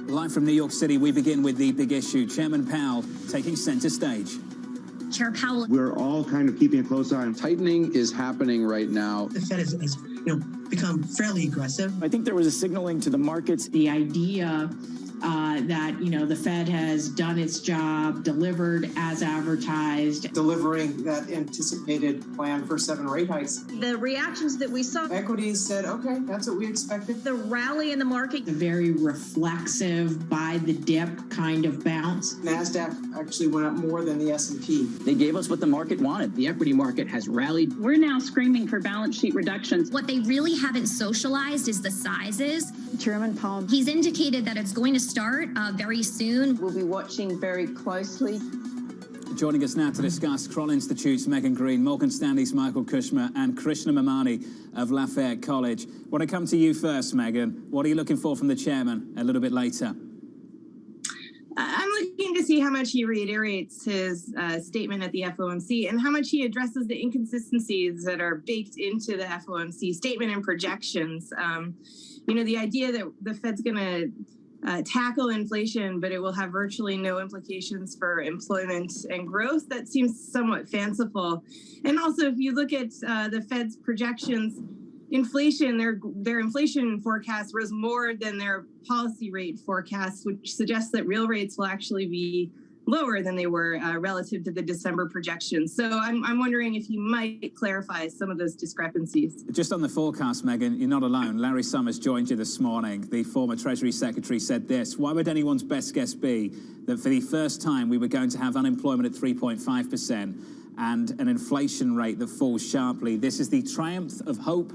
Speaker 2: Live from New York City, we begin with the big issue. Chairman Powell taking center stage.
Speaker 14: Chair Powell.
Speaker 15: We're all kind of keeping a close eye on tightening is happening right now.
Speaker 17: The Fed has become fairly aggressive.
Speaker 26: I think there was a signaling to the markets.
Speaker 28: The idea that, the Fed has done its job, delivered as advertised.
Speaker 17: Delivering that anticipated plan for 7 rate hikes.
Speaker 21: The reactions that we saw.
Speaker 17: Equities said, okay, that's what we expected.
Speaker 21: The rally in the market.
Speaker 28: A very reflexive buy the dip kind of bounce.
Speaker 17: Nasdaq actually went up more than the S&P.
Speaker 29: They gave us what the market wanted. The equity market has rallied.
Speaker 30: We're now screaming for balance sheet reductions.
Speaker 31: What they really haven't socialized is the sizes.
Speaker 32: Chairman Powell.
Speaker 31: He's indicated that it's going to start very soon.
Speaker 32: We'll be watching very closely.
Speaker 2: Joining us now to discuss Kroll Institute's Megan Green, Morgan Stanley's Michael Kushner, and Krishna Mamani of Lafayette College. Want to come to you first, Megan. What are you looking for from the chairman a little bit later?
Speaker 33: I'm looking to see how much he reiterates his statement at the FOMC and how much he addresses the inconsistencies that are baked into the FOMC statement and projections. The idea that the Fed's going to tackle inflation, but it will have virtually no implications for employment and growth, that seems somewhat fanciful. And also, if you look at the Fed's projections, inflation, their inflation forecast rose more than their policy rate forecast, which suggests that real rates will actually be lower than they were relative to the December projections. So I'm wondering if you might clarify some of those discrepancies.
Speaker 2: Just on the forecast, Megan, you're not alone. Larry Summers joined you this morning. The former Treasury Secretary said this: why would anyone's best guess be that for the first time we were going to have unemployment at 3.5% and an inflation rate that falls sharply? This is the triumph of hope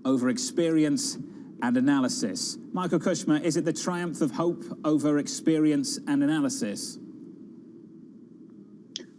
Speaker 2: over experience and analysis. Michael Kushner, is it the triumph of hope over experience and analysis?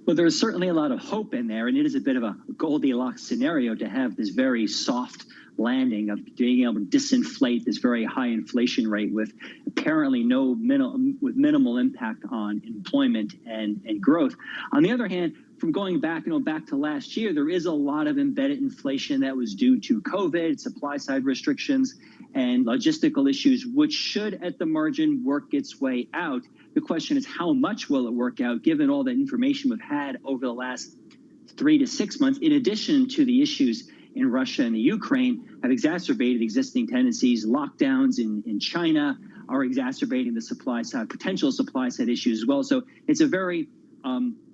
Speaker 4: Well, there's certainly a lot of hope in there, and it is a bit of a Goldilocks scenario to have this very soft landing of being able to disinflate this very high inflation rate with apparently minimal impact on employment and growth. On the other hand, from going back, back to last year, there is a lot of embedded inflation that was due to COVID, supply side restrictions, and logistical issues, which should at the margin work its way out. The question is, how much will it work out, given all the information we've had over the last 3 to 6 months, in addition to the issues in Russia and the Ukraine have exacerbated existing tendencies. Lockdowns in China are exacerbating the potential supply side issues as well. So it's a very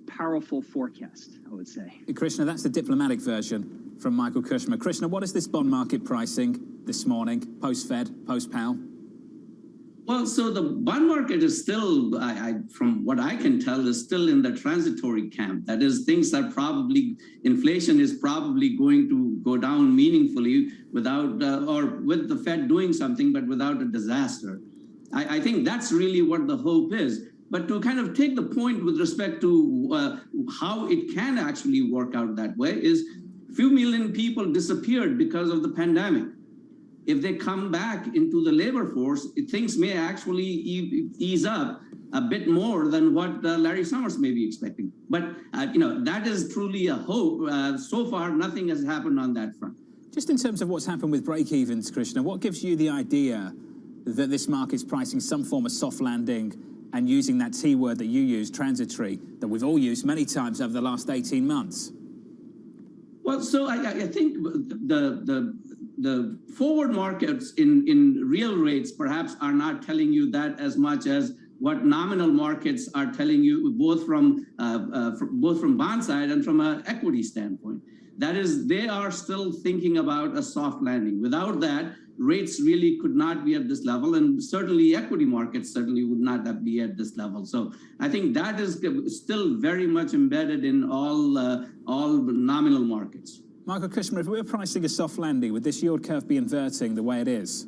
Speaker 4: powerful forecast, I would say.
Speaker 2: Krishna, that's the diplomatic version from Michael Kushner. Krishna, what is this bond market pricing this morning, post-Fed, post-Powell?
Speaker 5: Well, so the bond market is still, from what I can tell, is still in the transitory camp. That is, inflation is probably going to go down meaningfully without, or with the Fed doing something, but without a disaster. I think that's really what the hope is. But to kind of take the point with respect to how it can actually work out that way is a few million people disappeared because of the pandemic. If they come back into the labor force, things may actually ease up a bit more than what Larry Summers may be expecting. But, that is truly a hope. So far, nothing has happened on that front.
Speaker 2: Just in terms of what's happened with break-evens, Krishna, what gives you the idea that this market's pricing some form of soft landing and using that T word that you use, transitory, that we've all used many times over the last 18 months?
Speaker 5: Well, so I think the forward markets in real rates perhaps are not telling you that as much as what nominal markets are telling you, both from bond side and from an equity standpoint. That is, they are still thinking about a soft landing. Without that, rates really could not be at this level, and certainly equity markets certainly would not be at this level. So I think that is still very much embedded in all nominal markets.
Speaker 2: Michael Kushner, if we were pricing a soft landing, would this yield curve be inverting the way it is?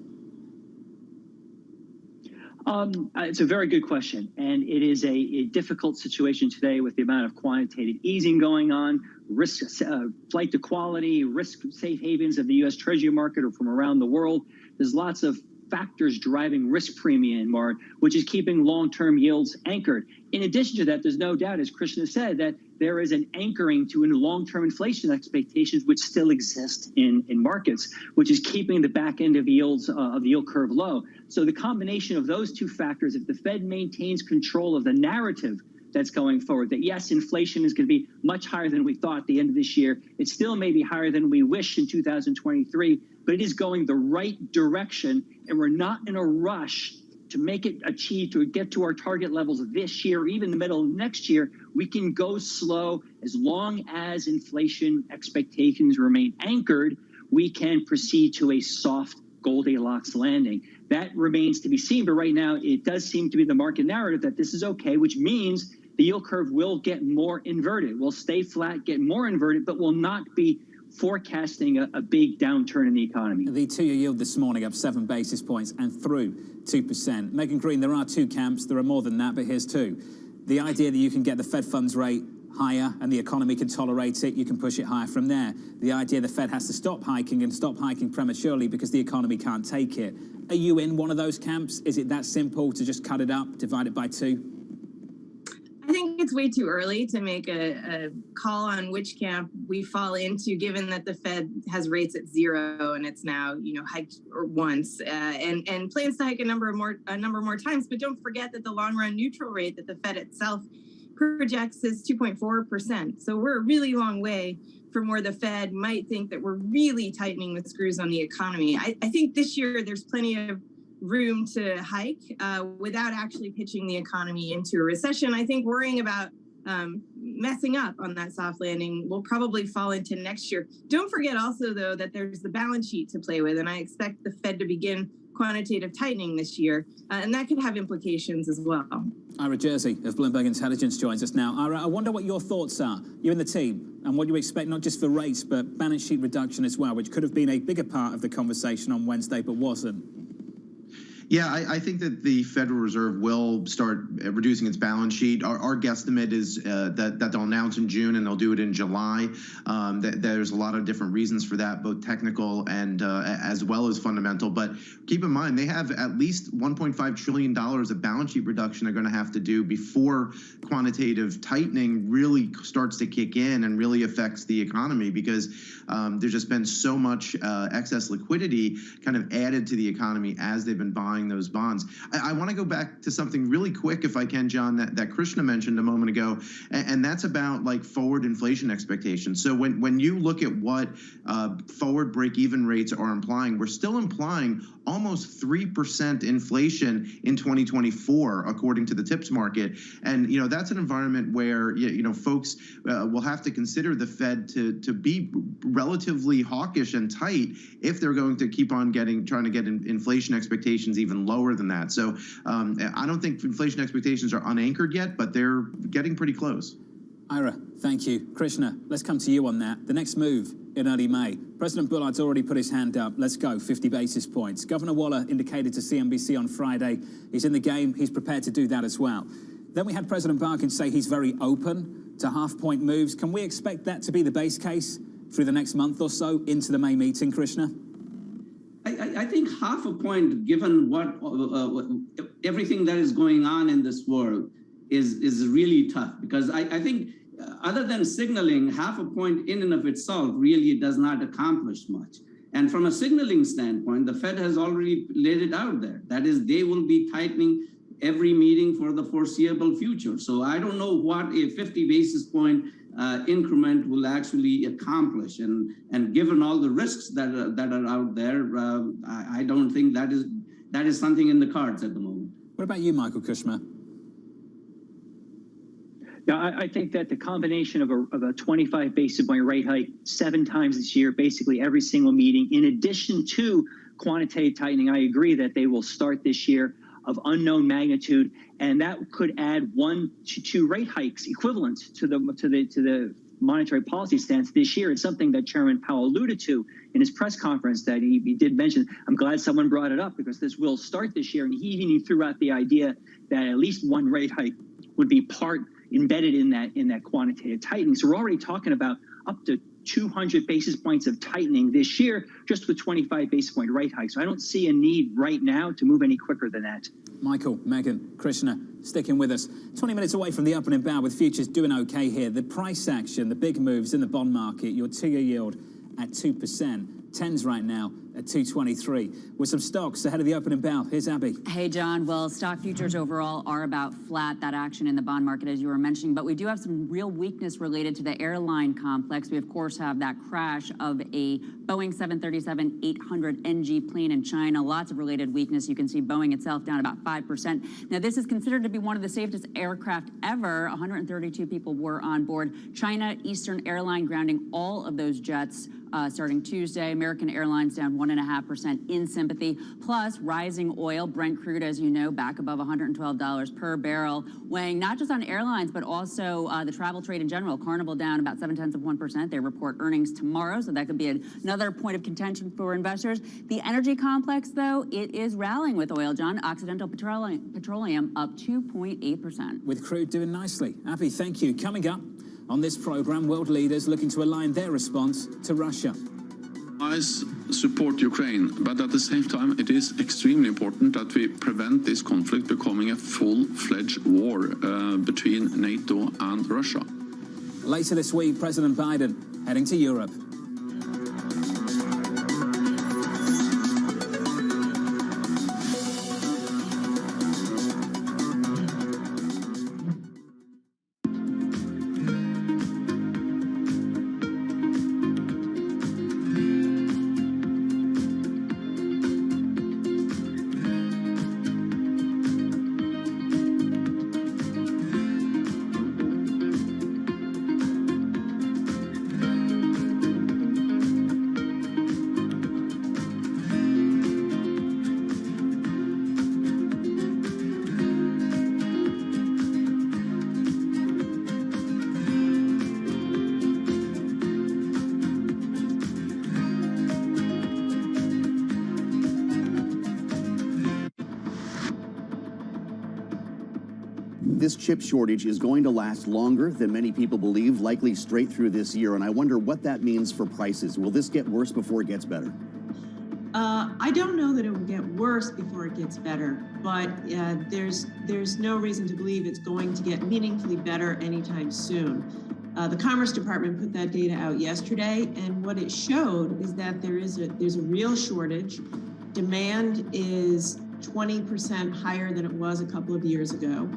Speaker 4: It's a very good question, and it is a difficult situation today with the amount of quantitative easing going on, flight to quality, risk safe havens of the U.S. Treasury market or from around the world. There's lots of factors driving risk premium, which is keeping long-term yields anchored. In addition to that, there's no doubt, as Krishna said, that there is an anchoring to long-term inflation expectations which still exist in markets, which is keeping the back end of yields of the yield curve low. So the combination of those two factors, if the Fed maintains control of the narrative that's going forward, that yes, inflation is going to be much higher than we thought at the end of this year. It still may be higher than we wish in 2023, but it is going the right direction, and we're not in a rush to make it to get to our target levels this year, or even the middle of next year. We can go slow. As long as inflation expectations remain anchored, we can proceed to a soft Goldilocks landing. That remains to be seen, but right now it does seem to be the market narrative that this is okay, which means the yield curve will get more inverted. We'll stay flat, get more inverted, but will not be forecasting a big downturn in the economy.
Speaker 2: The two-year yield this morning up 7 basis points and through 2%. Megan Green, there are two camps. There are more than that, but here's two. The idea that you can get the Fed funds rate higher and the economy can tolerate it, you can push it higher from there. The idea the Fed has to stop hiking and stop hiking prematurely because the economy can't take it. Are you in one of those camps? Is it that simple to just cut it up, divide it by 2?
Speaker 33: I think it's way too early to make a call on which camp we fall into, given that the Fed has rates at 0 and it's now, hiked once and plans to hike a number more times. But don't forget that the long run neutral rate that the Fed itself projects is 2.4%. So we're a really long way from where the Fed might think that we're really tightening the screws on the economy. I think this year there's plenty of room to hike without actually pitching the economy into a recession. I think worrying about messing up on that soft landing will probably fall into next year. Don't forget also, though, that there's the balance sheet to play with, and I expect the Fed to begin quantitative tightening this year, and that could have implications as well.
Speaker 2: Ira Jersey of Bloomberg Intelligence joins us now. Ira, I wonder what your thoughts are, you and the team, and what you expect not just for rates, but balance sheet reduction as well, which could have been a bigger part of the conversation on Wednesday, but wasn't.
Speaker 7: Yeah, I think that the Federal Reserve will start reducing its balance sheet. Our guesstimate is that they'll announce in June and they'll do it in July. There's a lot of different reasons for that, both technical and as well as fundamental. But keep in mind, they have at least $1.5 trillion of balance sheet reduction they're going to have to do before quantitative tightening really starts to kick in and really affects the economy, because there's just been so much excess liquidity kind of added to the economy as they've been buying those bonds. I want to go back to something really quick, if I can, John, that Krishna mentioned a moment ago, and that's about like forward inflation expectations. So when you look at what forward break-even rates are implying, we're still implying almost 3% inflation in 2024, according to the TIPS market. And, that's an environment where, folks will have to consider the Fed to be relatively hawkish and tight if they're going to keep on trying to get inflation expectations even lower than that. So I don't think inflation expectations are unanchored yet, but they're getting pretty close.
Speaker 2: Ira, thank you. Krishna, let's come to you on that. The next move in early May. President Bullard's already put his hand up. Let's go, 50 basis points. Governor Waller indicated to CNBC on Friday he's in the game. He's prepared to do that as well. Then we had President Barkin say he's very open to half-point moves. Can we expect that to be the base case through the next month or so into the May meeting, Krishna?
Speaker 5: I think half a point, given what everything that is going on in this world, is really tough, because I think other than signaling, half a point in and of itself really does not accomplish much. And from a signaling standpoint, the Fed has already laid it out there. That is, they will be tightening every meeting for the foreseeable future. So I don't know what a 50 basis point increment will actually accomplish. And given all the risks that are out there, I don't think that is something in the cards at the moment.
Speaker 2: What about you, Michael Kushma?
Speaker 4: Yeah, I think that the combination of a 25 basis point rate hike 7 times this year, basically every single meeting, in addition to quantitative tightening, I agree that they will start this year of unknown magnitude, and that could add 1 to 2 rate hikes equivalent to the monetary policy stance this year. It's something that Chairman Powell alluded to in his press conference that he did mention. I'm glad someone brought it up, because this will start this year, and he even threw out the idea that at least 1 rate hike would be embedded in that quantitative tightening. So we're already talking about up to 200 basis points of tightening this year, just with 25 basis point rate hikes. So I don't see a need right now to move any quicker than that.
Speaker 2: Michael, Megan, Krishna, sticking with us. 20 minutes away from the opening bell, with futures doing okay here. The price action, the big moves in the bond market, your 2-year yield at 2%. 10s right now at 223. With some stocks ahead of the opening bell. Here's Abby.
Speaker 9: Hey, John. Well, stock futures overall are about flat, that action in the bond market, as you were mentioning. But we do have some real weakness related to the airline complex. We, of course, have that crash of a Boeing 737-800 NG plane in China. Lots of related weakness. You can see Boeing itself down about 5%. Now, this is considered to be one of the safest aircraft ever. 132 people were on board. China Eastern Airline grounding all of those jets starting Tuesday. American Airlines down 1.5% in sympathy. Plus, rising oil, Brent crude, as you know, back above $112 per barrel, weighing not just on airlines, but also the travel trade in general. Carnival down about 0.7%. They report earnings tomorrow, so that could be another point of contention for investors. The energy complex, though, it is rallying with oil, John. Occidental Petroleum up 2.8%.
Speaker 2: With crude doing nicely. Abby, thank you. Coming up on this program, world leaders looking to align their response to Russia.
Speaker 10: I support Ukraine, but at the same time, it is extremely important that we prevent this conflict becoming a full-fledged war between NATO and Russia.
Speaker 2: Later this week, President Biden heading to Europe.
Speaker 1: this chip shortage is going to last longer than many people believe, likely straight through this year. And I wonder what that means for prices. Will this get worse before it gets better?
Speaker 28: I don't know that it will get worse before it gets better, but there's no reason to believe it's going to get meaningfully better anytime soon. The Commerce Department put that data out yesterday, and what it showed is that there's a real shortage. Demand is 20% higher than it was a couple of years ago.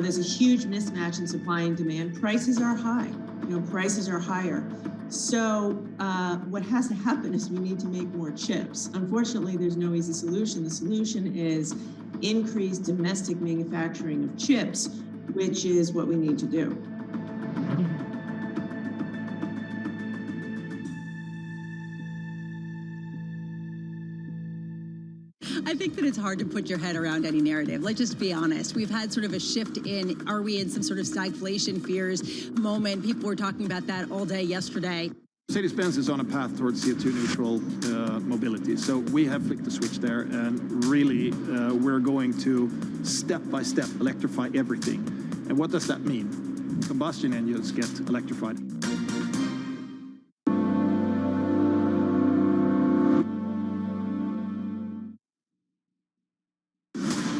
Speaker 28: There's a huge mismatch in supply and demand. Prices are high. Prices are higher. So what has to happen is we need to make more chips. Unfortunately, there's no easy solution. The solution is increased domestic manufacturing of chips, which is what we need to do.
Speaker 3: I think that it's hard to put your head around any narrative. Let's just be honest. We've had sort of a shift in, are we in some sort of stagflation fears moment? People were talking about that all day yesterday.
Speaker 11: Mercedes-Benz is on a path towards CO2 neutral mobility. So we have flicked the switch there, and really we're going to step by step electrify everything. And what does that mean? Combustion engines get electrified.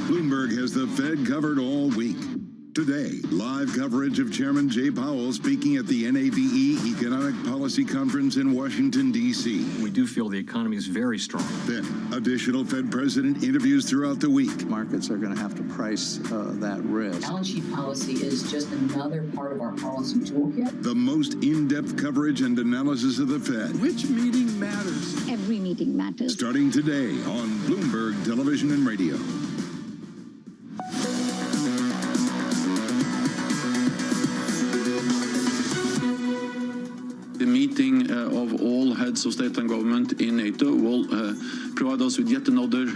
Speaker 27: Bloomberg has the Fed covered all week. Today, live coverage of Chairman Jay Powell speaking at the NABE Economic Policy Conference in Washington, D.C.
Speaker 12: We do feel the economy is very strong.
Speaker 27: Then, additional Fed president interviews throughout the week.
Speaker 14: Markets are going to have to price that risk.
Speaker 16: Balance sheet policy is just another part of our policy toolkit.
Speaker 27: The most in-depth coverage and analysis of the Fed.
Speaker 14: Which meeting matters?
Speaker 16: Every meeting matters.
Speaker 27: Starting today on Bloomberg Television and Radio.
Speaker 10: The meeting of all heads of state and government in NATO will provide us with yet another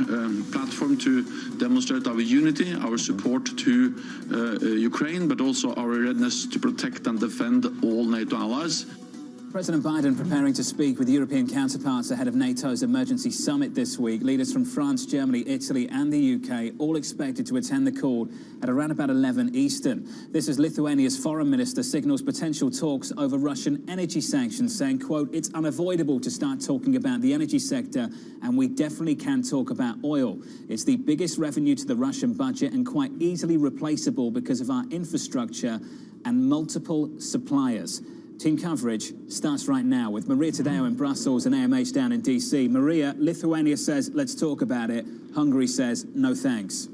Speaker 10: platform to demonstrate our unity, our support to Ukraine, but also our readiness to protect and defend all NATO allies.
Speaker 2: President Biden preparing to speak with European counterparts ahead of NATO's emergency summit this week. Leaders from France, Germany, Italy and the UK all expected to attend the call at around about 11 Eastern. This as Lithuania's foreign minister signals potential talks over Russian energy sanctions, saying, quote, "It's unavoidable to start talking about the energy sector, and we definitely can talk about oil. It's the biggest revenue to the Russian budget and quite easily replaceable because of our infrastructure and multiple suppliers." Team coverage starts right now with Maria Tadeo in Brussels and AMH down in DC. Maria, Lithuania says, let's talk about it. Hungary says, no thanks.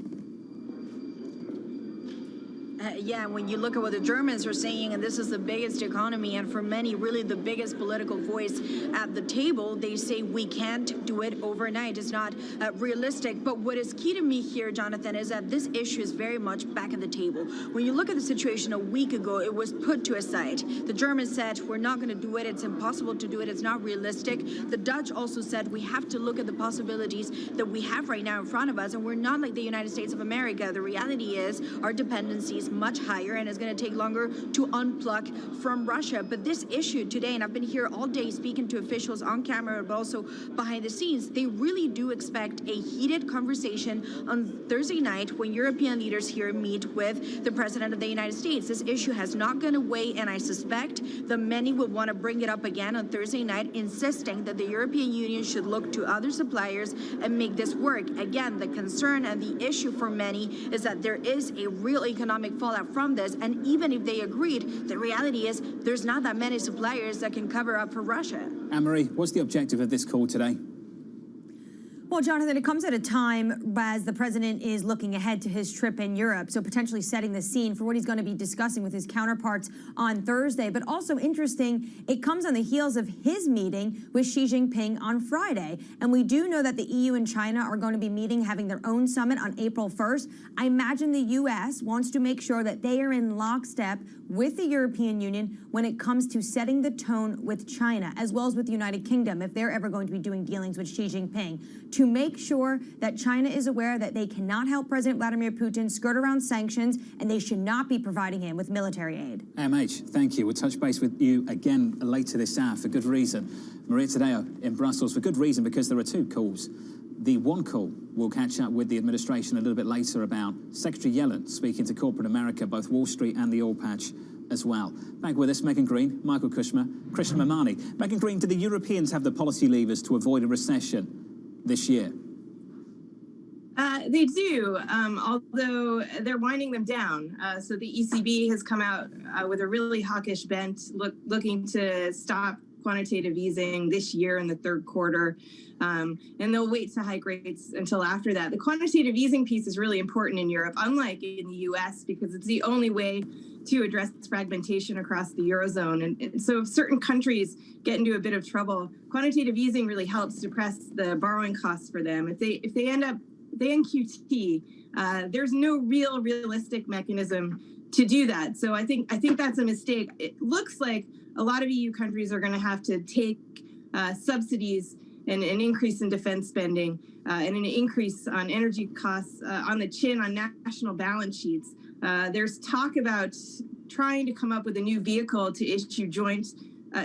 Speaker 21: Yeah, when you look at what the Germans are saying, and this is the biggest economy, and for many, really the biggest political voice at the table, they say we can't do it overnight. It's not realistic. But what is key to me here, Jonathan, is that this issue is very much back at the table. When you look at the situation a week ago, it was put to a side. The Germans said, we're not going to do it. It's impossible to do it. It's not realistic. The Dutch also said, we have to look at the possibilities that we have right now in front of us, and we're not like the United States of America. The reality is our dependency is much higher, and it's going to take longer to unplug from Russia. But this issue today, and I've been here all day speaking to officials on camera, but also behind the scenes, they really do expect a heated conversation on Thursday night when European leaders here meet with the President of the United States. This issue has not gone away, and I suspect that many will want to bring it up again on Thursday night, insisting that the European Union should look to other suppliers and make this work. Again, the concern and the issue for many is that there is a real economic fallout from this, and even if they agreed, the reality is there's not that many suppliers that can cover up for Russia.
Speaker 2: Anne-Marie, what's the objective of this call today?
Speaker 18: Well, Jonathan, it comes at a time as the president is looking ahead to his trip in Europe, so potentially setting the scene for what he's going to be discussing with his counterparts on Thursday. But also interesting, it comes on the heels of his meeting with Xi Jinping on Friday. And we do know that the EU and China are going to be meeting, having their own summit on April 1st. I imagine the U.S. wants to make sure that they are in lockstep with the European Union when it comes to setting the tone with China, as well as with the United Kingdom, if they're ever going to be doing dealings with Xi Jinping, to make sure that China is aware that they cannot help President Vladimir Putin skirt around sanctions, and they should not be providing him with military aid.
Speaker 2: AMH, thank you. We'll touch base with you again later this hour for good reason. Maria Tadeo in Brussels for good reason, because there are two calls the one call we'll catch up with the administration a little bit later about Secretary Yellen speaking to corporate America, both Wall Street and the oil patch as well. Back with us, Megan Green, Michael Kushner, Krishna Mamani. Megan Green, do the Europeans have the policy levers to avoid a recession this year?
Speaker 33: They do, although they're winding them down. So the ECB has come out with a really hawkish bent, looking to stop quantitative easing this year in the third quarter. And they'll wait to hike rates until after that. The quantitative easing piece is really important in Europe, unlike in the US, because it's the only way to address fragmentation across the Eurozone. And so if certain countries get into a bit of trouble, quantitative easing really helps suppress the borrowing costs for them. If they end QT, there's no realistic mechanism to do that. So I think that's a mistake. It looks like a lot of EU countries are going to have to take subsidies and an increase in defense spending and an increase on energy costs on the chin on national balance sheets. There's talk about trying to come up with a new vehicle to issue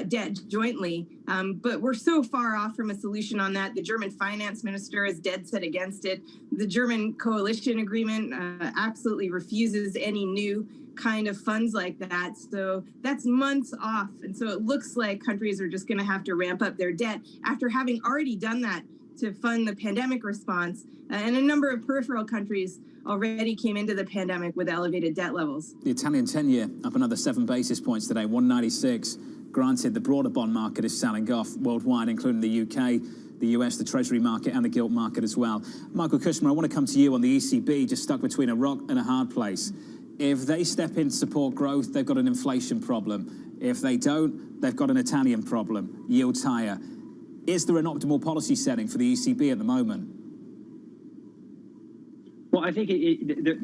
Speaker 33: debt jointly, but we're so far off from a solution on that. The German finance minister is dead set against it. The German coalition agreement absolutely refuses any new kind of funds like that. So that's months off. And so it looks like countries are just going to have to ramp up their debt after having already done that to fund the pandemic response. And a number of peripheral countries already came into the pandemic with elevated debt levels.
Speaker 2: The Italian 10-year up another 7 basis points today, 196. Granted, the broader bond market is selling off worldwide, including the UK, the US, the Treasury market, and the gilt market as well. Michael Kushner, I want to come to you on the ECB, just stuck between a rock and a hard place. If they step in to support growth, they've got an inflation problem. If they don't, they've got an Italian problem, yields higher. Is there an optimal policy setting for the ECB at the moment?
Speaker 4: Well, I think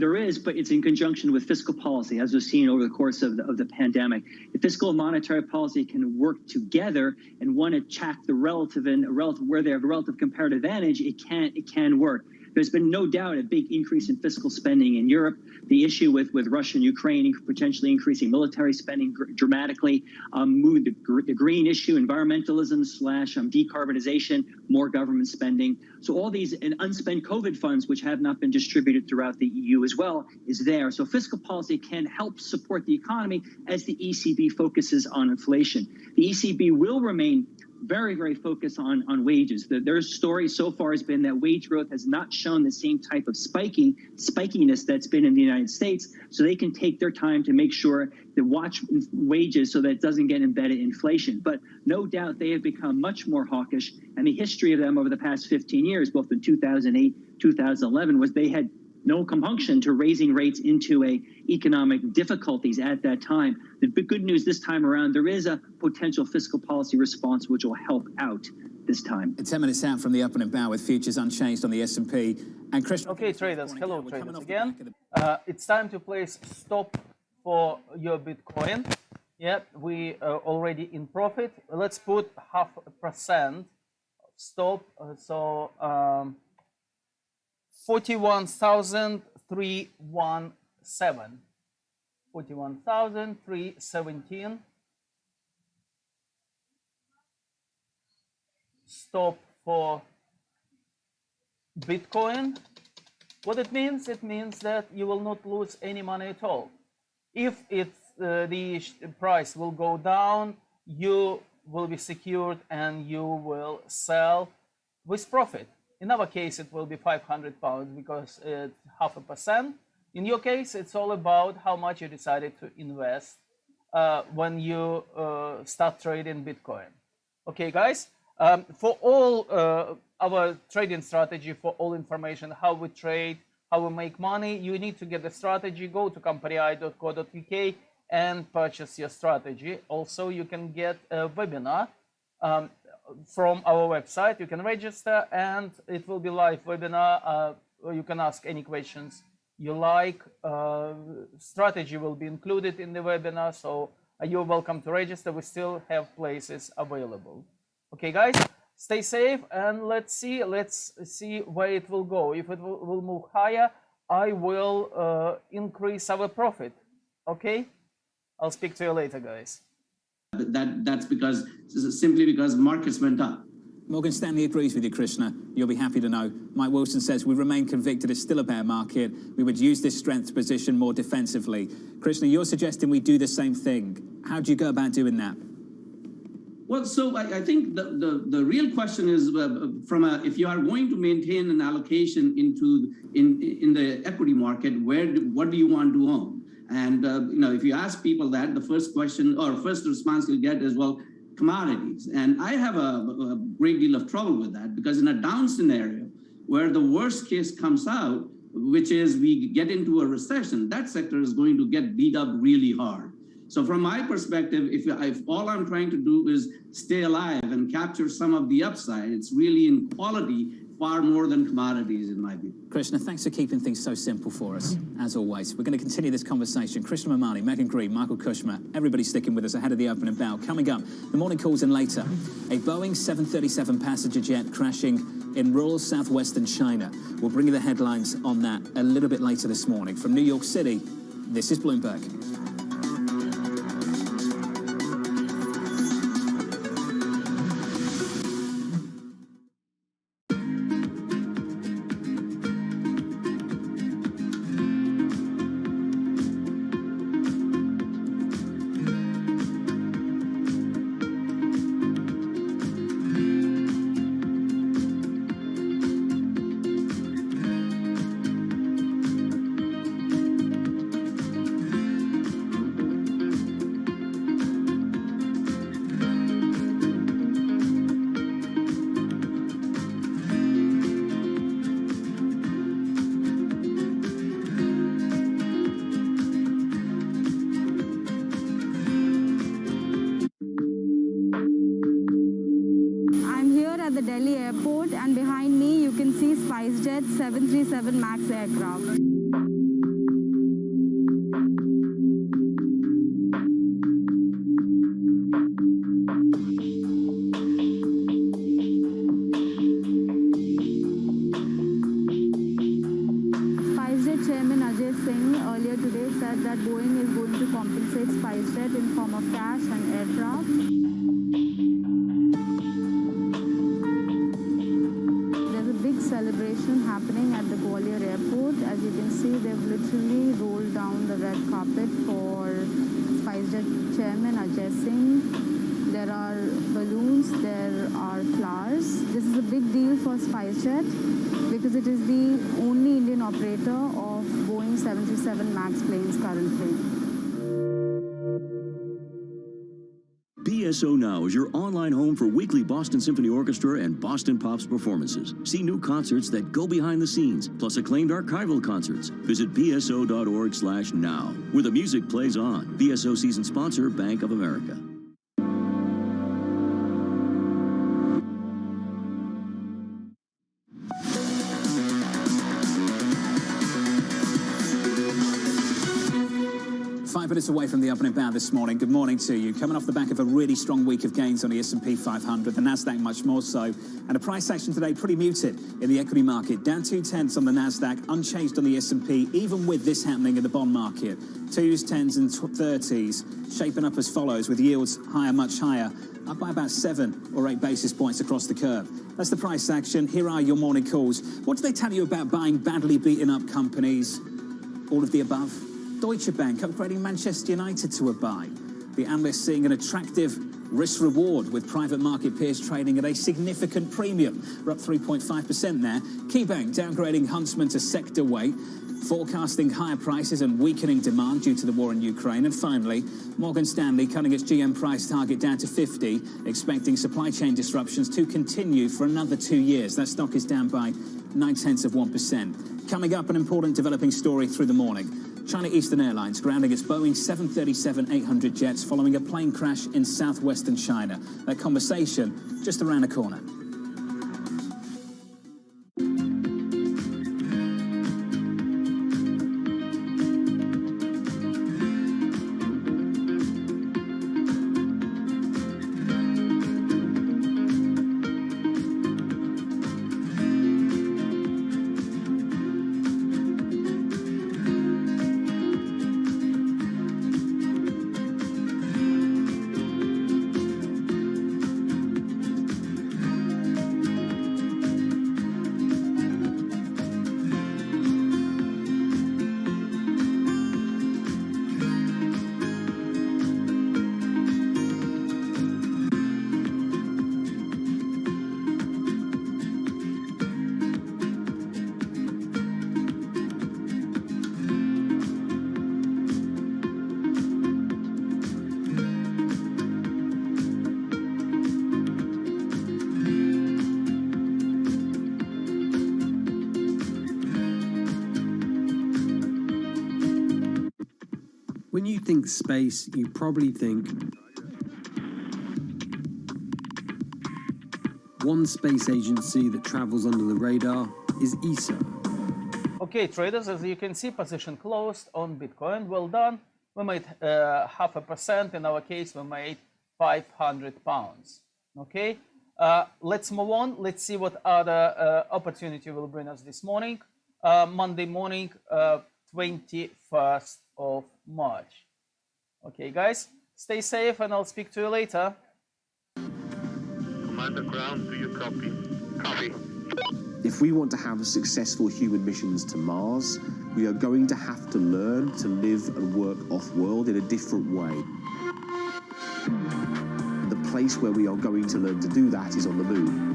Speaker 4: there is, but it's in conjunction with fiscal policy, as we've seen over the course of the pandemic. If fiscal and monetary policy can work together and one attack the relative where they have a relative comparative advantage, it can work. There's been no doubt a big increase in fiscal spending in Europe. The issue with Russia and Ukraine potentially increasing military spending dramatically, the green issue, environmentalism / decarbonization, more government spending. So all these and unspent COVID funds, which have not been distributed throughout the EU as well, is there. So fiscal policy can help support the economy as the ECB focuses on inflation. The ECB will remain very focused on wages. Their story so far has been that wage growth has not shown the same type of spikiness that's been in the United States, so they can take their time to make sure to watch wages so that it doesn't get embedded in inflation. But no doubt they have become much more hawkish, and the history of them over the past 15 years, both in 2008, 2011, was they had no compunction to raising rates into economic difficulties at that time. The good news this time around, there is a potential fiscal policy response which will help out this time.
Speaker 2: 10 minutes out from the opening bow with futures unchanged on the S&P. And Chris.
Speaker 6: Okay, traders. Hello, traders again. It's time to place stop for your Bitcoin. Yeah, we are already in profit. Let's put 0.5% stop. 41,317. 41,317. Stop for Bitcoin. What it means? It means that you will not lose any money at all. If the price will go down, you will be secured and you will sell with profit. In our case, it will be £500 because it's 0.5%. In your case, it's all about how much you decided to invest when you start trading Bitcoin. Okay, guys, for all our trading strategy, for all information, how we trade, how we make money, you need to get the strategy. Go to company.co.uk and purchase your strategy. Also, you can get a webinar from our website. You can register and it will be live webinar. You can ask any questions you like. Strategy will be included in the webinar, so you're welcome to register. We still have places available. Okay, guys, stay safe and let's see where it will go. If it will move higher, I will increase our profit. Okay, I'll speak to you later, guys.
Speaker 5: That's simply because markets went up.
Speaker 2: Morgan Stanley agrees with you, Krishna. You'll be happy to know. Mike Wilson says we remain convicted it's still a bear market. We would use this strength to position more defensively. Krishna, you're suggesting we do the same thing. How do you go about doing that?
Speaker 5: Well, so I think the real question is if you are going to maintain an allocation in the equity market, what do you want to own? And if you ask people that, the first question or first response you'll get is, well, commodities. And I have a great deal of trouble with that, because in a down scenario where the worst case comes out, which is we get into a recession, that sector is going to get beat up really hard. So from my perspective, if all I'm trying to do is stay alive and capture some of the upside, it's really in quality far more than commodities, in my view.
Speaker 2: Krishna, thanks for keeping things so simple for us, as always. We're going to continue this conversation. Krishna Mamani, Megan Green, Michael Kushma, everybody sticking with us ahead of the opening bell. Coming up, the morning calls and later, a Boeing 737 passenger jet crashing in rural southwestern China. We'll bring you the headlines on that a little bit later this morning. From New York City, this is Bloomberg.
Speaker 8: Delhi airport, and behind me you can see SpiceJet 737 MAX aircraft. SpiceJet Chairman Ajay Singh earlier today said that Boeing is going to compensate SpiceJet in form of cash and aircraft. Celebration happening at the Gwalior airport. As you can see, they've literally rolled down the red carpet for SpiceJet Chairman Ajay Singh. There are balloons, there are flowers. This is a big deal for SpiceJet because it is the only Indian operator of Boeing 737 MAX planes currently.
Speaker 13: BSO Now is your online home for weekly Boston Symphony Orchestra and Boston Pops performances. See new concerts that go behind the scenes, plus acclaimed archival concerts. Visit bso.org/now, where the music plays on. BSO season sponsor, Bank of America.
Speaker 2: Minutes away from the opening bell this morning. Good morning to you. Coming off the back of a really strong week of gains on the S&P 500, the Nasdaq much more so, and a price action today pretty muted in the equity market. Down 0.2 on the Nasdaq, unchanged on the S&P, even with this happening in the bond market. 2s, 10s and 30s shaping up as follows, with yields higher, much higher, up by about 7 or 8 basis points across the curve. That's the price action. Here are your morning calls. What do they tell you about buying badly beaten up companies? All of the above. Deutsche Bank upgrading Manchester United to a buy. The analysts seeing an attractive risk-reward with private market peers trading at a significant premium. We're up 3.5% there. KeyBank downgrading Huntsman to sector weight, forecasting higher prices and weakening demand due to the war in Ukraine. And finally, Morgan Stanley cutting its GM price target down to 50, expecting supply chain disruptions to continue for another 2 years. That stock is down by 0.9%. Coming up, an important developing story through the morning. China Eastern Airlines grounding its Boeing 737-800 jets following a plane crash in southwestern China. That conversation just around the corner.
Speaker 15: When you think space, you probably think one space agency that travels under the radar is ESA.
Speaker 6: Okay, traders, as you can see, position closed on Bitcoin. Well done. We made 0.5%. In our case, we made £500. Okay, let's move on. Let's see what other opportunity will bring us this morning. Monday morning, 21st of March. Okay, guys, stay safe, and I'll speak to you later.
Speaker 17: Commander Ground, do you copy? Copy.
Speaker 19: If we want to have successful human missions to Mars, we are going to have to learn to live and work off-world in a different way. The place where we are going to learn to do that is on the moon.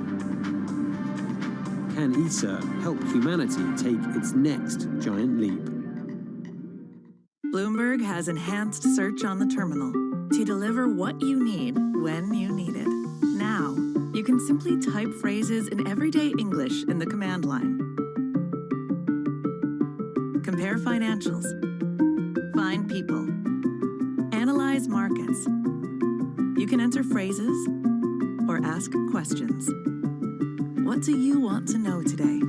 Speaker 15: Can ESA help humanity take its next giant leap?
Speaker 20: Bloomberg has enhanced search on the terminal to deliver what you need when you need it. Now, you can simply type phrases in everyday English in the command line. Compare financials. Find people. Analyze markets. You can enter phrases or ask questions. What do you want to know today?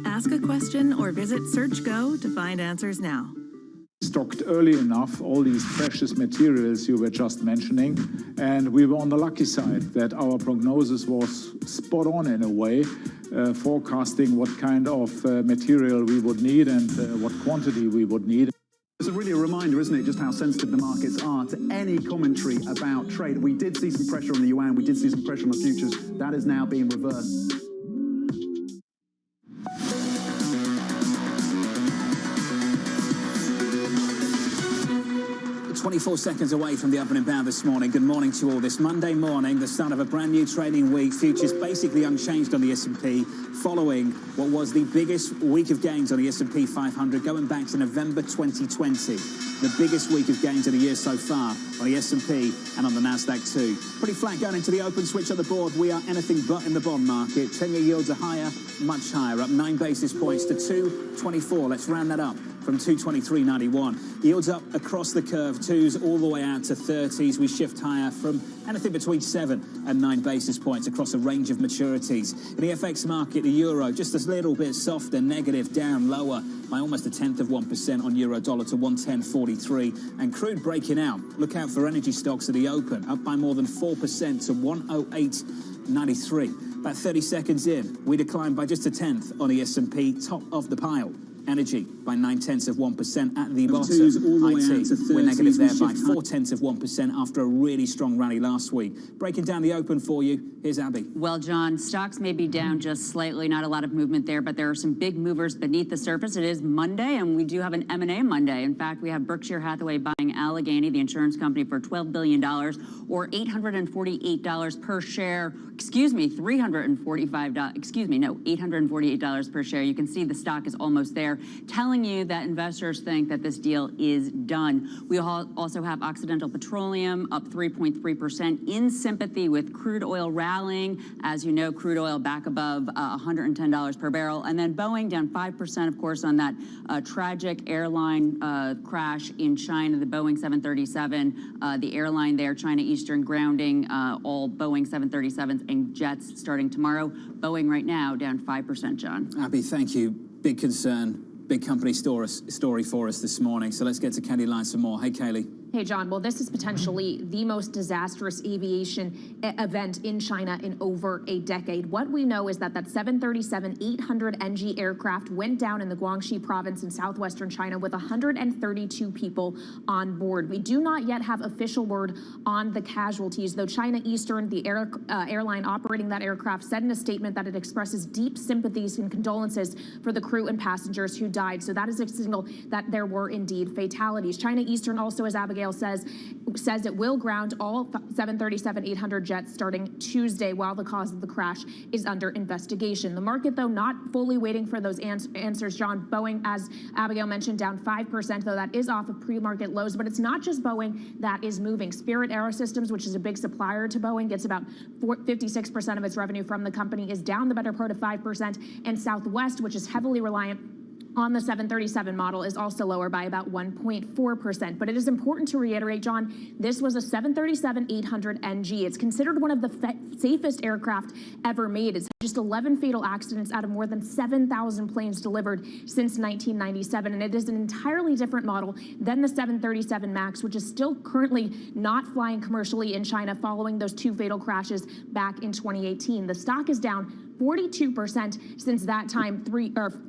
Speaker 20: Ask a question or visit SearchGo to find answers now.
Speaker 11: Stocked early enough all these precious materials you were just mentioning, and we were on the lucky side that our prognosis was spot on in a way, forecasting what kind of material we would need and what quantity we would need.
Speaker 22: It's really a reminder, isn't it, just how sensitive the markets are to any commentary about trade. We did see some pressure on the yuan, we did see some pressure on the futures. That is now being reversed.
Speaker 2: 24 seconds away from the opening bound this morning. Good morning to you all. This Monday morning, the start of a brand new trading week. Futures basically unchanged on the S&P, following what was the biggest week of gains on the S&P 500 going back to November 2020. The biggest week of gains of the year so far on the S&P and on the Nasdaq too. Pretty flat going into the open. Switch on the board. We are anything but in the bond market. 10-year yields are higher, much higher, up 9 basis points to 224. Let's round that up from 223.91. Yields up across the curve, twos all the way out to 30s. We shift higher from anything between 7 and 9 basis points across a range of maturities. In the FX market, the euro just a little bit softer, negative, down lower by almost 1/10% on euro dollar to 110.43. And crude breaking out. Look out for energy stocks at the open, up by more than 4% to 108.93. About 30 seconds in, we declined by just 1/10 on the S&P, top of the pile. Energy by 0.9% at the bottom. IT, we're negative there by 0.4% after a really strong rally last week. Breaking down the open for you, here's Abby.
Speaker 9: Well, John, stocks may be down just slightly, not a lot of movement there, but there are some big movers beneath the surface. It is Monday, and we do have an M&A Monday. In fact, we have Berkshire Hathaway buying Allegheny, the insurance company, for $12 billion, or $848 per share. $848 per share. You can see the stock is almost there, telling you that investors think that this deal is done. We also have Occidental Petroleum up 3.3% in sympathy with crude oil rallying. As you know, crude oil back above $110 per barrel. And then Boeing down 5%, of course, on that tragic airline crash in China, the Boeing 737, the airline there, China Eastern grounding all Boeing 737s and jets starting tomorrow. Boeing right now down 5%, John.
Speaker 2: Abby, thank you. Big concern, big company story for us this morning. So let's get to Kelly Line some more. Hey, Kaylee.
Speaker 23: Hey, John. Well, this is potentially the most disastrous aviation event in China in over a decade. What we know is that 737-800NG aircraft went down in the Guangxi province in southwestern China with 132 people on board. We do not yet have official word on the casualties, though China Eastern, the airline operating that aircraft, said in a statement that it expresses deep sympathies and condolences for the crew and passengers who died. So that is a signal that there were indeed fatalities. China Eastern also, as Abigail says it will ground all 737-800 jets starting Tuesday while the cause of the crash is under investigation. The market, though, not fully waiting for those answers, John. Boeing, as Abigail mentioned, down 5%, though that is off of pre-market lows. But it's not just Boeing that is moving. Spirit Aerosystems, which is a big supplier to Boeing, gets about 56% of its revenue from the company, is down the better part of 5%. And Southwest, which is heavily reliant on the 737 model is also lower by about 1.4%. But it is important to reiterate, John, this was a 737-800NG. It's considered one of the safest aircraft ever made. It's just 11 fatal accidents out of more than 7,000 planes delivered since 1997. And it is an entirely different model than the 737 MAX, which is still currently not flying commercially in China following those 2 fatal crashes back in 2018. The stock is down 42% since that time,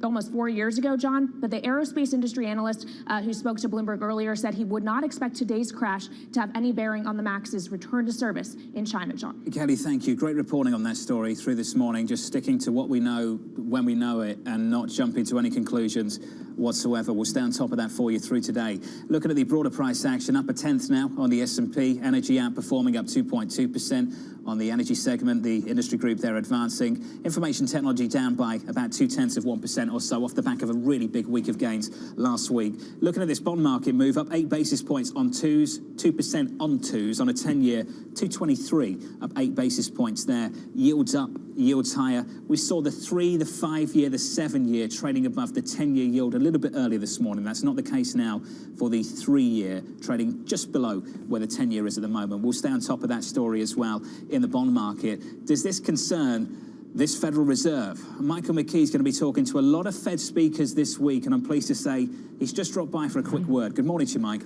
Speaker 23: almost 4 years ago, John. But the aerospace industry analyst who spoke to Bloomberg earlier said he would not expect today's crash to have any bearing on the MAX's return to service in China, John.
Speaker 2: Kelly, thank you. Great reporting on that story through this morning, just sticking to what we know when we know it and not jumping to any conclusions whatsoever. We'll stay on top of that for you through today. Looking at the broader price action, up a tenth now on the S&P. Energy outperforming, up 2.2%. On the energy segment, the industry group there advancing. Information technology down by about 0.2% or so off the back of a really big week of gains last week. Looking at this bond market move, up 8 basis points on twos, 2% on twos on a 10-year, 223, up 8 basis points there. Yields up, yields higher. We saw the 3, the 5-year, the 7-year trading above the 10-year yield a little bit earlier this morning. That's not the case now for the 3-year, trading just below where the 10-year is at the moment. We'll stay on top of that story as well in the bond market. Does this concern this Federal Reserve? Michael McKee's going to be talking to a lot of Fed speakers this week, and I'm pleased to say he's just dropped by for a quick word. Good morning to you, Mike.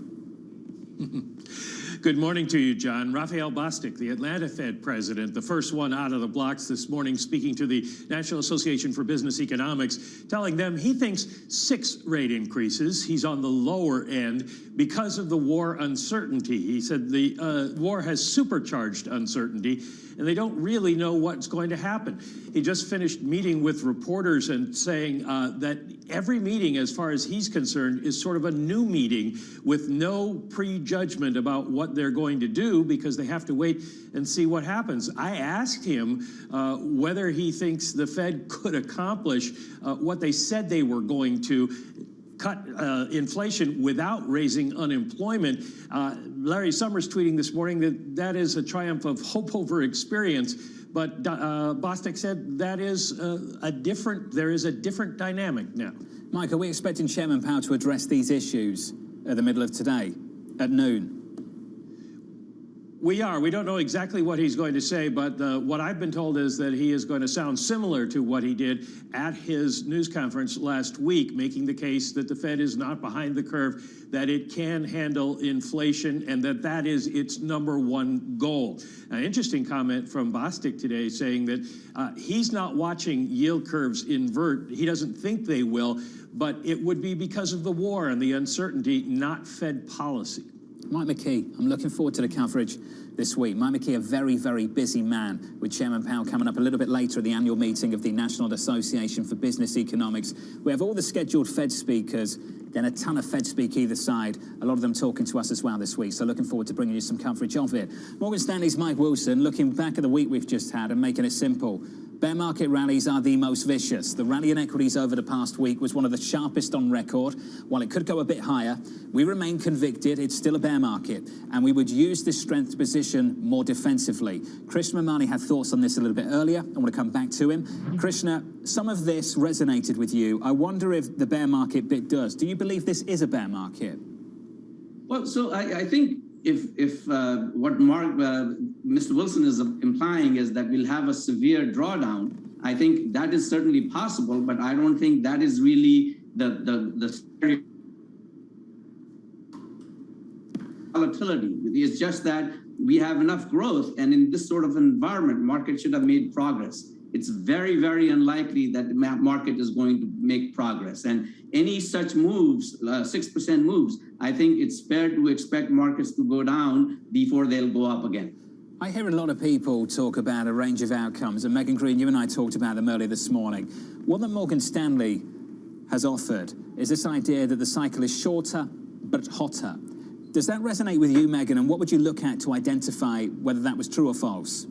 Speaker 1: Good morning to you, John. Raphael Bostic, the Atlanta Fed president, the first one out of the blocks this morning, speaking to the National Association for Business Economics, telling them he thinks 6 rate increases. He's on the lower end because of the war uncertainty. He said the war has supercharged uncertainty, and they don't really know what's going to happen. He just finished meeting with reporters and saying that every meeting, as far as he's concerned, is sort of a new meeting with no prejudgment about what they're going to do because they have to wait and see what happens. I asked him whether he thinks the Fed could accomplish what they said they were going to, cut inflation without raising unemployment. Larry Summers tweeting this morning that that is a triumph of hope over experience. But Bostic said that is there is a different dynamic now.
Speaker 2: Mike, are we expecting Chairman Powell to address these issues at the middle of today, at noon?
Speaker 1: We are. We don't know exactly what he's going to say, but what I've been told is that he is going to sound similar to what he did at his news conference last week, making the case that the Fed is not behind the curve, that it can handle inflation, and that that is its #1 goal. An interesting comment from Bostic today saying that he's not watching yield curves invert. He doesn't think they will, but it would be because of the war and the uncertainty, not Fed policy.
Speaker 2: Mike McKee, I'm looking forward to the coverage this week. Mike McKee, a very, very busy man, with Chairman Powell coming up a little bit later at the annual meeting of the National Association for Business Economics. We have all the scheduled Fed speakers, then a ton of Fed speak either side, a lot of them talking to us as well this week. So looking forward to bringing you some coverage of it. Morgan Stanley's Mike Wilson looking back at the week we've just had and making it simple. Bear market rallies are the most vicious. The rally in equities over the past week was one of the sharpest on record. While it could go a bit higher, we remain convicted it's still a bear market, and we would use this strength to position more defensively. Krishna Mamani had thoughts on this a little bit earlier. I want to come back to him. Krishna, some of this resonated with you. I wonder if the bear market bit does. Do you believe this is a bear market?
Speaker 5: Well, so I think if what Mr. Wilson is implying is that we'll have a severe drawdown, I think that is certainly possible, but I don't think that is really the volatility. It's just that we have enough growth, and in this sort of environment, market should have made progress. It's very, very unlikely that the market is going to make progress. And any such moves, 6% moves, I think it's fair to expect markets to go down before they'll go up again.
Speaker 2: I hear a lot of people talk about a range of outcomes, and Megan Green, you and I talked about them earlier this morning. What that Morgan Stanley has offered is this idea that the cycle is shorter but hotter. Does that resonate with you, Megan, and what would you look at to identify whether that was true or false?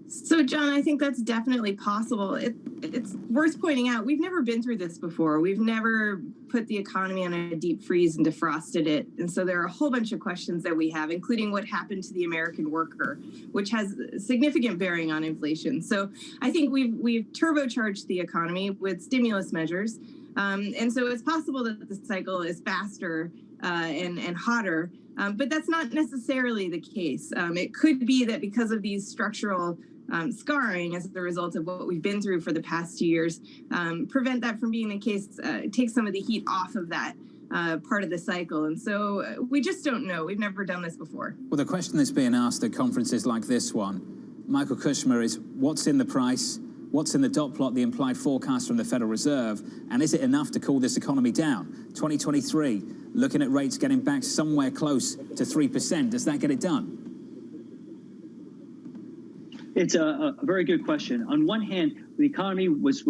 Speaker 33: So, John, I think that's definitely possible. It's worth pointing out, we've never been through this before. We've never put the economy on a deep freeze and defrosted it. And so there are a whole bunch of questions that we have, including what happened to the American worker, which has significant bearing on inflation. So I think we've turbocharged the economy with stimulus measures. And so it's possible that the cycle is faster and hotter, but that's not necessarily the case. It could be that because of these structural scarring as a result of what we've been through for the past 2 years, prevent that from being the case, take some of the heat off of that part of the cycle. And so we just don't know. We've never done this before.
Speaker 2: Well, the question that's being asked at conferences like this one, Michael Kushner, is what's in the price? What's in the dot plot, the implied forecast from the Federal Reserve? And is it enough to cool this economy down? 2023, looking at rates getting back somewhere close to 3%. Does that get it done?
Speaker 4: It's a very good question. On one hand, the economy was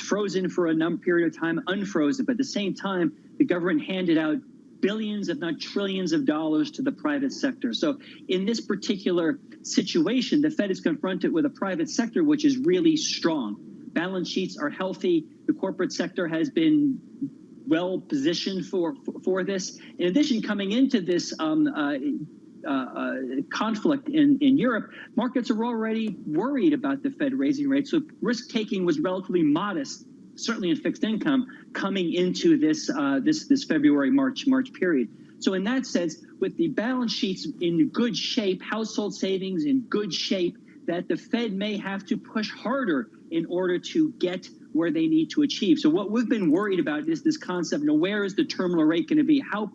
Speaker 4: frozen for a period of time, unfrozen, but at the same time, the government handed out billions, if not trillions of dollars to the private sector. So in this particular situation, the Fed is confronted with a private sector which is really strong. Balance sheets are healthy. The corporate sector has been well positioned for this. In addition, coming into this conflict in Europe, markets are already worried about the Fed raising rates. So risk taking was relatively modest, certainly in fixed income, coming into this this February, March period. So in that sense, with the balance sheets in good shape, household savings in good shape, that the Fed may have to push harder in order to get where they need to achieve. So what we've been worried about is this concept, where is the terminal rate going to be? How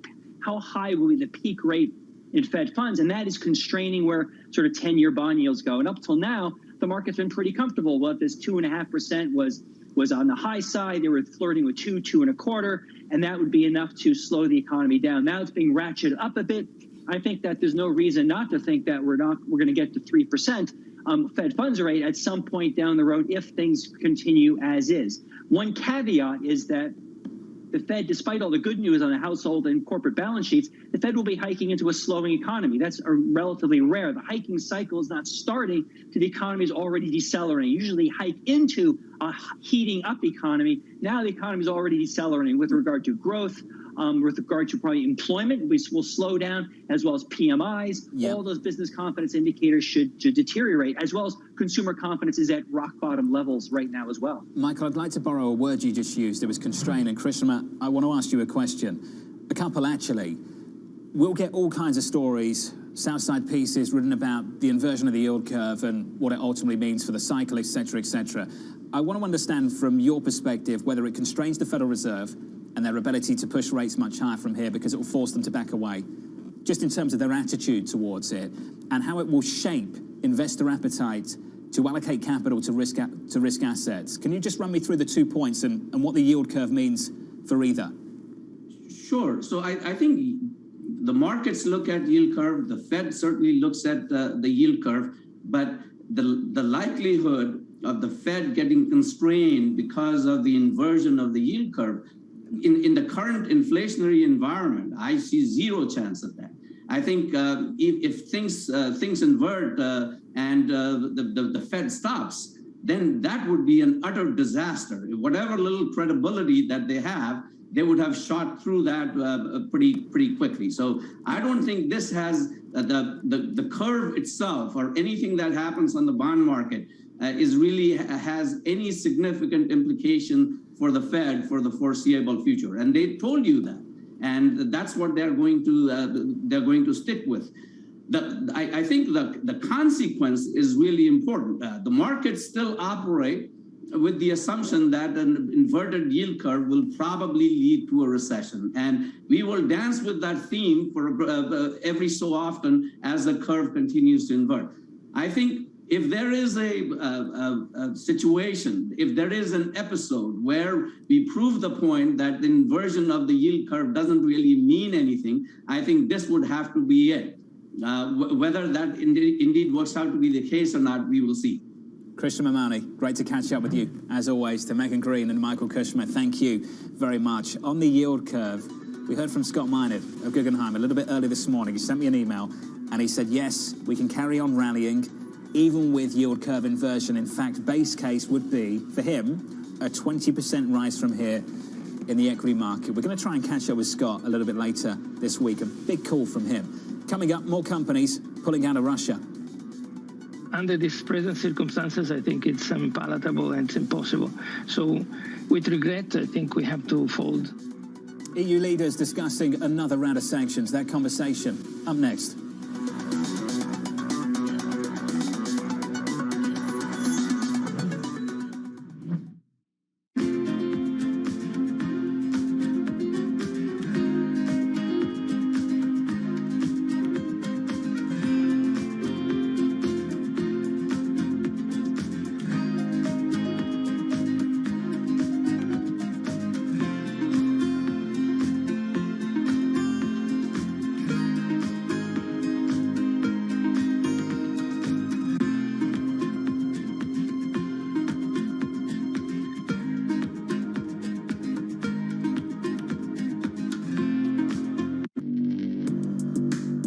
Speaker 4: high will be the peak rate in Fed funds? And that is constraining where sort of 10-year bond yields go. And up till now, the market's been pretty comfortable. Well, this 2.5% was on the high side. They were flirting with 2.25, and that would be enough to slow the economy down. Now it's being ratcheted up a bit. I think that there's no reason not to think that we're going to get to 3% Fed funds rate at some point down the road if things continue as is. One caveat is that the Fed, despite all the good news on the household and corporate balance sheets, the Fed will be hiking into a slowing economy. That's relatively rare. The hiking cycle is not starting till the economy is already decelerating. Usually hike into a heating up economy. Now the economy is already decelerating with regard to growth, with regard to probably employment, which will slow down, as well as PMIs. Yeah. All those business confidence indicators should deteriorate, as well as consumer confidence is at rock bottom levels right now as well.
Speaker 2: Michael, I'd like to borrow a word you just used. It was constrained. And Krishna, I want to ask you a question. A couple, actually. We'll get all kinds of stories, Southside pieces written about the inversion of the yield curve and what it ultimately means for the cycle, et cetera, et cetera. I want to understand from your perspective whether it constrains the Federal Reserve and their ability to push rates much higher from here because it will force them to back away, just in terms of their attitude towards it, and how it will shape investor appetite to allocate capital to risk assets. Can you just run me through the 2 points and what the yield curve means for either?
Speaker 5: Sure. So I think the markets look at yield curve. The Fed certainly looks at the yield curve, but the likelihood of the Fed getting constrained because of the inversion of the yield curve in the current inflationary environment, I see zero chance of that. I think if things invert and the Fed stops, then that would be an utter disaster. Whatever little credibility that they have, they would have shot through that pretty quickly. So I don't think this has the curve itself or anything that happens on the bond market has any significant implication for the Fed for the foreseeable future. And they told you that, and that's what they're going to stick with. I think the consequence is really important. The markets still operate with the assumption that an inverted yield curve will probably lead to a recession. And we will dance with that theme for every so often as the curve continues to invert. I think if there is a situation, if there is an episode where we prove the point that the inversion of the yield curve doesn't really mean anything, I think this would have to be it. Whether that indeed works out to be the case or not, we will see.
Speaker 2: Krishna Mamani, great to catch up with you, as always. To Megan Green and Michael Kushner, thank you very much. On the yield curve, we heard from Scott Minerd of Guggenheim a little bit early this morning. He sent me an email, and he said, yes, we can carry on rallying, even with yield curve inversion. In fact, base case would be, for him, a 20% rise from here in the equity market. We're going to try and catch up with Scott a little bit later this week. A big call from him. Coming up, more companies pulling out of Russia.
Speaker 3: Under these present circumstances, I think it's unpalatable and it's impossible. So with regret, I think we have to fold.
Speaker 2: EU leaders discussing another round of sanctions. That conversation up next.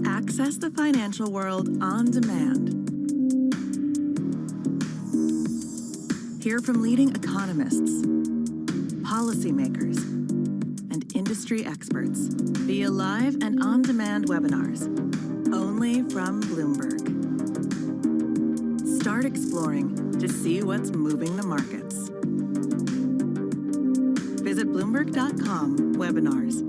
Speaker 20: Access the financial world on demand. Hear from leading economists, policymakers, and industry experts via live and on-demand webinars, only from Bloomberg. Start exploring to see what's moving the markets. Visit Bloomberg.com/webinars.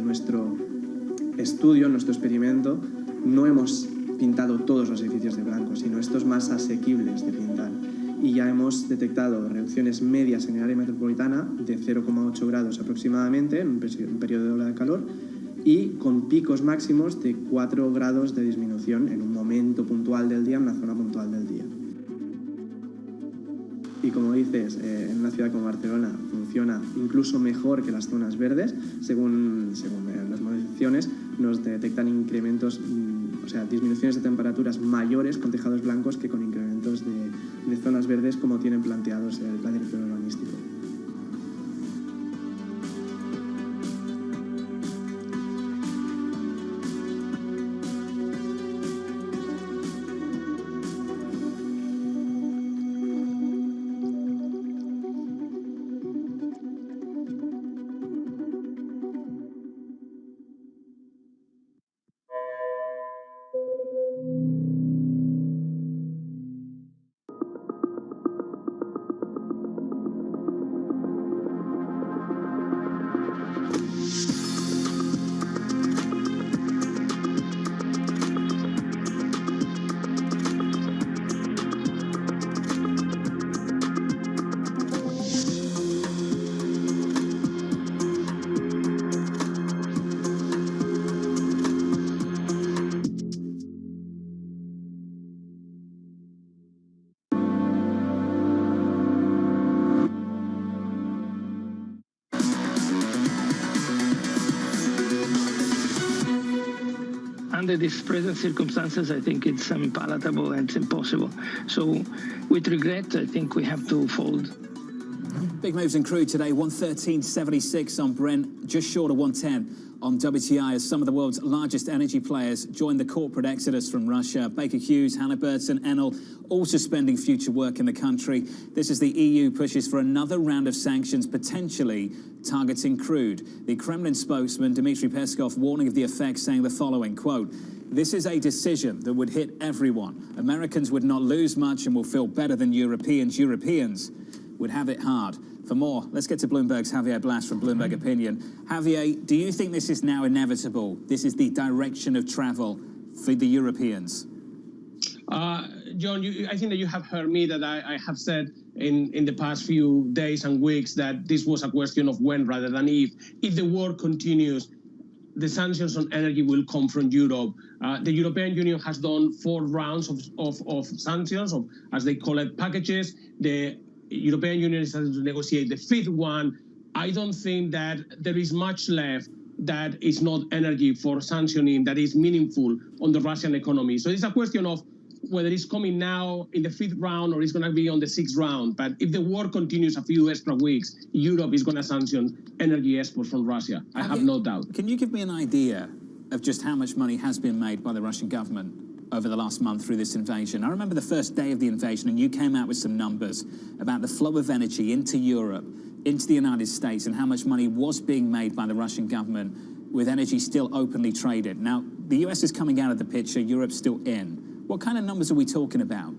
Speaker 7: Nuestro estudio, nuestro experimento, no hemos pintado todos los edificios de blanco, sino estos más asequibles de pintar. Y ya hemos detectado reducciones medias en el área metropolitana de 0,8 grados aproximadamente en un periodo de ola de calor y con picos máximos de 4 grados de disminución en un momento puntual del día, en una zona puntual del día. Y como dices, en una ciudad como Barcelona funciona incluso mejor que las zonas verdes. Según las modificaciones, nos detectan incrementos, o sea, disminuciones de temperaturas mayores con tejados blancos que con incrementos de zonas verdes como tienen planteados el plan director urbanístico.
Speaker 3: Under these present circumstances, I think it's unpalatable and it's impossible. So with regret, I think we have to fold.
Speaker 2: Big moves in crude today, 113.76 on Brent, just short of 110 on WTI as some of the world's largest energy players join the corporate exodus from Russia. Baker Hughes, Halliburton, Enel, all suspending future work in the country. This as the EU pushes for another round of sanctions, potentially targeting crude. The Kremlin spokesman, Dmitry Peskov, warning of the effects, saying the following, quote, "This is a decision that would hit everyone. Americans would not lose much and will feel better than Europeans. Europeans would have it hard." For more, let's get to Bloomberg's Javier Blas from Bloomberg Opinion. Javier, do you think this is now inevitable? This is the direction of travel for the Europeans?
Speaker 12: John, I think that you have heard me that I have said in the past few days and weeks that this was a question of when rather than if. If the war continues, the sanctions on energy will come from Europe. The European Union has done 4 rounds of sanctions, as they call it, packages. The European Union is starting to negotiate the 5th one. I don't think that there is much left that is not energy for sanctioning that is meaningful on the Russian economy. So it's a question of whether it's coming now in the 5th round or it's going to be on the 6th round. But if the war continues a few extra weeks, Europe is going to sanction energy exports from Russia. I have no doubt.
Speaker 2: Can you give me an idea of just how much money has been made by the Russian government over the last month through this invasion? I remember the first day of the invasion, and you came out with some numbers about the flow of energy into Europe, into the United States, and how much money was being made by the Russian government with energy still openly traded. Now, the US is coming out of the picture, Europe's still in. What kind of numbers are we talking about?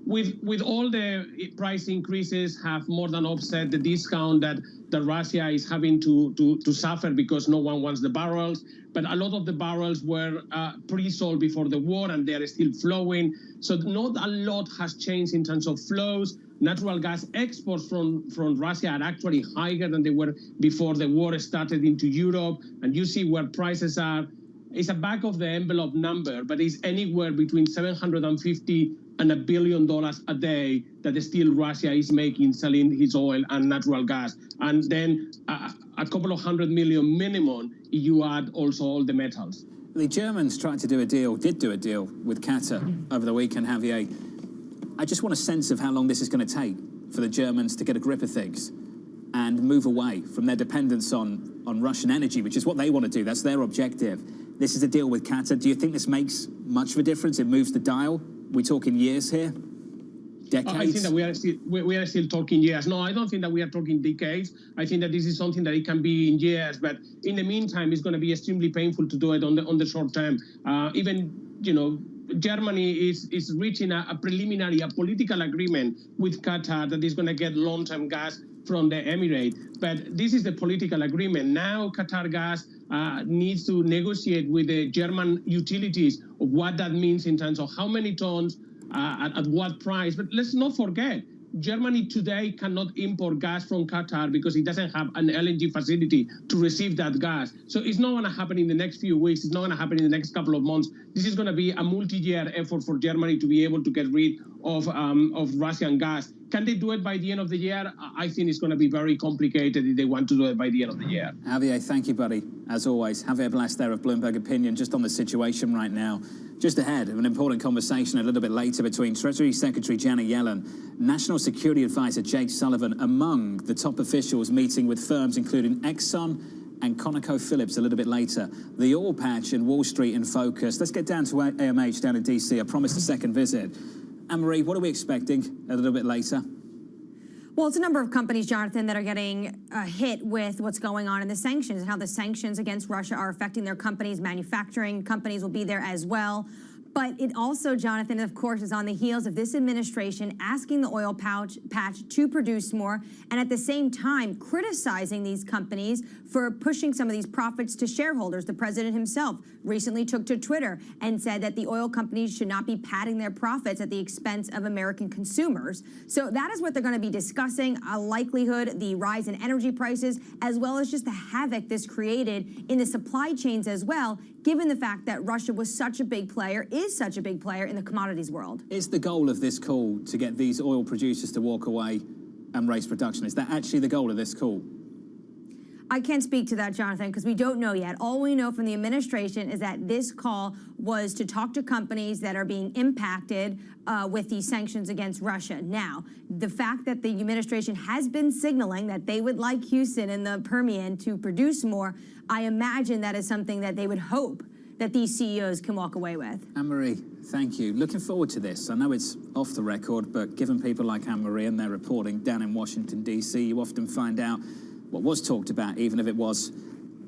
Speaker 12: With all the price increases have more than offset the discount that Russia is having to suffer because no one wants the barrels. But a lot of the barrels were pre-sold before the war, and they are still flowing. So not a lot has changed in terms of flows. Natural gas exports from Russia are actually higher than they were before the war started into Europe. And you see where prices are. It's a back of the envelope number, but it's anywhere between $750 and $1 billion a day that still Russia is making selling his oil and natural gas. And then a couple of $100 million minimum if you add also all the metals.
Speaker 2: The Germans did do a deal with Qatar over the weekend, Javier. I just want a sense of how long this is going to take for the Germans to get a grip of things and move away from their dependence on Russian energy, which is what they want to do. That's their objective. This is a deal with Qatar. Do you think this makes much of a difference? It moves the dial? We're talking years here? Decades?
Speaker 12: I think that we are still talking years. No, I don't think that we are talking decades. I think that this is something that it can be in years, but in the meantime, it's going to be extremely painful to do it on the short term. Germany is reaching a preliminary, political agreement with Qatar that is going to get long-term gas from the Emirate. But this is the political agreement. Now Qatar Gas needs to negotiate with the German utilities of what that means in terms of how many tons, at what price. But let's not forget, Germany today cannot import gas from Qatar because it doesn't have an LNG facility to receive that gas. So it's not going to happen in the next few weeks. It's not going to happen in the next couple of months. This is going to be a multi-year effort for Germany to be able to get rid of Russian gas. Can they do it by the end of the year? I think it's going to be very complicated if they want to do it by the end of the year.
Speaker 2: Javier, thank you, buddy. As always, Javier Blas there of Bloomberg Opinion, just on the situation right now. Just ahead of an important conversation a little bit later between Treasury Secretary Janet Yellen, National Security Advisor Jake Sullivan, among the top officials meeting with firms including Exxon and ConocoPhillips a little bit later. The oil patch and Wall Street in focus. Let's get down to AMH down in DC. I promised a second visit. Anne-Marie, what are we expecting a little bit later?
Speaker 18: Well, it's a number of companies, Jonathan, that are getting hit with what's going on in the sanctions and how the sanctions against Russia are affecting their companies. Manufacturing companies will be there as well. But it also, Jonathan, of course, is on the heels of this administration asking the oil patch to produce more and at the same time criticizing these companies for pushing some of these profits to shareholders. The president himself recently took to Twitter and said that the oil companies should not be padding their profits at the expense of American consumers. So that is what they're going to be discussing, a likelihood, the rise in energy prices, as well as just the havoc this created in the supply chains as well, given the fact that Russia was such a big player, is such a big player in the commodities world.
Speaker 2: Is the goal of this call to get these oil producers to walk away and raise production? Is that actually the goal of this call?
Speaker 18: I can't speak to that, Jonathan, because we don't know yet. All we know from the administration is that this call was to talk to companies that are being impacted with these sanctions against Russia. Now, the fact that the administration has been signaling that they would like Houston and the Permian to produce more, I imagine that is something that they would hope that these CEOs can walk away with.
Speaker 2: Anne-Marie, thank you. Looking forward to this. I know it's off the record, but given people like Anne-Marie and their reporting down in Washington, D.C., you often find out what was talked about, even if it was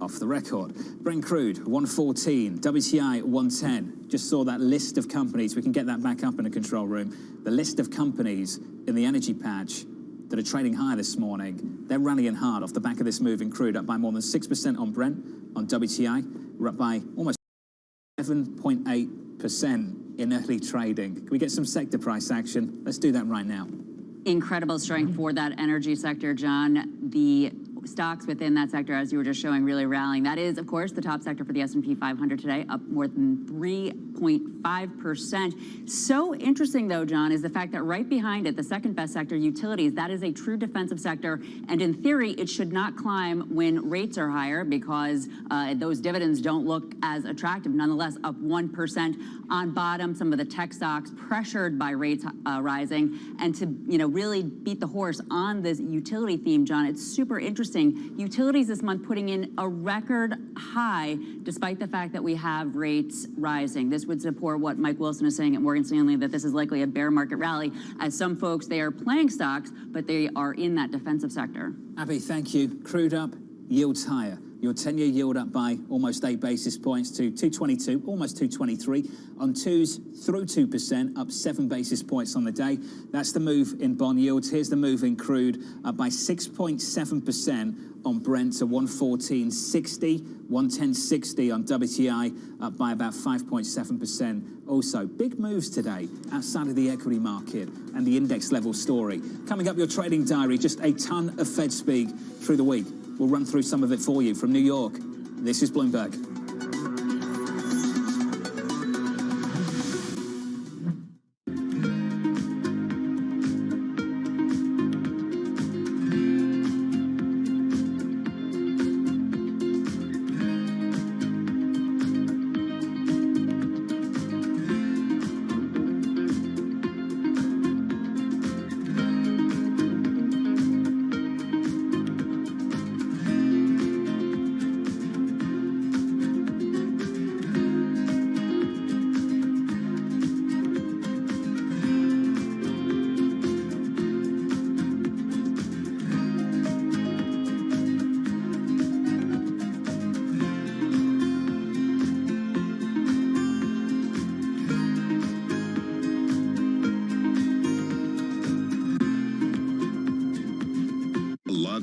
Speaker 2: off the record. Brent crude, 114, WTI, 110. Just saw that list of companies. We can get that back up in the control room. The list of companies in the energy patch that are trading higher this morning. They're rallying hard off the back of this move in crude, up by more than 6% on Brent. On WTI, we're up by almost 7.8% in early trading. Can we get some sector price action? Let's do that right now.
Speaker 9: Incredible strength for that energy sector, John. The stocks within that sector, as you were just showing, really rallying. That is, of course, the top sector for the S&P 500 today, up more than 3.5%. So interesting, though, John, is the fact that right behind it, the second best sector, utilities, that is a true defensive sector. And in theory, it should not climb when rates are higher because those dividends don't look as attractive. Nonetheless, up 1% on bottom. Some of the tech stocks pressured by rates rising. And to really beat the horse on this utility theme, John, it's super interesting. Utilities this month putting in a record high despite the fact that we have rates rising. This would support what Mike Wilson is saying at Morgan Stanley, that this is likely a bear market rally, as some folks, they are playing stocks, but they are in that defensive sector.
Speaker 2: Abby, thank you. Crude up, yields higher. Your 10-year yield up by almost 8 basis points to 222, almost 223. On twos, through 2%, up 7 basis points on the day. That's the move in bond yields. Here's the move in crude, up by 6.7% on Brent to 114.60, 110.60 on WTI, up by about 5.7%. Also, big moves today outside of the equity market and the index level story. Coming up, your trading diary, just a ton of Fed speak through the week. We'll run through some of it for you from New York. This is Bloomberg.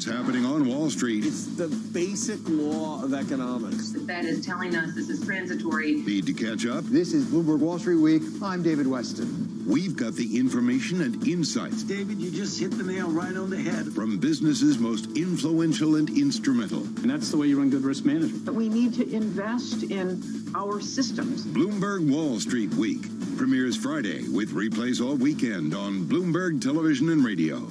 Speaker 10: Happening on Wall Street.
Speaker 19: It's the basic law of economics.
Speaker 14: The Fed is telling us this is transitory.
Speaker 10: Need to catch up?
Speaker 16: This is Bloomberg Wall Street Week. I'm David Weston.
Speaker 10: We've got the information and insights.
Speaker 21: David, you just hit the nail right on the head.
Speaker 10: From businesses most influential and instrumental.
Speaker 11: And that's the way you run good risk management.
Speaker 14: But we need to invest in our systems.
Speaker 10: Bloomberg Wall Street Week premieres Friday with replays all weekend on Bloomberg Television and Radio.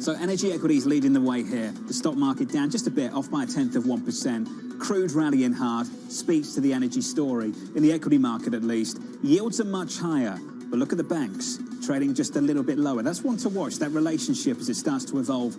Speaker 2: So energy equities leading the way here. The stock market down just a bit, off by 0.1%. Crude rallying hard, speaks to the energy story. In the equity market at least, yields are much higher. But look at the banks, trading just a little bit lower. That's one to watch, that relationship as it starts to evolve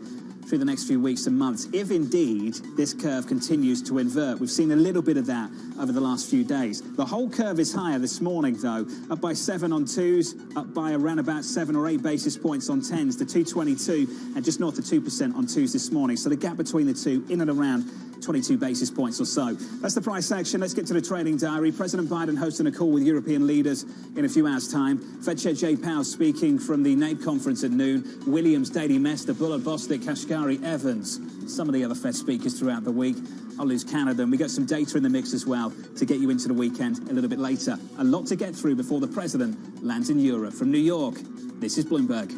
Speaker 2: through the next few weeks and months. If indeed this curve continues to invert, we've seen a little bit of that over the last few days. The whole curve is higher this morning, though, up by 7 on twos, up by around about 7 or 8 basis points on tens to 222, and just north of 2% on twos this morning. So the gap between the two in and around 22 basis points or so. That's the price action. Let's get to the trading diary. President Biden hosting a call with European leaders in a few hours' time. Fed Chair Jay Powell speaking from the NAPE conference at noon. Williams, Daily Mester, Bullard, Bostic, Kashkari, Evans. Some of the other Fed speakers throughout the week. I'll lose Canada, and we got some data in the mix as well to get you into the weekend a little bit later. A lot to get through before the president lands in Europe. From New York, this is Bloomberg.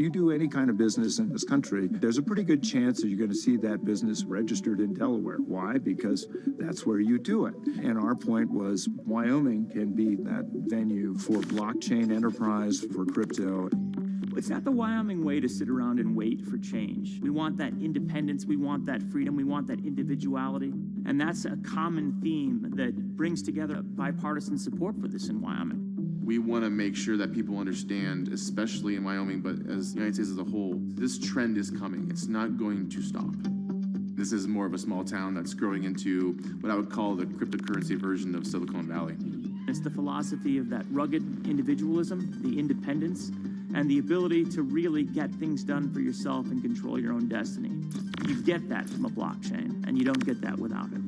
Speaker 11: you do any kind of business in this country, there's a pretty good chance that you're going to see that business registered in Delaware. Why? Because that's where you do it. And our point was Wyoming can be that venue for blockchain enterprise, for crypto.
Speaker 6: It's not the Wyoming way to sit around and wait for change. We want that independence, we want that freedom, we want that individuality. And that's a common theme that brings together bipartisan support for this in Wyoming.
Speaker 8: We want to make sure that people understand, especially in Wyoming, but as the United States as a whole, this trend is coming. It's not going to stop. This is more of a small town that's growing into what I would call the cryptocurrency version of Silicon Valley.
Speaker 6: It's the philosophy of that rugged individualism, the independence, and the ability to really get things done for yourself and control your own destiny. You get that from a blockchain, and you don't get that without it.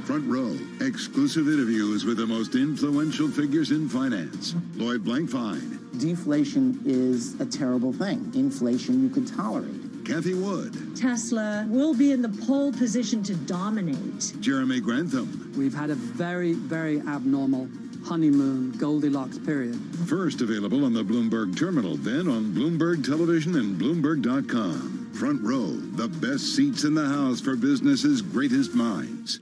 Speaker 10: Front Row, exclusive interviews with the most influential figures in finance. Lloyd Blankfein.
Speaker 13: Deflation is a terrible thing. Inflation you could tolerate.
Speaker 10: Kathy Wood.
Speaker 17: Tesla will be in the pole position to dominate.
Speaker 10: Jeremy Grantham.
Speaker 24: We've had a very, very abnormal honeymoon Goldilocks period.
Speaker 10: First available on the Bloomberg Terminal, then on Bloomberg Television and Bloomberg.com. Front Row, the best seats in the house for business's greatest minds.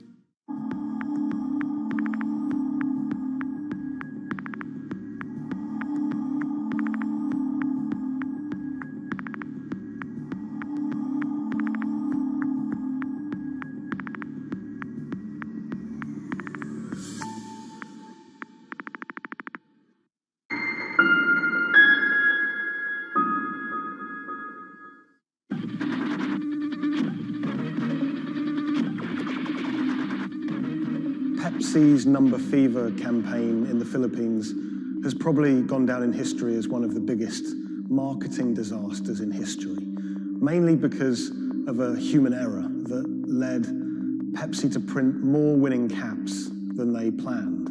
Speaker 25: Pepsi's Number Fever campaign in the Philippines has probably gone down in history as one of the biggest marketing disasters in history, mainly because of a human error that led Pepsi to print more winning caps than they planned.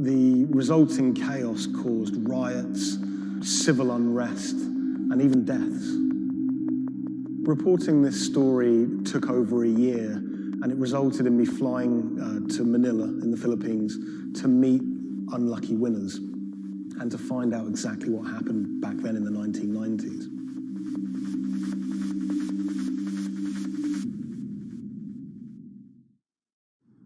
Speaker 25: The resulting chaos caused riots, civil unrest, and even deaths. Reporting this story took over a year, and it resulted in me flying to Manila in the Philippines to meet unlucky winners and to find out exactly what happened back then in the 1990s.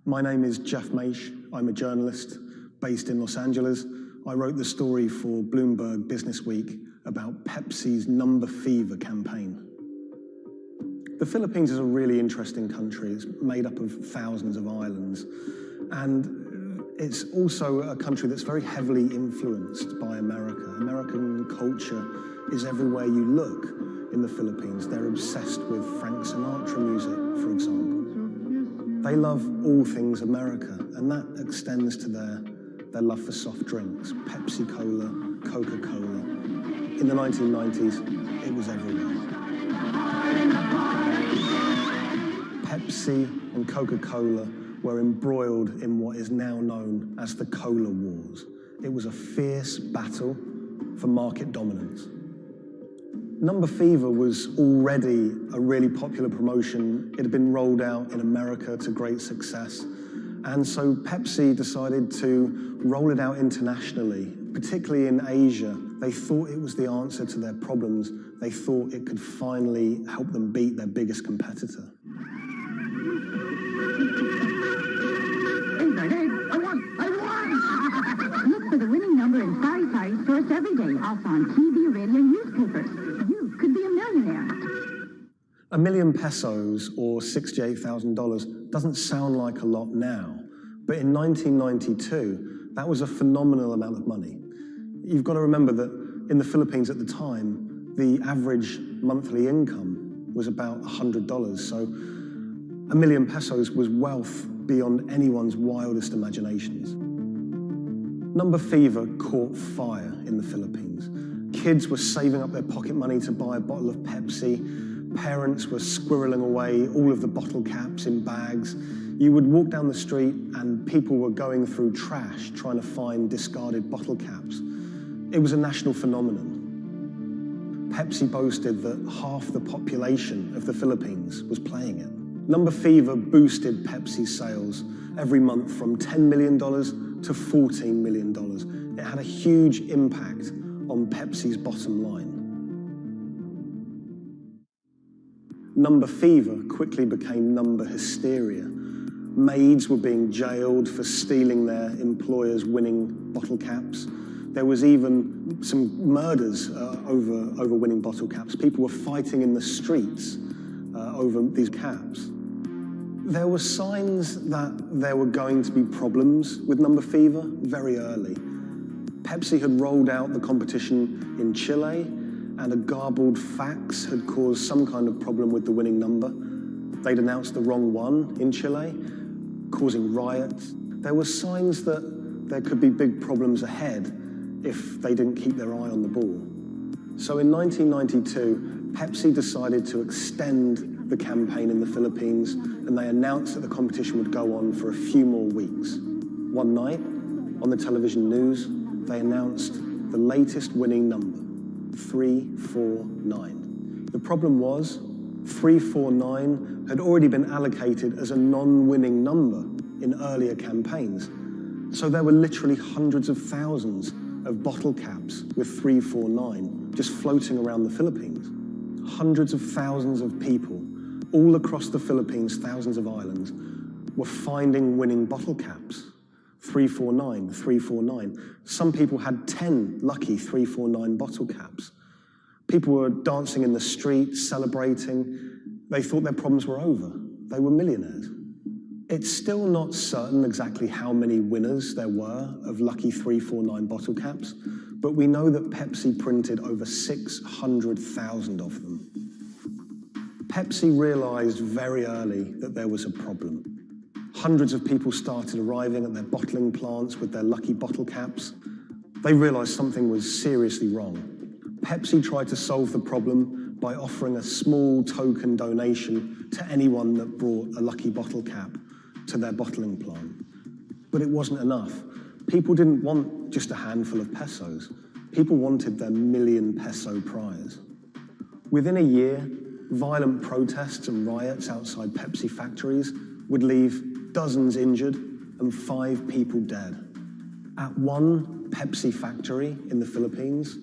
Speaker 25: My name is Jeff Maish. I'm a journalist based in Los Angeles. I wrote the story for Bloomberg Business Week about Pepsi's Number Fever campaign. The Philippines is a really interesting country. It's made up of thousands of islands. And it's also a country that's very heavily influenced by America. American culture is everywhere you look in the Philippines. They're obsessed with Frank Sinatra music, for example. They love all things America, and that extends to their love for soft drinks, Pepsi Cola, Coca-Cola. In the 1990s, it was everywhere. Pepsi and Coca-Cola were embroiled in what is now known as the Cola Wars. It was a fierce battle for market dominance. Number Fever was already a really popular promotion. It had been rolled out in America to great success. And so Pepsi decided to roll it out internationally, particularly in Asia. They thought it was the answer to their problems. They thought it could finally help them beat their biggest competitor.
Speaker 26: Look for the winning number in sari stores every day, also on TV, radio, and newspapers. You could be a millionaire.
Speaker 25: $1 million pesos, or $68,000, doesn't sound like a lot now, but in 1992, that was a phenomenal amount of money. You've got to remember that in the Philippines at the time, the average monthly income was about $100, so $1 million pesos was wealth beyond anyone's wildest imaginations. Number Fever caught fire in the Philippines. Kids were saving up their pocket money to buy a bottle of Pepsi. Parents were squirreling away all of the bottle caps in bags. You would walk down the street and people were going through trash trying to find discarded bottle caps. It was a national phenomenon. Pepsi boasted that half the population of the Philippines was playing it. Number fever boosted Pepsi's sales every month from $10 million to $14 million. It had a huge impact on Pepsi's bottom line. Number fever quickly became number hysteria. Maids were being jailed for stealing their employers' winning bottle caps. There was even some murders over winning bottle caps. People were fighting in the streets over these caps. There were signs that there were going to be problems with number fever very early. Pepsi had rolled out the competition in Chile, and a garbled fax had caused some kind of problem with the winning number. They'd announced the wrong one in Chile, causing riots. There were signs that there could be big problems ahead if they didn't keep their eye on the ball. So in 1992, Pepsi decided to extend the campaign in the Philippines, and they announced that the competition would go on for a few more weeks. One night, on the television news, they announced the latest winning number, 349. The problem was, 349 had already been allocated as a non-winning number in earlier campaigns. So there were literally hundreds of thousands of bottle caps with 349 just floating around the Philippines. Hundreds of thousands of people all across the Philippines, thousands of islands, were finding winning bottle caps. 349, 349. Some people had 10 lucky 349 bottle caps. People were dancing in the streets, celebrating. They thought their problems were over. They were millionaires. It's still not certain exactly how many winners there were of lucky 349 bottle caps, but we know that Pepsi printed over 600,000 of them. Pepsi realized very early that there was a problem. Hundreds of people started arriving at their bottling plants with their lucky bottle caps. They realized something was seriously wrong. Pepsi tried to solve the problem by offering a small token donation to anyone that brought a lucky bottle cap to their bottling plant. But it wasn't enough. People didn't want just a handful of pesos. People wanted their million-peso prize. Within a year, violent protests and riots outside Pepsi factories would leave dozens injured and 5 people dead. At one Pepsi factory in the Philippines,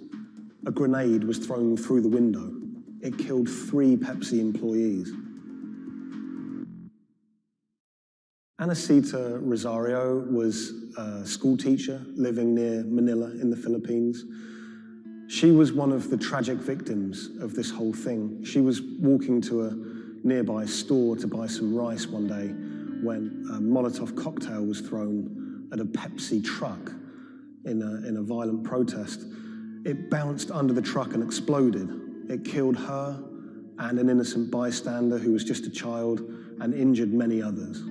Speaker 25: a grenade was thrown through the window. It killed 3 Pepsi employees. Anacita Rosario was a school teacher living near Manila in the Philippines. She was one of the tragic victims of this whole thing. She was walking to a nearby store to buy some rice one day when a Molotov cocktail was thrown at a Pepsi truck in a violent protest. It bounced under the truck and exploded. It killed her and an innocent bystander who was just a child and injured many others.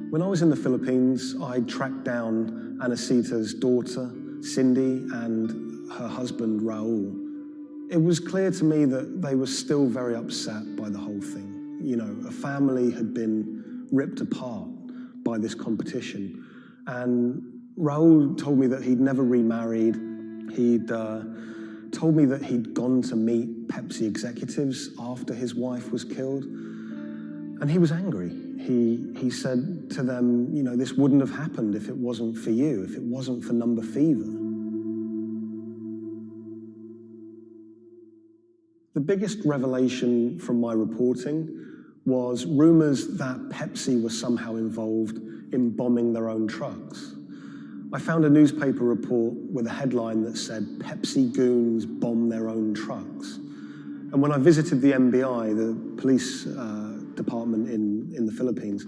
Speaker 25: When I was in the Philippines, I tracked down Anacita's daughter, Cindy, and her husband, Raul. It was clear to me that they were still very upset by the whole thing. You know, a family had been ripped apart by this competition. And Raul told me that he'd never remarried. He'd told me that he'd gone to meet Pepsi executives after his wife was killed. And he was angry. He said to them, you know, this wouldn't have happened if it wasn't for you, if it wasn't for number fever. The biggest revelation from my reporting was rumors that Pepsi was somehow involved in bombing their own trucks. I found a newspaper report with a headline that said, "Pepsi goons bomb their own trucks." And when I visited the NBI, the police department in the Philippines,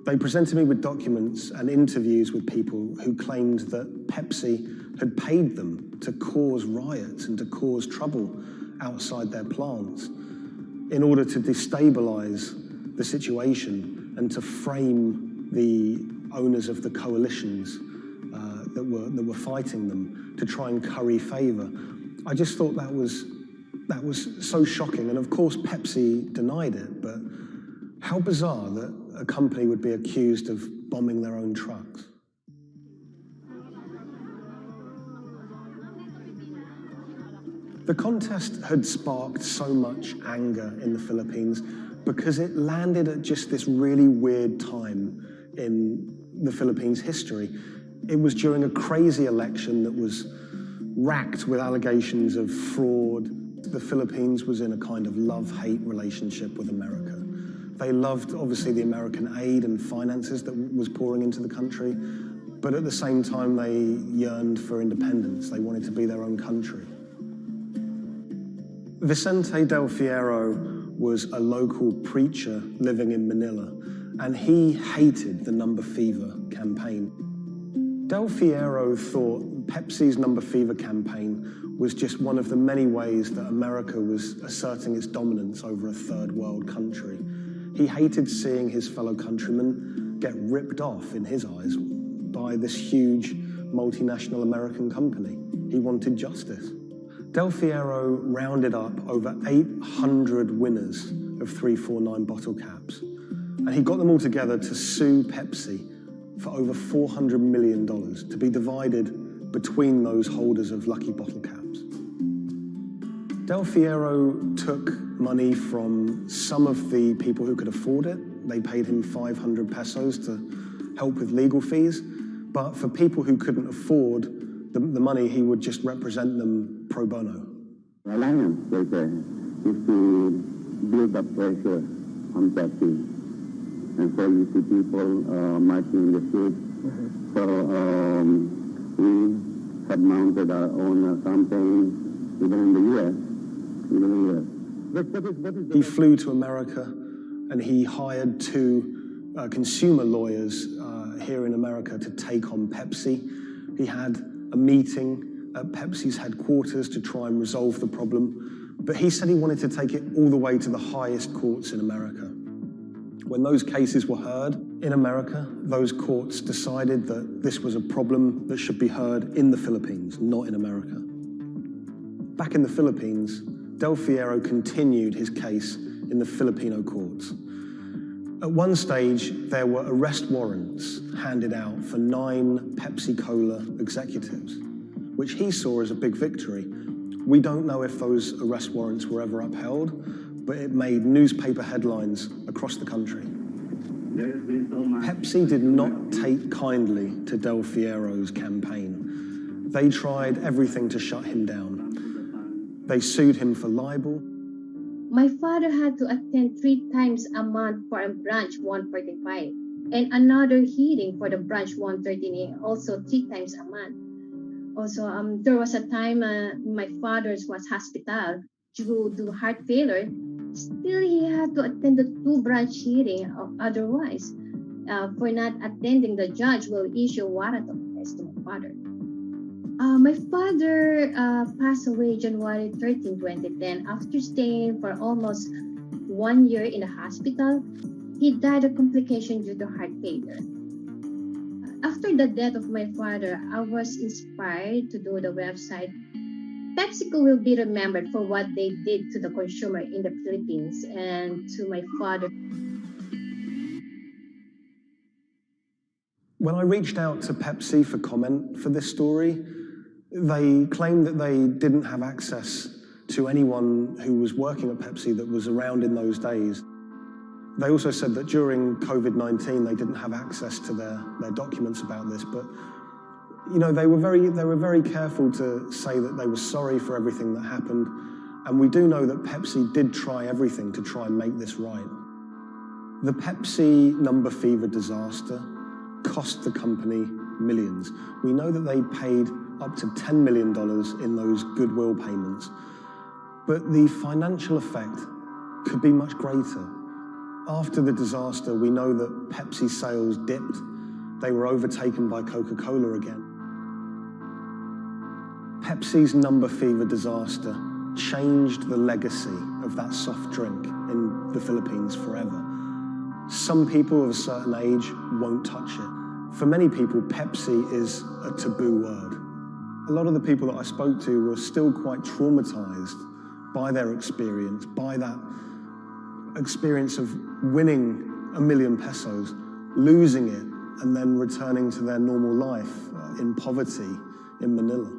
Speaker 25: they presented me with documents and interviews with people who claimed that Pepsi had paid them to cause riots and to cause trouble outside their plants in order to destabilize the situation and to frame the owners of the coalitions that were fighting them, to try and curry favor. I just thought that was so shocking. And of course, Pepsi denied it, but how bizarre that a company would be accused of bombing their own trucks. The contest had sparked so much anger in the Philippines because it landed at just this really weird time in the Philippines' history. It was during a crazy election that was racked with allegations of fraud. The Philippines was in a kind of love-hate relationship with America. They loved, obviously, the American aid and finances that was pouring into the country, but at the same time, they yearned for independence. They wanted to be their own country. Vicente Del Fierro was a local preacher living in Manila, and he hated the number fever campaign. Del Fierro thought Pepsi's number fever campaign was just one of the many ways that America was asserting its dominance over a third world country. He hated seeing his fellow countrymen get ripped off, in his eyes, by this huge multinational American company. He wanted justice. Del Fierro rounded up over 800 winners of 349 bottle caps, and he got them all together to sue Pepsi for over $400 million to be divided between those holders of lucky bottle caps. Del Fierro took money from some of the people who could afford it. They paid him 500 pesos to help with legal fees. But for people who couldn't afford the money, he would just represent them pro bono.
Speaker 1: The alliance is to build up pressure on Pepsi. And so you see people marching in the streets. So we have mounted our own campaign, even in the U.S.
Speaker 25: He flew to America and he hired two consumer lawyers here in America to take on Pepsi. He had a meeting at Pepsi's headquarters to try and resolve the problem, but he said he wanted to take it all the way to the highest courts in America. When those cases were heard in America, those courts decided that this was a problem that should be heard in the Philippines, not in America. Back in the Philippines, Del Fierro continued his case in the Filipino courts. At one stage, there were arrest warrants handed out for 9 Pepsi-Cola executives, which he saw as a big victory. We don't know if those arrest warrants were ever upheld, but it made newspaper headlines across the country. Pepsi did not take kindly to Del Fierro's campaign. They tried everything to shut him down. They sued him for libel.
Speaker 4: My father had to attend 3 times a month for a branch 145 and another hearing for the branch 113, also 3 times a month. Also, there was a time my father was hospital due to heart failure. Still, he had to attend the 2 branch hearing. Otherwise, for not attending, the judge will issue a warrant of arrest to my father. My father passed away January 13, 2010. After staying for almost 1 year in the hospital, he died of complication due to heart failure. After the death of my father, I was inspired to do the website. PepsiCo will be remembered for what they did to the consumer in the Philippines and to my father.
Speaker 25: When I reached out to Pepsi for comment for this story, they claimed that they didn't have access to anyone who was working at Pepsi that was around in those days. They also said that during COVID-19, they didn't have access to their documents about this, but you know, they were very careful to say that they were sorry for everything that happened, and we do know that Pepsi did try everything to try and make this right. The Pepsi number fever disaster cost the company millions. We know that they paid up to $10 million in those goodwill payments, but the financial effect could be much greater. After the disaster, we know that Pepsi sales dipped. They were overtaken by Coca-Cola again. Pepsi's number fever disaster changed the legacy of that soft drink in the Philippines forever. Some people of a certain age won't touch it. For many people, Pepsi is a taboo word. A lot of the people that I spoke to were still quite traumatized by their experience, by that experience of winning $1 million pesos, losing it, and then returning to their normal life in poverty in Manila.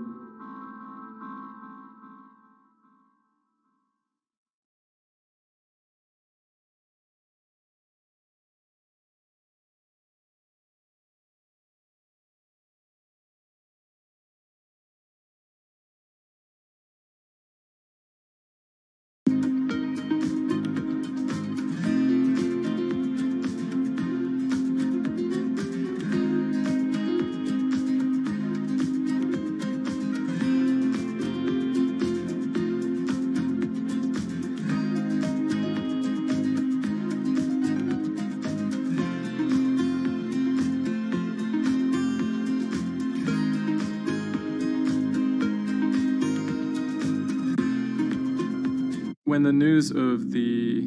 Speaker 5: When the news of the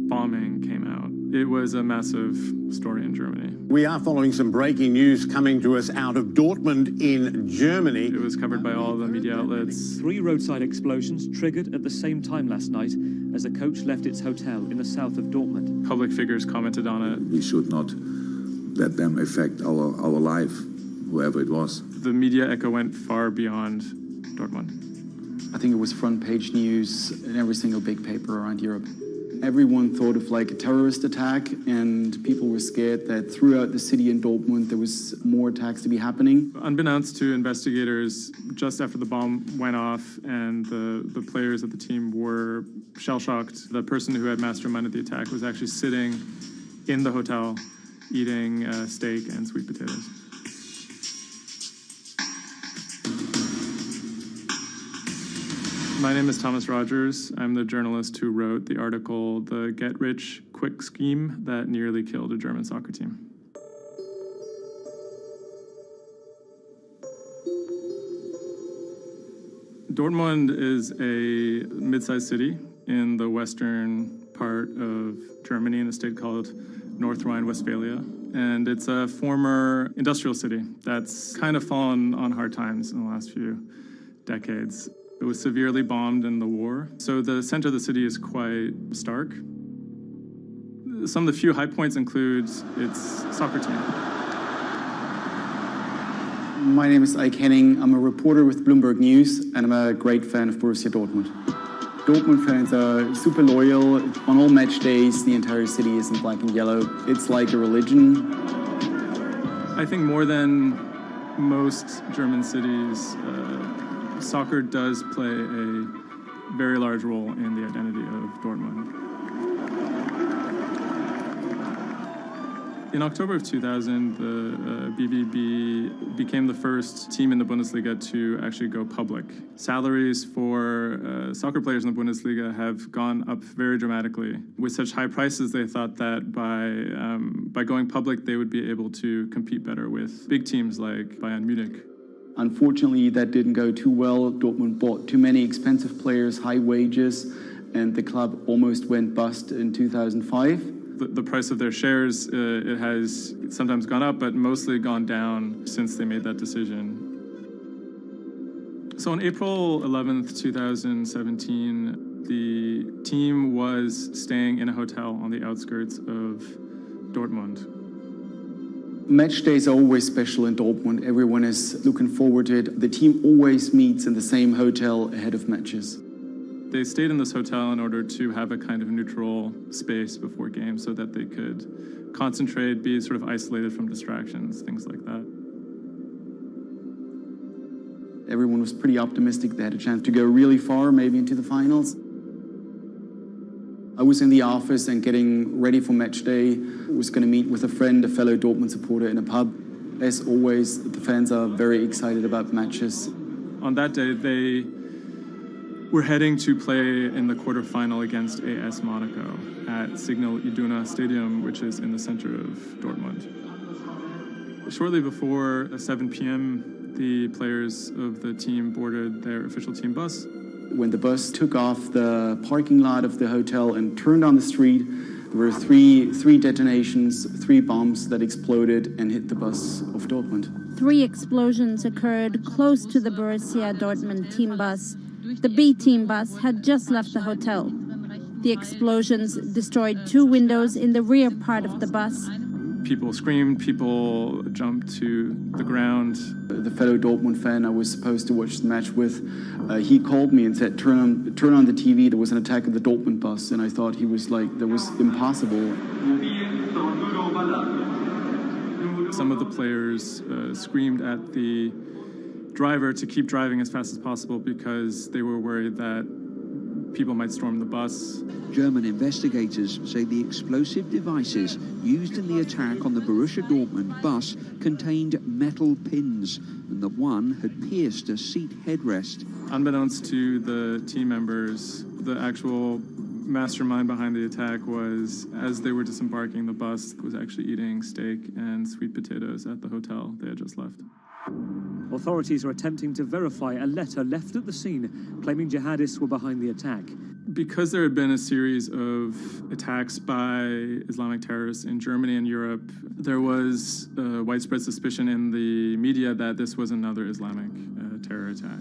Speaker 5: bombing came out, it was a massive story in Germany.
Speaker 7: We are following some breaking news coming to us out of Dortmund in Germany.
Speaker 5: It was covered by all the media outlets.
Speaker 15: 3 roadside explosions triggered at the same time last night as a coach left its hotel in the south of Dortmund.
Speaker 5: Public figures commented on it.
Speaker 20: We should not let them affect our life, whoever it was.
Speaker 5: The media echo went far beyond Dortmund.
Speaker 22: I think it was front page news in every single big paper around Europe. Everyone thought of like a terrorist attack, and people were scared that throughout the city in Dortmund there was more attacks to be happening.
Speaker 5: Unbeknownst to investigators, just after the bomb went off and the players of the team were shell-shocked, the person who had masterminded the attack was actually sitting in the hotel eating steak and sweet potatoes. My name is Thomas Rogers. I'm the journalist who wrote the article, The Get-Rich-Quick Scheme That Nearly Killed a German Soccer Team. Dortmund is a mid-sized city in the western part of Germany in a state called North Rhine-Westphalia. And it's a former industrial city that's kind of fallen on hard times in the last few decades. It was severely bombed in the war, so the center of the city is quite stark. Some of the few high points include its soccer team.
Speaker 22: My name is Ike Henning. I'm a reporter with Bloomberg News, and I'm a great fan of Borussia Dortmund. Dortmund fans are super loyal. On all match days, the entire city is in black and yellow. It's like a religion.
Speaker 5: I think more than most German cities, soccer does play a very large role in the identity of Dortmund. In October of 2000, the BVB became the first team in the Bundesliga to actually go public. Salaries for soccer players in the Bundesliga have gone up very dramatically. With such high prices, they thought that by going public, they would be able to compete better with big teams like Bayern Munich.
Speaker 22: Unfortunately, that didn't go too well. Dortmund bought too many expensive players, high wages, and the club almost went bust in 2005.
Speaker 5: The price of their shares, it has sometimes gone up, but mostly gone down since they made that decision. So on April 11th, 2017, the team was staying in a hotel on the outskirts of Dortmund.
Speaker 22: Match days are always special in Dortmund. Everyone is looking forward to it. The team always meets in the same hotel ahead of matches.
Speaker 5: They stayed in this hotel in order to have a kind of neutral space before games so that they could concentrate, be sort of isolated from distractions, things like that.
Speaker 22: Everyone was pretty optimistic. They had a chance to go really far, maybe into the finals. I was in the office and getting ready for match day. I was going to meet with a friend, a fellow Dortmund supporter, in a pub. As always, the fans are very excited about matches.
Speaker 5: On that day, they were heading to play in the quarterfinal against AS Monaco at Signal Iduna Stadium, which is in the center of Dortmund. Shortly before 7 p.m., the players of the team boarded their official team bus.
Speaker 22: When the bus took off the parking lot of the hotel and turned on the street, there were three detonations, 3 bombs that exploded and hit the bus of Dortmund.
Speaker 23: 3 explosions occurred close to the Borussia Dortmund team bus. The B team bus had just left the hotel. The explosions destroyed 2 windows in the rear part of the bus.
Speaker 5: People screamed, people jumped to the ground.
Speaker 22: The fellow Dortmund fan I was supposed to watch the match with, he called me and said, turn on the TV, there was an attack on the Dortmund bus. And I thought he was like, that was impossible.
Speaker 5: Some of the players screamed at the driver to keep driving as fast as possible because they were worried that people might storm the bus.
Speaker 27: German investigators say the explosive devices used in the attack on the Borussia Dortmund bus contained metal pins, and that one had pierced a seat headrest.
Speaker 5: Unbeknownst to the team members, the actual mastermind behind the attack was, as they were disembarking the bus, was actually eating steak and sweet potatoes at the hotel they had just left.
Speaker 15: Authorities are attempting to verify a letter left at the scene claiming jihadists were behind the attack.
Speaker 5: Because there had been a series of attacks by Islamic terrorists in Germany and Europe, there was widespread suspicion in the media that this was another Islamic terror attack.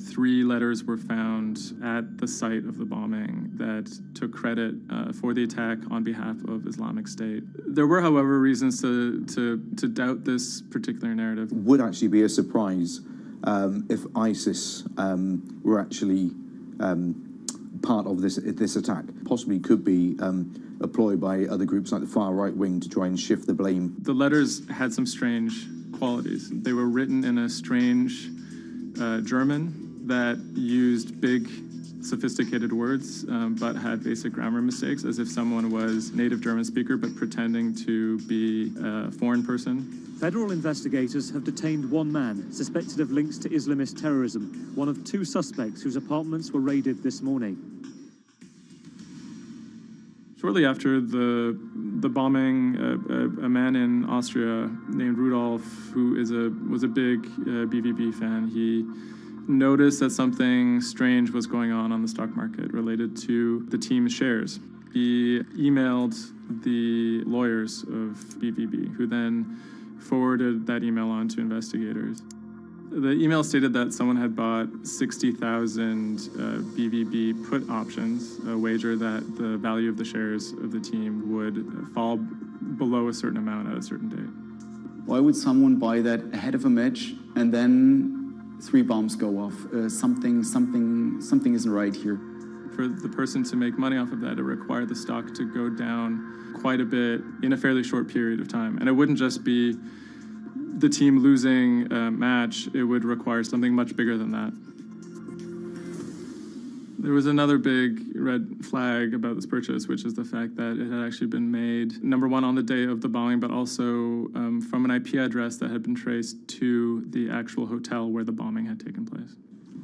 Speaker 5: 3 letters were found at the site of the bombing that took credit for the attack on behalf of Islamic State. There were, however, reasons to doubt this particular narrative.
Speaker 3: Would actually be a surprise if ISIS were actually part of this attack. Possibly could be employed by other groups like the far right wing to try and shift the blame.
Speaker 5: The letters had some strange qualities. They were written in a strange German that used big, sophisticated words, but had basic grammar mistakes, as if someone was native German speaker but pretending to be a foreign person.
Speaker 15: Federal investigators have detained 1 man suspected of links to Islamist terrorism, one of 2 suspects whose apartments were raided this morning.
Speaker 5: Shortly after the bombing, a man in Austria named Rudolf, who was a big BVB fan, he noticed that something strange was going on the stock market related to the team's shares. He emailed the lawyers of BVB, who then forwarded that email on to investigators. The email stated that someone had bought 60,000 BVB put options, a wager that the value of the shares of the team would fall below a certain amount at a certain date.
Speaker 22: Why would someone buy that ahead of a match and then 3 bombs go off? Something isn't right here.
Speaker 5: For the person to make money off of that, it required the stock to go down quite a bit in a fairly short period of time. And it wouldn't just be the team losing a match, it would require something much bigger than that. There was another big red flag about this purchase, which is the fact that it had actually been made, number one, on the day of the bombing, but also from an IP address that had been traced to the actual hotel where the bombing had taken place.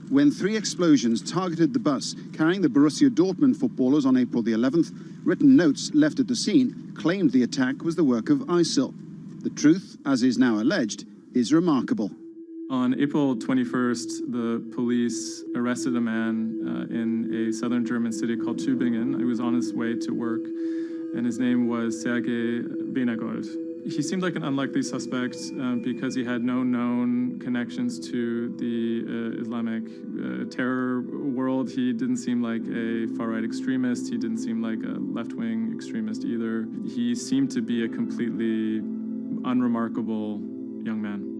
Speaker 9: When 3 explosions targeted the bus carrying the Borussia Dortmund footballers on April the 11th, written notes left at the scene claimed the attack was the work of ISIL. The truth, as is now alleged, is remarkable.
Speaker 5: On April 21st, the police arrested a man in a southern German city called Tübingen. He was on his way to work, and his name was Sergei Benegold. He seemed like an unlikely suspect because he had no known connections to the Islamic terror world. He didn't seem like a far-right extremist. He didn't seem like a left-wing extremist either. He seemed to be a completely unremarkable young man.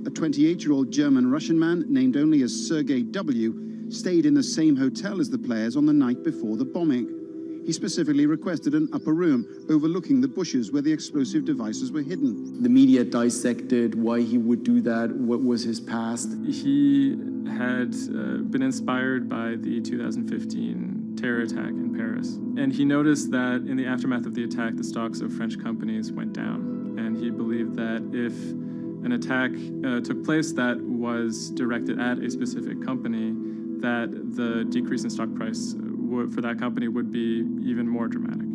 Speaker 9: A 28-year-old German-Russian man, named only as Sergei W., stayed in the same hotel as the players on the night before the bombing. He specifically requested an upper room overlooking the bushes where the explosive devices were hidden.
Speaker 22: The media dissected why he would do that, what was his past.
Speaker 5: He had been inspired by the 2015 terror attack in Paris. And he noticed that in the aftermath of the attack, the stocks of French companies went down. And he believed that if an attack took place that was directed at a specific company, that the decrease in stock price for that company would be even more dramatic.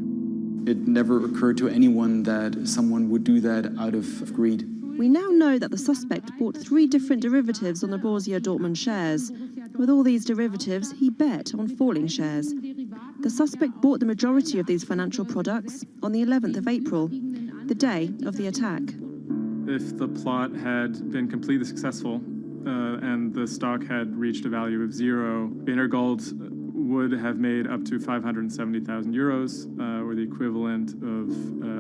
Speaker 22: It never occurred to anyone that someone would do that out of greed.
Speaker 12: We now know that the suspect bought 3 different derivatives on the Borussia Dortmund shares. With all these derivatives, he bet on falling shares. The suspect bought the majority of these financial products on the 11th of April, the day of the attack.
Speaker 5: If the plot had been completely successful and the stock had reached a value of 0, Benegold would have made up to 570,000 euros, or the equivalent of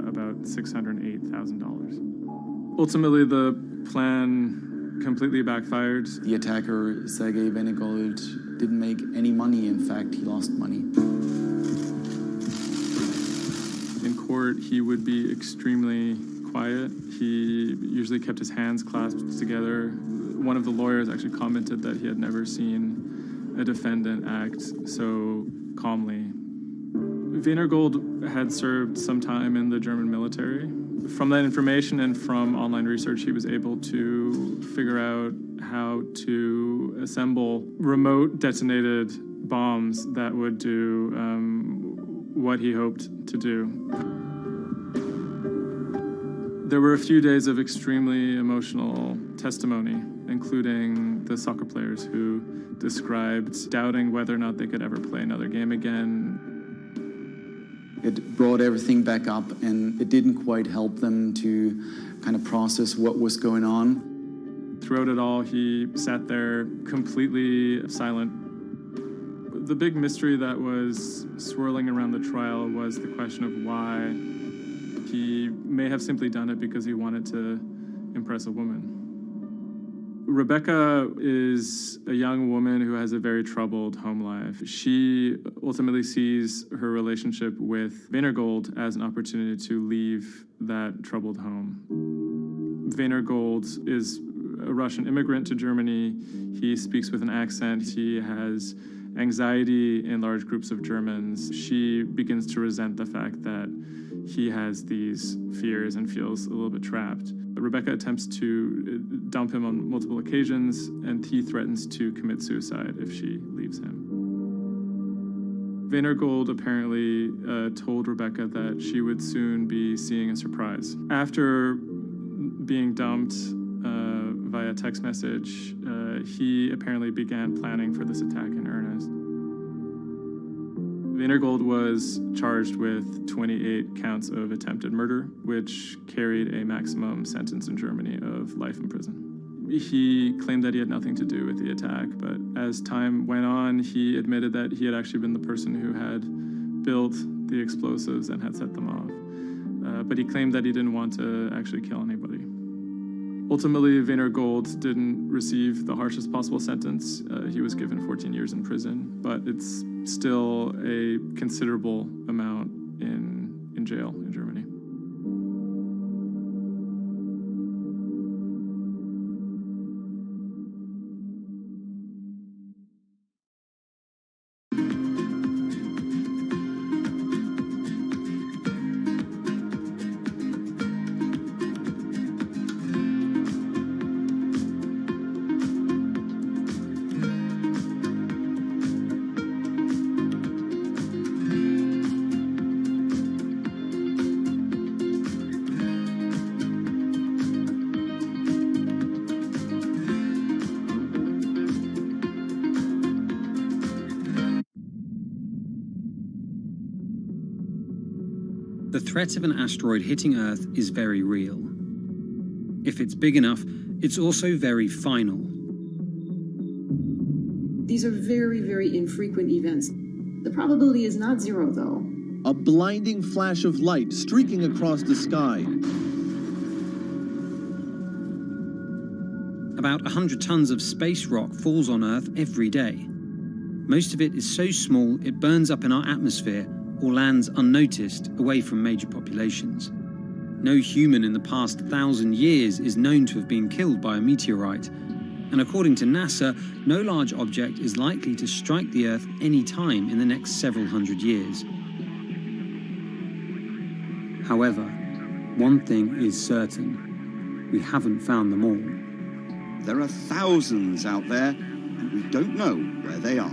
Speaker 5: about $608,000. Ultimately, the plan completely backfired.
Speaker 22: The attacker, Sergei Benegold, didn't make any money. In fact, he lost money.
Speaker 5: In court, he would be extremely quiet. He usually kept his hands clasped together. One of the lawyers actually commented that he had never seen a defendant act so calmly. Benegold had served some time in the German military. From that information and from online research, he was able to figure out how to assemble remote detonated bombs that would do what he hoped to do. There were a few days of extremely emotional testimony, including the soccer players who described doubting whether or not they could ever play another game again.
Speaker 22: It brought everything back up, and it didn't quite help them to kind of process what was going on.
Speaker 5: Throughout it all, he sat there completely silent. The big mystery that was swirling around the trial was the question of why he may have simply done it because he wanted to impress a woman. Rebecca is a young woman who has a very troubled home life. She ultimately sees her relationship with Weinergold as an opportunity to leave that troubled home. Weinergold is a Russian immigrant to Germany. He speaks with an accent. He has anxiety in large groups of Germans. She begins to resent the fact that he has these fears and feels a little bit trapped. Rebecca attempts to dump him on multiple occasions, and he threatens to commit suicide if she leaves him. Weinergold apparently told Rebecca that she would soon be seeing a surprise. After being dumped via text message, he apparently began planning for this attack in earnest. Weinergold was charged with 28 counts of attempted murder, which carried a maximum sentence in Germany of life in prison. He claimed that he had nothing to do with the attack, but as time went on, he admitted that he had actually been the person who had built the explosives and had set them off. But he claimed that he didn't want to actually kill anybody. Ultimately, Weinergold didn't receive the harshest possible sentence. He was given 14 years in prison, but it's still a considerable amount in jail in Germany.
Speaker 2: The threat of an asteroid hitting Earth is very real. If it's big enough, it's also very final.
Speaker 11: These are very, very infrequent events. The probability is not zero, though.
Speaker 14: A blinding flash of light streaking across the sky.
Speaker 2: About 100 tons of space rock falls on Earth every day. Most of it is so small it burns up in our atmosphere or lands unnoticed away from major populations. No human in the past 1,000 years is known to have been killed by a meteorite, and according to NASA, no large object is likely to strike the Earth any time in the next several hundred years. However, one thing is certain: we haven't found them all.
Speaker 16: There are thousands out there, and we don't know where they are.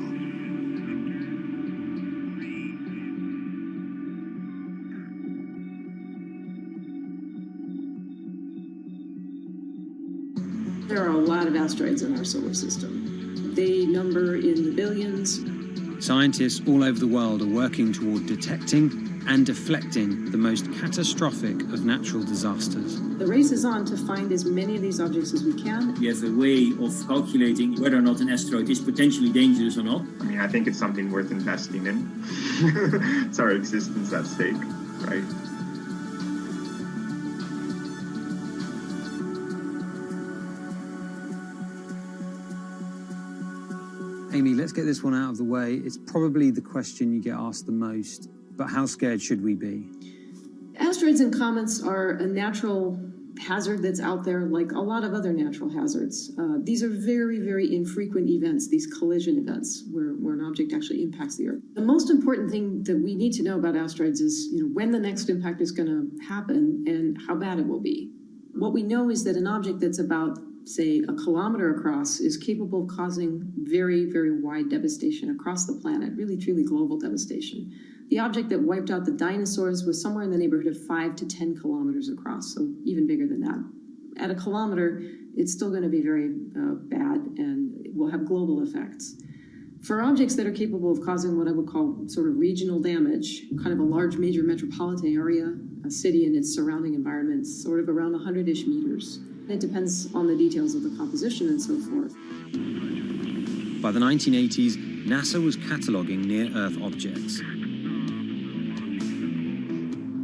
Speaker 11: There are a lot of asteroids in our solar system. They number in the billions.
Speaker 2: Scientists all over the world are working toward detecting and deflecting the most catastrophic of natural disasters.
Speaker 11: The race is on to find as many of these objects as we can.
Speaker 6: We have a way of calculating whether or not an asteroid is potentially dangerous or not.
Speaker 18: I mean, I think it's something worth investing in. It's our existence at stake, right?
Speaker 2: Amy, let's get this one out of the way. It's probably the question you get asked the most, but how scared should we be?
Speaker 11: Asteroids and comets are a natural hazard that's out there like a lot of other natural hazards. These are very, very infrequent events, these collision events, where an object actually impacts the Earth. The most important thing that we need to know about asteroids is when the next impact is going to happen and how bad it will be. What we know is that an object that's about, say, a kilometer across is capable of causing very, very wide devastation across the planet, really, truly global devastation. The object that wiped out the dinosaurs was somewhere in the neighborhood of 5 to 10 kilometers across, so even bigger than that. At a kilometer, it's still going to be very bad and it will have global effects. For objects that are capable of causing what I would call sort of regional damage, kind of a large major metropolitan area, a city and its surrounding environment, sort of around 100-ish meters. It depends on the details of the composition and so forth.
Speaker 2: By the 1980s, NASA was cataloguing near-Earth objects.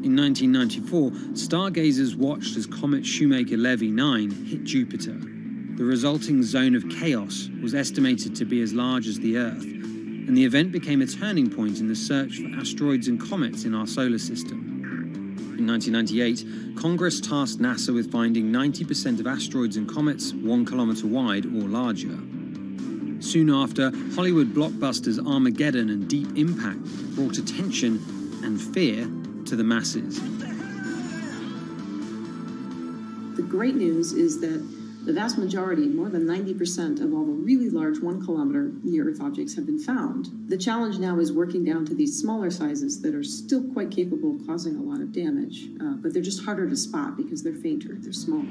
Speaker 2: In 1994, stargazers watched as comet Shoemaker-Levy 9 hit Jupiter. The resulting zone of chaos was estimated to be as large as the Earth, and the event became a turning point in the search for asteroids and comets in our solar system. In 1998, Congress tasked NASA with finding 90% of asteroids and comets 1 kilometer wide or larger. Soon after, Hollywood blockbusters Armageddon and Deep Impact brought attention and fear to the masses.
Speaker 11: The great news is that the vast majority, more than 90% of all the really large 1 kilometer near-Earth objects have been found. The challenge now is working down to these smaller sizes that are still quite capable of causing a lot of damage, but they're just harder to spot because they're fainter, they're smaller.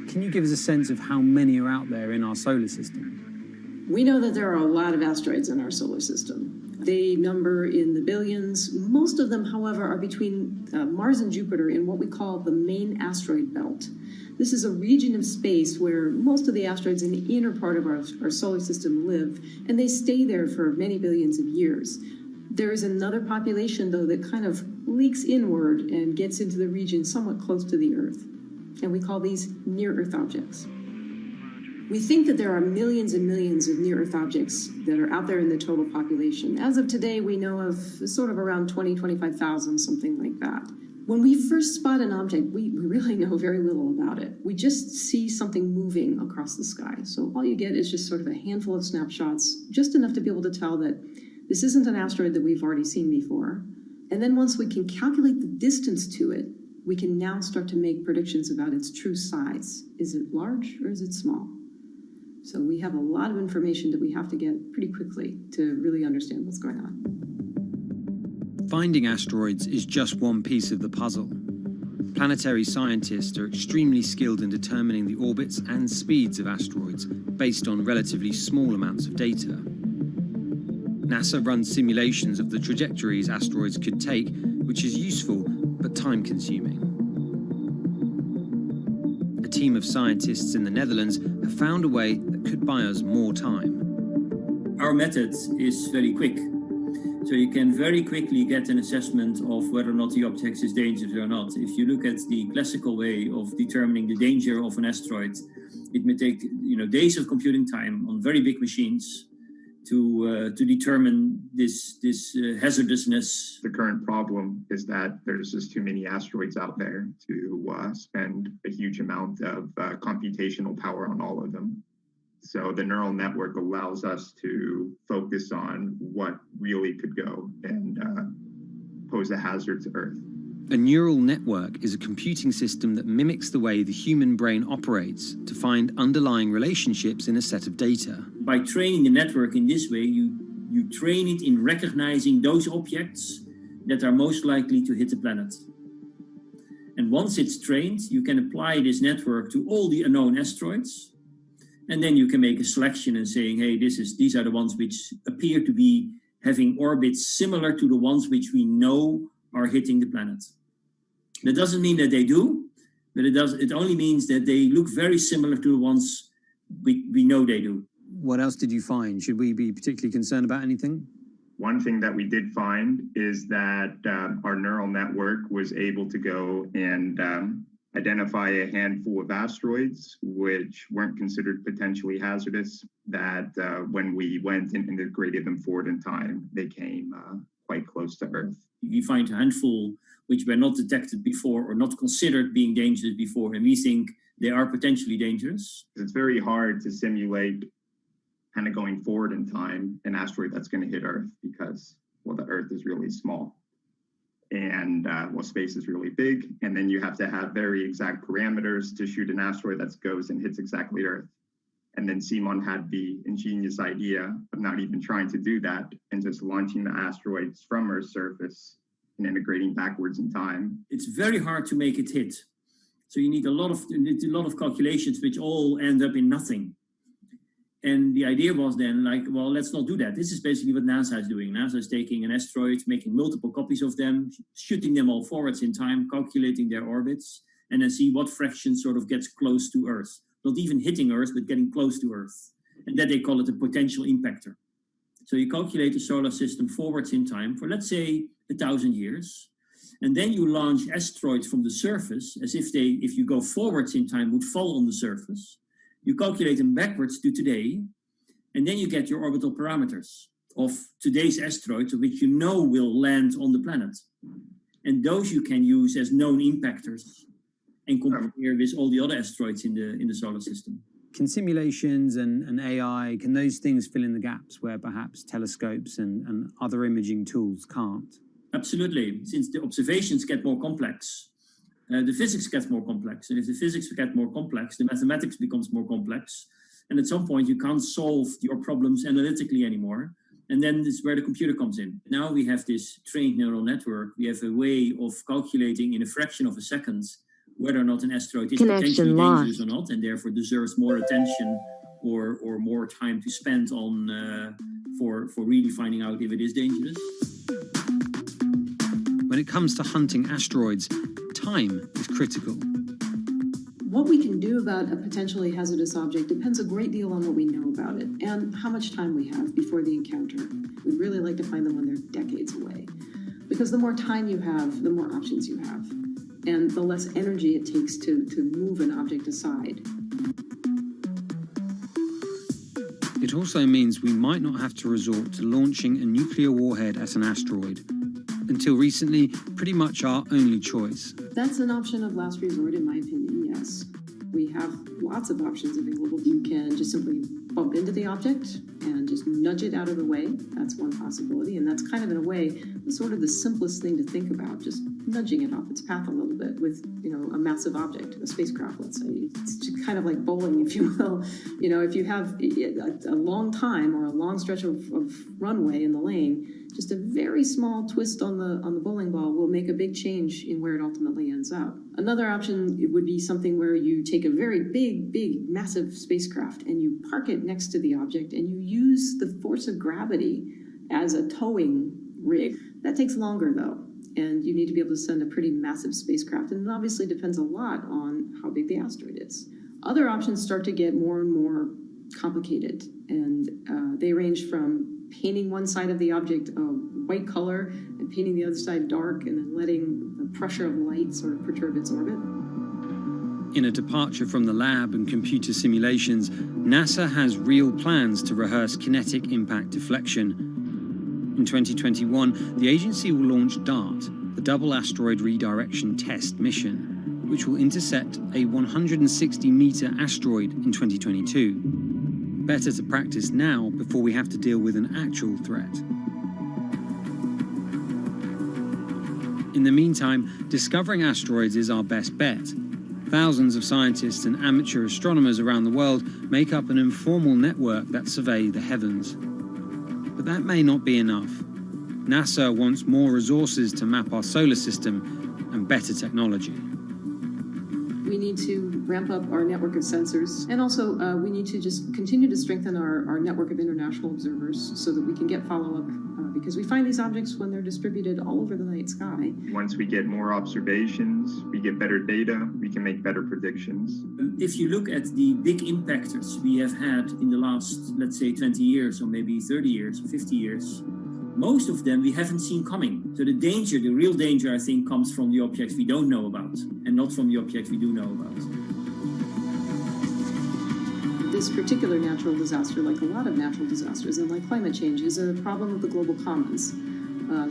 Speaker 2: Can you give us a sense of how many are out there in our solar system?
Speaker 11: We know that there are a lot of asteroids in our solar system. They number in the billions. Most of them, however, are between Mars and Jupiter in what we call the main asteroid belt. This is a region of space where most of the asteroids in the inner part of our solar system live, and they stay there for many billions of years. There is another population, though, that kind of leaks inward and gets into the region somewhat close to the Earth, and we call these near-Earth objects. We think that there are millions and millions of near-Earth objects that are out there in the total population. As of today, we know of sort of around 20, 25,000, something like that. When we first spot an object, we really know very little about it. We just see something moving across the sky. So all you get is just sort of a handful of snapshots, just enough to be able to tell that this isn't an asteroid that we've already seen before. And then once we can calculate the distance to it, we can now start to make predictions about its true size. Is it large or is it small? So we have a lot of information that we have to get pretty quickly to really understand what's going on.
Speaker 2: Finding asteroids is just one piece of the puzzle. Planetary scientists are extremely skilled in determining the orbits and speeds of asteroids based on relatively small amounts of data. NASA runs simulations of the trajectories asteroids could take, which is useful but time-consuming. A team of scientists in the Netherlands have found a way that could buy us more time.
Speaker 8: Our method is very quick. So you can very quickly get an assessment of whether or not the object is dangerous or not. If you look at the classical way of determining the danger of an asteroid, it may take days of computing time on very big machines to determine this hazardousness.
Speaker 18: The current problem is that there's just too many asteroids out there to spend a huge amount of computational power on all of them. So the neural network allows us to focus on what really could go and pose a hazard to Earth.
Speaker 2: A neural network is a computing system that mimics the way the human brain operates to find underlying relationships in a set of data.
Speaker 8: By training the network in this way, you train it in recognizing those objects that are most likely to hit the planet. And once it's trained, you can apply this network to all the unknown asteroids. And then you can make a selection and saying, hey, these are the ones which appear to be having orbits similar to the ones which we know are hitting the planet. That doesn't mean that they do, but it only means that they look very similar to the ones we know they do.
Speaker 2: What else did you find? Should we be particularly concerned about anything?
Speaker 18: One thing that we did find is that our neural network was able to go and identify a handful of asteroids which weren't considered potentially hazardous, that when we went and integrated them forward in time, they came quite close to Earth.
Speaker 8: We find a handful which were not detected before or not considered being dangerous before, and we think they are potentially dangerous.
Speaker 18: It's very hard to simulate kind of going forward in time an asteroid that's going to hit Earth because, well, the Earth is really small. And space is really big, and then you have to have very exact parameters to shoot an asteroid that goes and hits exactly Earth. And then Simon had the ingenious idea of not even trying to do that and just launching the asteroids from Earth's surface and integrating backwards in time.
Speaker 8: It's very hard to make it hit. So you need a lot of calculations which all end up in nothing. And the idea was then like, well, let's not do that. This is basically what NASA is doing. NASA is taking an asteroid, making multiple copies of them, shooting them all forwards in time, calculating their orbits, and then see what fraction sort of gets close to Earth. Not even hitting Earth, but getting close to Earth. And that they call it a potential impactor. So you calculate the solar system forwards in time for, let's say, 1,000 years. And then you launch asteroids from the surface as if they, if you go forwards in time, would fall on the surface. You calculate them backwards to today, and then you get your orbital parameters of today's asteroids, which you know will land on the planet. And those you can use as known impactors and compare with all the other asteroids in the solar system.
Speaker 2: Can simulations and AI, can those things fill in the gaps where perhaps telescopes and other imaging tools can't?
Speaker 8: Absolutely. Since the observations get more complex, the physics gets more complex. And if the physics get more complex, the mathematics becomes more complex. And at some point, you can't solve your problems analytically anymore. And then this is where the computer comes in. Now we have this trained neural network. We have a way of calculating in a fraction of a second whether or not an asteroid is potentially dangerous or not, and therefore deserves more attention or more time to spend on for really finding out if it is dangerous.
Speaker 2: When it comes to hunting asteroids, time is critical.
Speaker 11: What we can do about a potentially hazardous object depends a great deal on what we know about it and how much time we have before the encounter. We'd really like to find them when they're decades away, because the more time you have, the more options you have, and the less energy it takes to move an object aside.
Speaker 2: It also means we might not have to resort to launching a nuclear warhead at an asteroid. Until recently, pretty much our only choice.
Speaker 11: That's an option of last resort, in my opinion, yes. We have lots of options available. You can just simply bump into the object and just nudge it out of the way. That's one possibility, and that's kind of, in a way, sort of the simplest thing to think about, just nudging it off its path a little bit with, a massive object, a spacecraft, let's say. It's just kind of like bowling, if you will. If you have a long time or a long stretch of runway in the lane, just a very small twist on the bowling ball will make a big change in where it ultimately ends up. Another option would be something where you take a very big, massive spacecraft and you park it next to the object and you use the force of gravity as a towing rig. That takes longer, though, and you need to be able to send a pretty massive spacecraft, and it obviously depends a lot on how big the asteroid is. Other options start to get more and more complicated, and they range from painting one side of the object a white color and painting the other side dark, and then letting the pressure of light sort of perturb its orbit.
Speaker 2: In a departure from the lab and computer simulations, NASA has real plans to rehearse kinetic impact deflection. In 2021, the agency will launch DART, the Double Asteroid Redirection Test mission, which will intercept a 160-meter asteroid in 2022. Better to practice now before we have to deal with an actual threat. In the meantime, discovering asteroids is our best bet. Thousands of scientists and amateur astronomers around the world make up an informal network that survey the heavens. But that may not be enough. NASA wants more resources to map our solar system and better technology.
Speaker 11: We need to ramp up our network of sensors, and also we need to just continue to strengthen our network of international observers so that we can get follow-up, because we find these objects when they're distributed all over the night sky.
Speaker 18: Once we get more observations, we get better data, we can make better predictions.
Speaker 8: If you look at the big impactors we have had in the last, let's say, 20 years, or maybe 30 years, or 50 years, most of them we haven't seen coming. So the real danger, I think, comes from the objects we don't know about, and not from the objects we do know about.
Speaker 11: This particular natural disaster, like a lot of natural disasters and like climate change, is a problem of the global commons.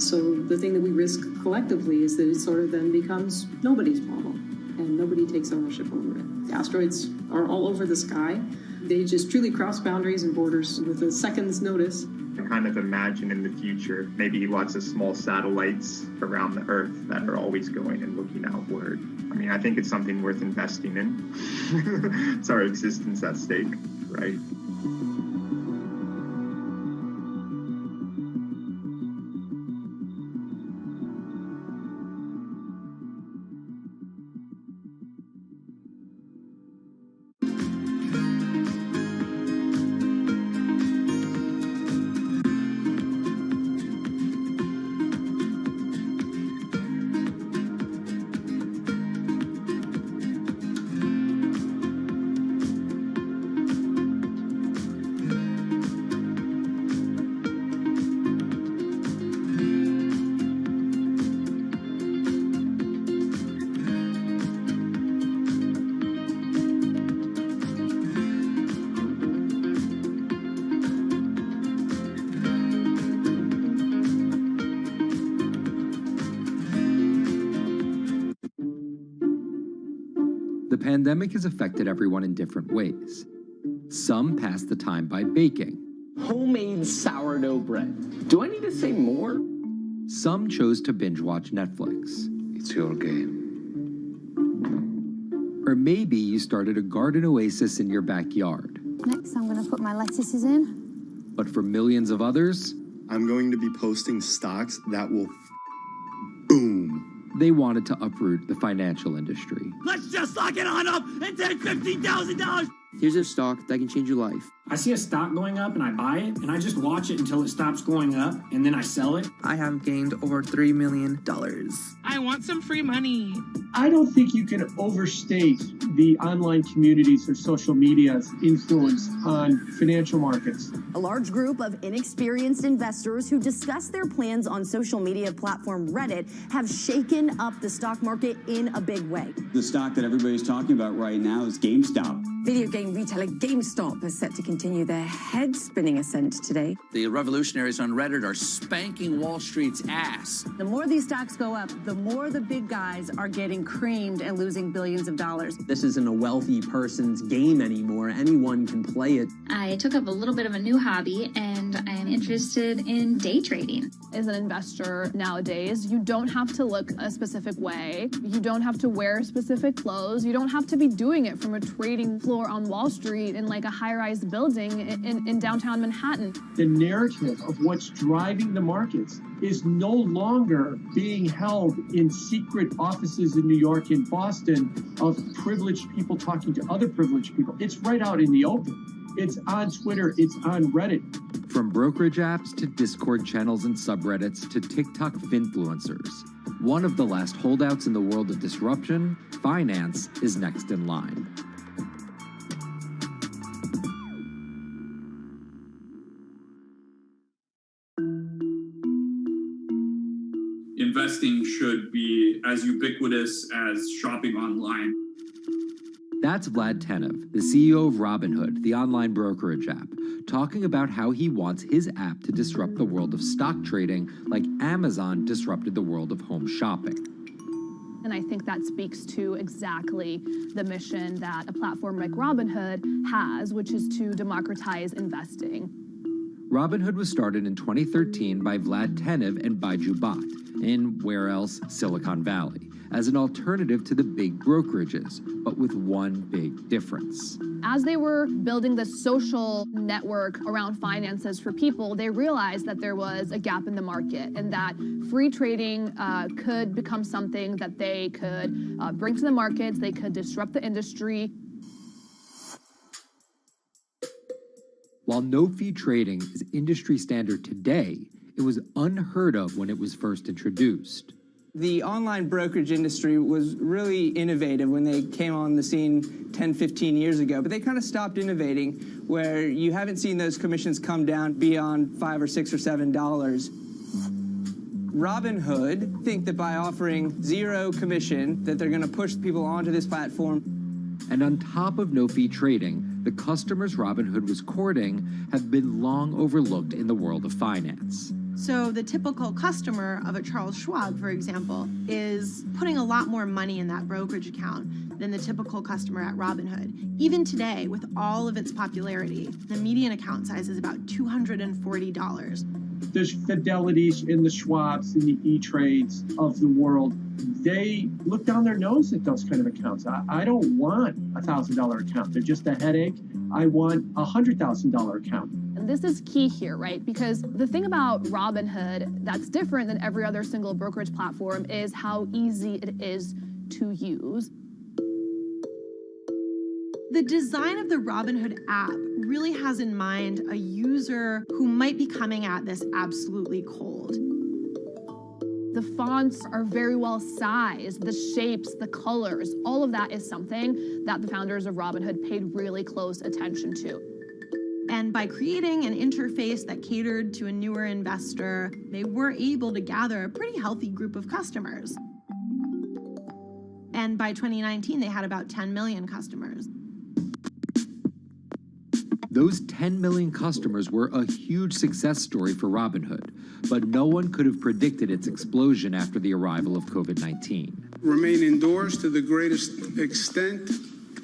Speaker 11: So the thing that we risk collectively is that it sort of then becomes nobody's problem, and nobody takes ownership over it. The asteroids are all over the sky. They just truly cross boundaries and borders with a second's notice.
Speaker 18: I kind of imagine in the future maybe lots of small satellites around the Earth that are always going and looking outward. I mean, I think it's something worth investing in. It's our existence at stake. right?
Speaker 10: The pandemic has affected everyone in different ways. Some pass the time by baking.
Speaker 13: Homemade sourdough bread. Do I need to say more?
Speaker 10: Some chose to binge watch Netflix.
Speaker 20: It's your game.
Speaker 10: Or maybe you started a garden oasis in your backyard.
Speaker 17: Next, I'm going to put my lettuces in.
Speaker 10: But for millions of others,
Speaker 19: I'm going to be posting stocks that will boom.
Speaker 10: They wanted to uproot the financial industry.
Speaker 21: Let's just lock it on up and take $15,000.
Speaker 24: Here's a stock that can change your life.
Speaker 26: I see a stock going up and I buy it, and I just watch it until it stops going up, and then I sell it.
Speaker 24: I have gained over $3 million.
Speaker 28: I want some free money.
Speaker 29: I don't think you can overstate the online communities or social media's influence on financial markets.
Speaker 30: A large group of inexperienced investors who discuss their plans on social media platform Reddit have shaken up the stock market in a big way.
Speaker 31: The stock that everybody's talking about right now is GameStop.
Speaker 32: Video game retailer GameStop is set to continue their head-spinning ascent today.
Speaker 33: The revolutionaries on Reddit are spanking Wall Street's ass.
Speaker 32: The more these stocks go up, the more the big guys are getting creamed and losing billions of dollars.
Speaker 34: This isn't a wealthy person's game anymore. Anyone can play it.
Speaker 35: I took up a little bit of a new hobby, and I am interested in day trading.
Speaker 36: As an investor nowadays, you don't have to look a specific way. You don't have to wear specific clothes. You don't have to be doing it from a trading floor on Wall Street in like a high-rise building in downtown Manhattan.
Speaker 29: The narrative of what's driving the markets is no longer being held in secret offices in New York and Boston of privileged people talking to other privileged people. It's right out in the open. It's on Twitter, it's on Reddit.
Speaker 10: From brokerage apps to Discord channels and subreddits to TikTok finfluencers, one of the last holdouts in the world of disruption, finance is next in line.
Speaker 35: Investing should be as ubiquitous as shopping online.
Speaker 10: That's Vlad Tenev, the CEO of Robinhood, the online brokerage app, talking about how he wants his app to disrupt the world of stock trading like Amazon disrupted the world of home shopping.
Speaker 36: And I think that speaks to exactly the mission that a platform like Robinhood has, which is to democratize investing.
Speaker 10: Robinhood was started in 2013 by Vlad Tenev and Baiju Bhatt in, where else, Silicon Valley, as an alternative to the big brokerages, but with one big difference.
Speaker 36: As they were building the social network around finances for people, they realized that there was a gap in the market and that free trading could become something that they could bring to the markets, they could disrupt the industry.
Speaker 10: While no-fee trading is industry standard today, it was unheard of when it was first introduced.
Speaker 37: The online brokerage industry was really innovative when they came on the scene 10, 15 years ago, but they kind of stopped innovating where you haven't seen those commissions come down beyond $5 or $6 or $7. Robinhood think that by offering zero commission that they're going to push people onto this platform.
Speaker 10: And on top of no-fee trading, the customers Robinhood was courting have been long overlooked in the world of finance.
Speaker 38: So the typical customer of a Charles Schwab, for example, is putting a lot more money in that brokerage account than the typical customer at Robinhood. Even today, with all of its popularity, the median account size is about $240.
Speaker 29: The Fidelities and the Schwabs and the E-Trades of the world, they look down their nose at those kind of accounts. I don't want a $1,000 account. They're just a headache. I want a $100,000 account.
Speaker 36: And this is key here, right? Because the thing about Robinhood that's different than every other single brokerage platform is how easy it is to use.
Speaker 38: The design of the Robinhood app really has in mind a user who might be coming at this absolutely cold.
Speaker 36: The fonts are very well sized, the shapes, the colors, all of that is something that the founders of Robinhood paid really close attention to.
Speaker 38: And by creating an interface that catered to a newer investor, they were able to gather a pretty healthy group of customers. And by 2019, they had about 10 million customers.
Speaker 10: Those 10 million customers were a huge success story for Robinhood, but no one could have predicted its explosion after the arrival of COVID-19.
Speaker 1: Remain indoors to the greatest extent,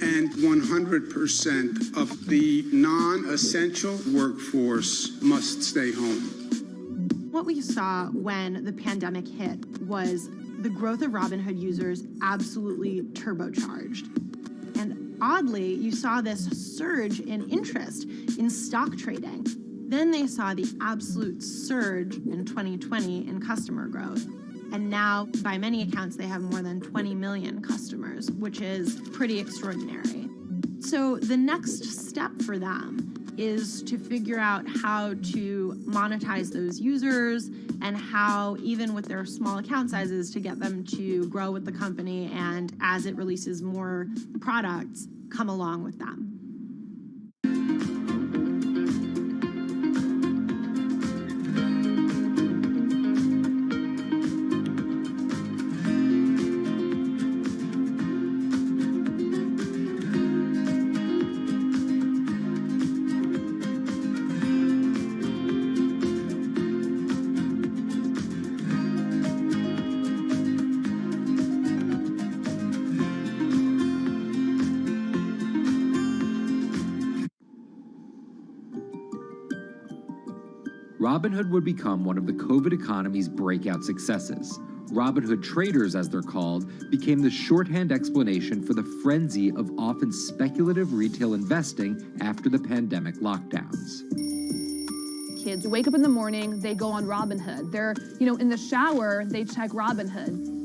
Speaker 1: and 100% of the non-essential workforce must stay home.
Speaker 38: What we saw when the pandemic hit was the growth of Robinhood users absolutely turbocharged. And oddly, you saw this surge in interest in stock trading. Then they saw the absolute surge in 2020 in customer growth. And now, by many accounts, they have more than 20 million customers, which is pretty extraordinary. So the next step for them is to figure out how to monetize those users and how, even with their small account sizes, to get them to grow with the company and, as it releases more products, come along with them.
Speaker 10: Robinhood would become one of the COVID economy's breakout successes. Robinhood traders, as they're called, became the shorthand explanation for the frenzy of often speculative retail investing after the pandemic lockdowns.
Speaker 36: Kids wake up in the morning, they go on Robinhood. They're, in the shower, they check Robinhood.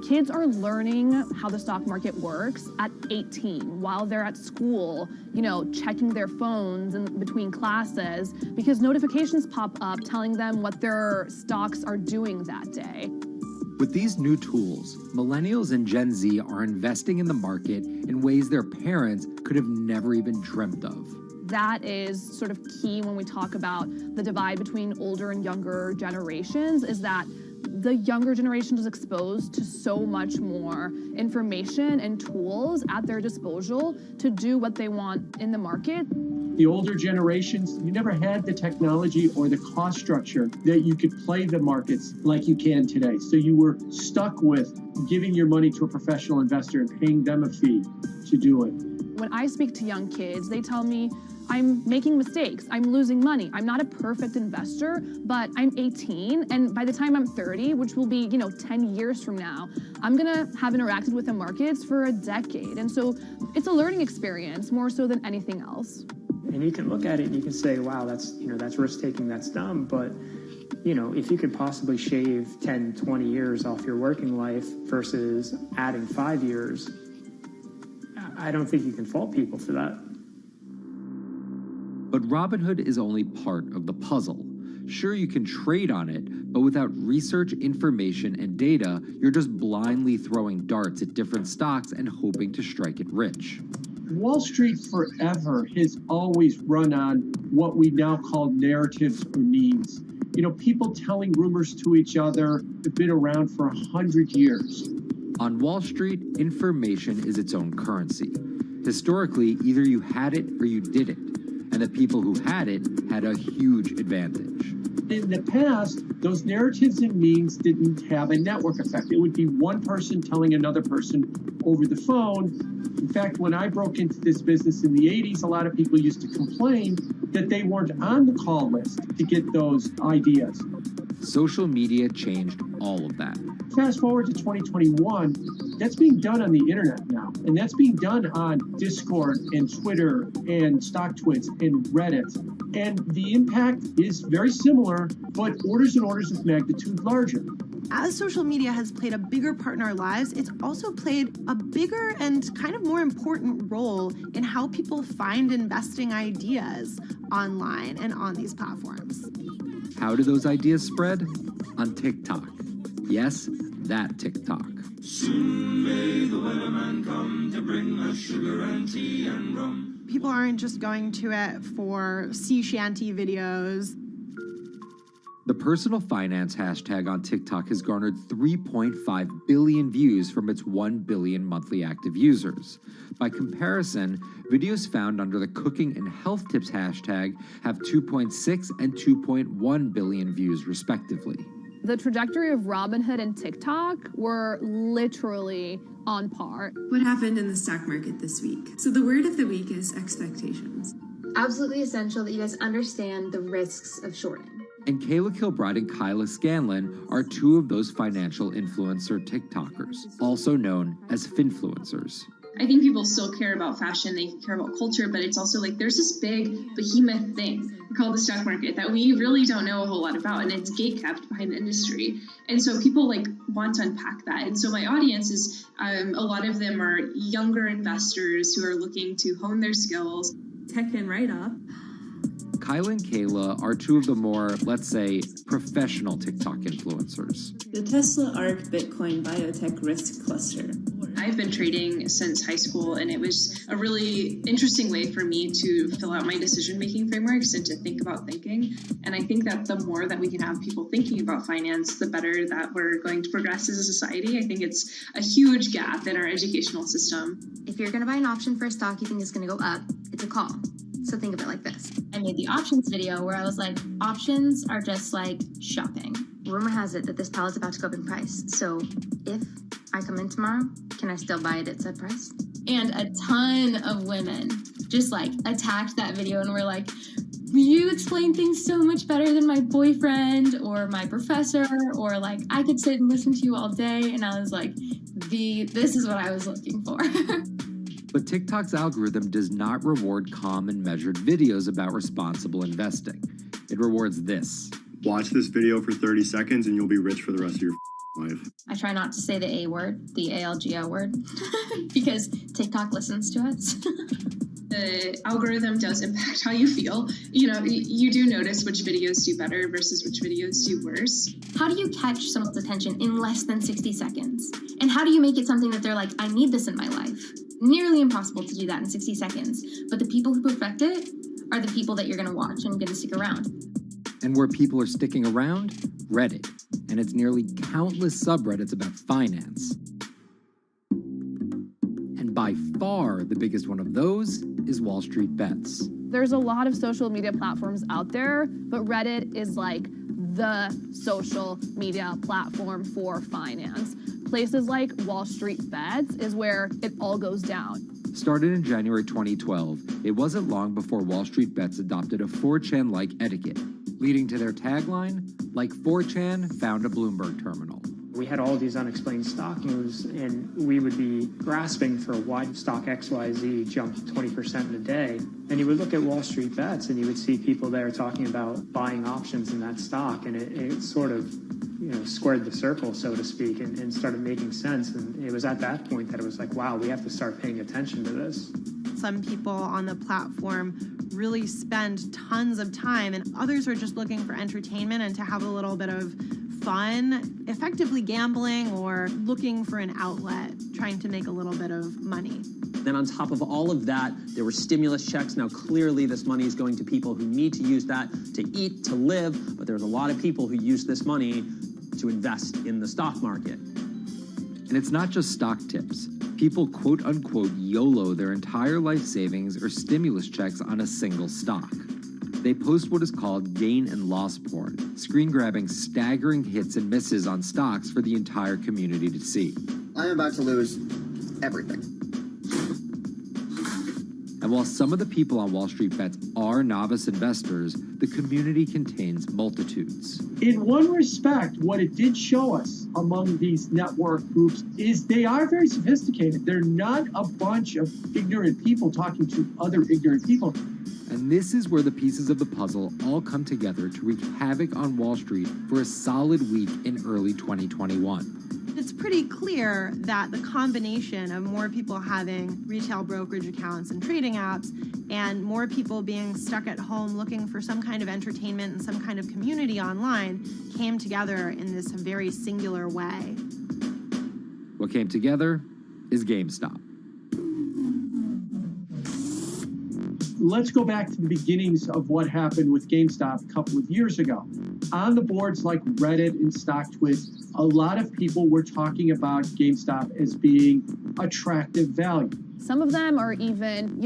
Speaker 36: Kids are learning how the stock market works at 18 while they're at school, checking their phones in between classes because notifications pop up telling them what their stocks are doing that day.
Speaker 10: With these new tools, millennials and Gen Z are investing in the market in ways their parents could have never even dreamt of.
Speaker 36: That is sort of key when we talk about the divide between older and younger generations, is that the younger generation is exposed to so much more information and tools at their disposal to do what they want in the market.
Speaker 29: The older generations, you never had the technology or the cost structure that you could play the markets like you can today. So you were stuck with giving your money to a professional investor and paying them a fee to do it.
Speaker 36: When I speak to young kids, they tell me, I'm making mistakes, I'm losing money. I'm not a perfect investor, but I'm 18, and by the time I'm 30, which will be, 10 years from now, I'm gonna have interacted with the markets for a decade. And so it's a learning experience more so than anything else.
Speaker 2: And you can look at it and you can say, wow, that's risk-taking, that's dumb, but if you could possibly shave 10, 20 years off your working life versus adding 5 years, I don't think you can fault people for that.
Speaker 10: But Robinhood is only part of the puzzle. Sure, you can trade on it, but without research, information, and data, you're just blindly throwing darts at different stocks and hoping to strike it rich.
Speaker 29: Wall Street forever has always run on what we now call narratives or memes. People telling rumors to each other have been around for 100 years.
Speaker 10: On Wall Street, information is its own currency. Historically, either you had it or you didn't, and the people who had it had a huge advantage.
Speaker 29: In the past, those narratives and memes didn't have a network effect. It would be one person telling another person over the phone. In fact, when I broke into this business in the 80s, a lot of people used to complain that they weren't on the call list to get those ideas.
Speaker 10: Social media changed all of that.
Speaker 29: Fast forward to 2021, that's being done on the internet now. And that's being done on Discord and Twitter and StockTwits and Reddit. And the impact is very similar, but orders and orders of magnitude larger.
Speaker 38: As social media has played a bigger part in our lives, it's also played a bigger and kind of more important role in how people find investing ideas online and on these platforms.
Speaker 10: How do those ideas spread? On TikTok. Yes, that TikTok.
Speaker 21: Soon may the weatherman come to bring us sugar and tea and rum.
Speaker 38: People aren't just going to it for sea shanty videos.
Speaker 10: The personal finance hashtag on TikTok has garnered 3.5 billion views from its 1 billion monthly active users. By comparison, videos found under the cooking and health tips hashtag have 2.6 and 2.1 billion views respectively.
Speaker 36: The trajectory of Robinhood and TikTok were literally on par.
Speaker 3: What happened in the stock market this week? So the word of the week is expectations.
Speaker 35: Absolutely essential that you guys understand the risks of shorting.
Speaker 10: And Kayla Kilbride and Kyla Scanlon are two of those financial influencer TikTokers, also known as finfluencers.
Speaker 4: I think people still care about fashion, they care about culture, but it's also like there's this big behemoth thing called the stock market that we really don't know a whole lot about, and it's gatekept behind the industry. And so people like want to unpack that. And so my audience is, a lot of them are younger investors who are looking to hone their skills.
Speaker 3: Tech and write-up.
Speaker 10: Kyla and Kayla are two of the more, let's say, professional TikTok influencers.
Speaker 3: The Tesla ARK Bitcoin Biotech Risk Cluster.
Speaker 4: I've been trading since high school, and it was a really interesting way for me to fill out my decision-making frameworks and to think about thinking. And I think that the more that we can have people thinking about finance, the better that we're going to progress as a society. I think it's a huge gap in our educational system.
Speaker 35: If you're going to buy an option for a stock you think is going to go up, it's a call. So think of it like this. I made the options video where I was like, options are just like shopping. Rumor has it that this pallet's about to go up in price. So if I come in tomorrow, can I still buy it at said price? And a ton of women just like attacked that video and were like, you explain things so much better than my boyfriend or my professor, or like I could sit and listen to you all day. And I was like, this is what I was looking for.
Speaker 10: But TikTok's algorithm does not reward calm and measured videos about responsible investing. It rewards this.
Speaker 19: Watch this video for 30 seconds and you'll be rich for the rest of your life.
Speaker 35: I try not to say the A word, the ALGO word, because TikTok listens to us.
Speaker 4: The algorithm does impact how you feel. You know, you do notice which videos do better versus which videos do worse.
Speaker 35: How do you catch someone's attention in less than 60 seconds? And how do you make it something that they're like, I need this in my life? Nearly impossible to do that in 60 seconds. But the people who perfect it are the people that you're going to watch and going to stick around.
Speaker 10: And where people are sticking around? Reddit. And its nearly countless subreddits about finance. And by far the biggest one of those is Wall Street Bets.
Speaker 36: There's a lot of social media platforms out there, but Reddit is like the social media platform for finance. Places like Wall Street Bets is where it all goes down.
Speaker 10: Started in January 2012, it wasn't long before Wall Street Bets adopted a 4chan-like etiquette, leading to their tagline, like 4chan found a Bloomberg terminal.
Speaker 2: We had all these unexplained stock moves, and we would be grasping for why stock XYZ jumped 20% in a day. And you would look at Wall Street Bets, and you would see people there talking about buying options in that stock, and it sort of, squared the circle, so to speak, and started making sense. And it was at that point that it was like, wow, we have to start paying attention to this.
Speaker 38: Some people on the platform really spend tons of time, and others are just looking for entertainment and to have a little bit of fun, effectively gambling or looking for an outlet, trying to make a little bit of money.
Speaker 34: Then on top of all of that, there were stimulus checks. Now, clearly, this money is going to people who need to use that to eat, to live, but there's a lot of people who use this money to invest in the stock market.
Speaker 10: And it's not just stock tips. People quote-unquote YOLO their entire life savings or stimulus checks on a single stock. They post what is called gain and loss porn, screen-grabbing staggering hits and misses on stocks for the entire community to see.
Speaker 5: I am about to lose everything.
Speaker 10: And while some of the people on Wall Street Bets are novice investors, the community contains multitudes.
Speaker 29: In one respect, what it did show us among these network groups is they are very sophisticated. They're not a bunch of ignorant people talking to other ignorant people.
Speaker 10: And this is where the pieces of the puzzle all come together to wreak havoc on Wall Street for a solid week in early 2021.
Speaker 38: It's pretty clear that the combination of more people having retail brokerage accounts and trading apps and more people being stuck at home looking for some kind of entertainment and some kind of community online came together in this very singular way.
Speaker 10: What came together is GameStop.
Speaker 29: Let's go back to the beginnings of what happened with GameStop a couple of years ago. On the boards like Reddit and StockTwits, a lot of people were talking about GameStop as being attractive value.
Speaker 36: Some of them are even,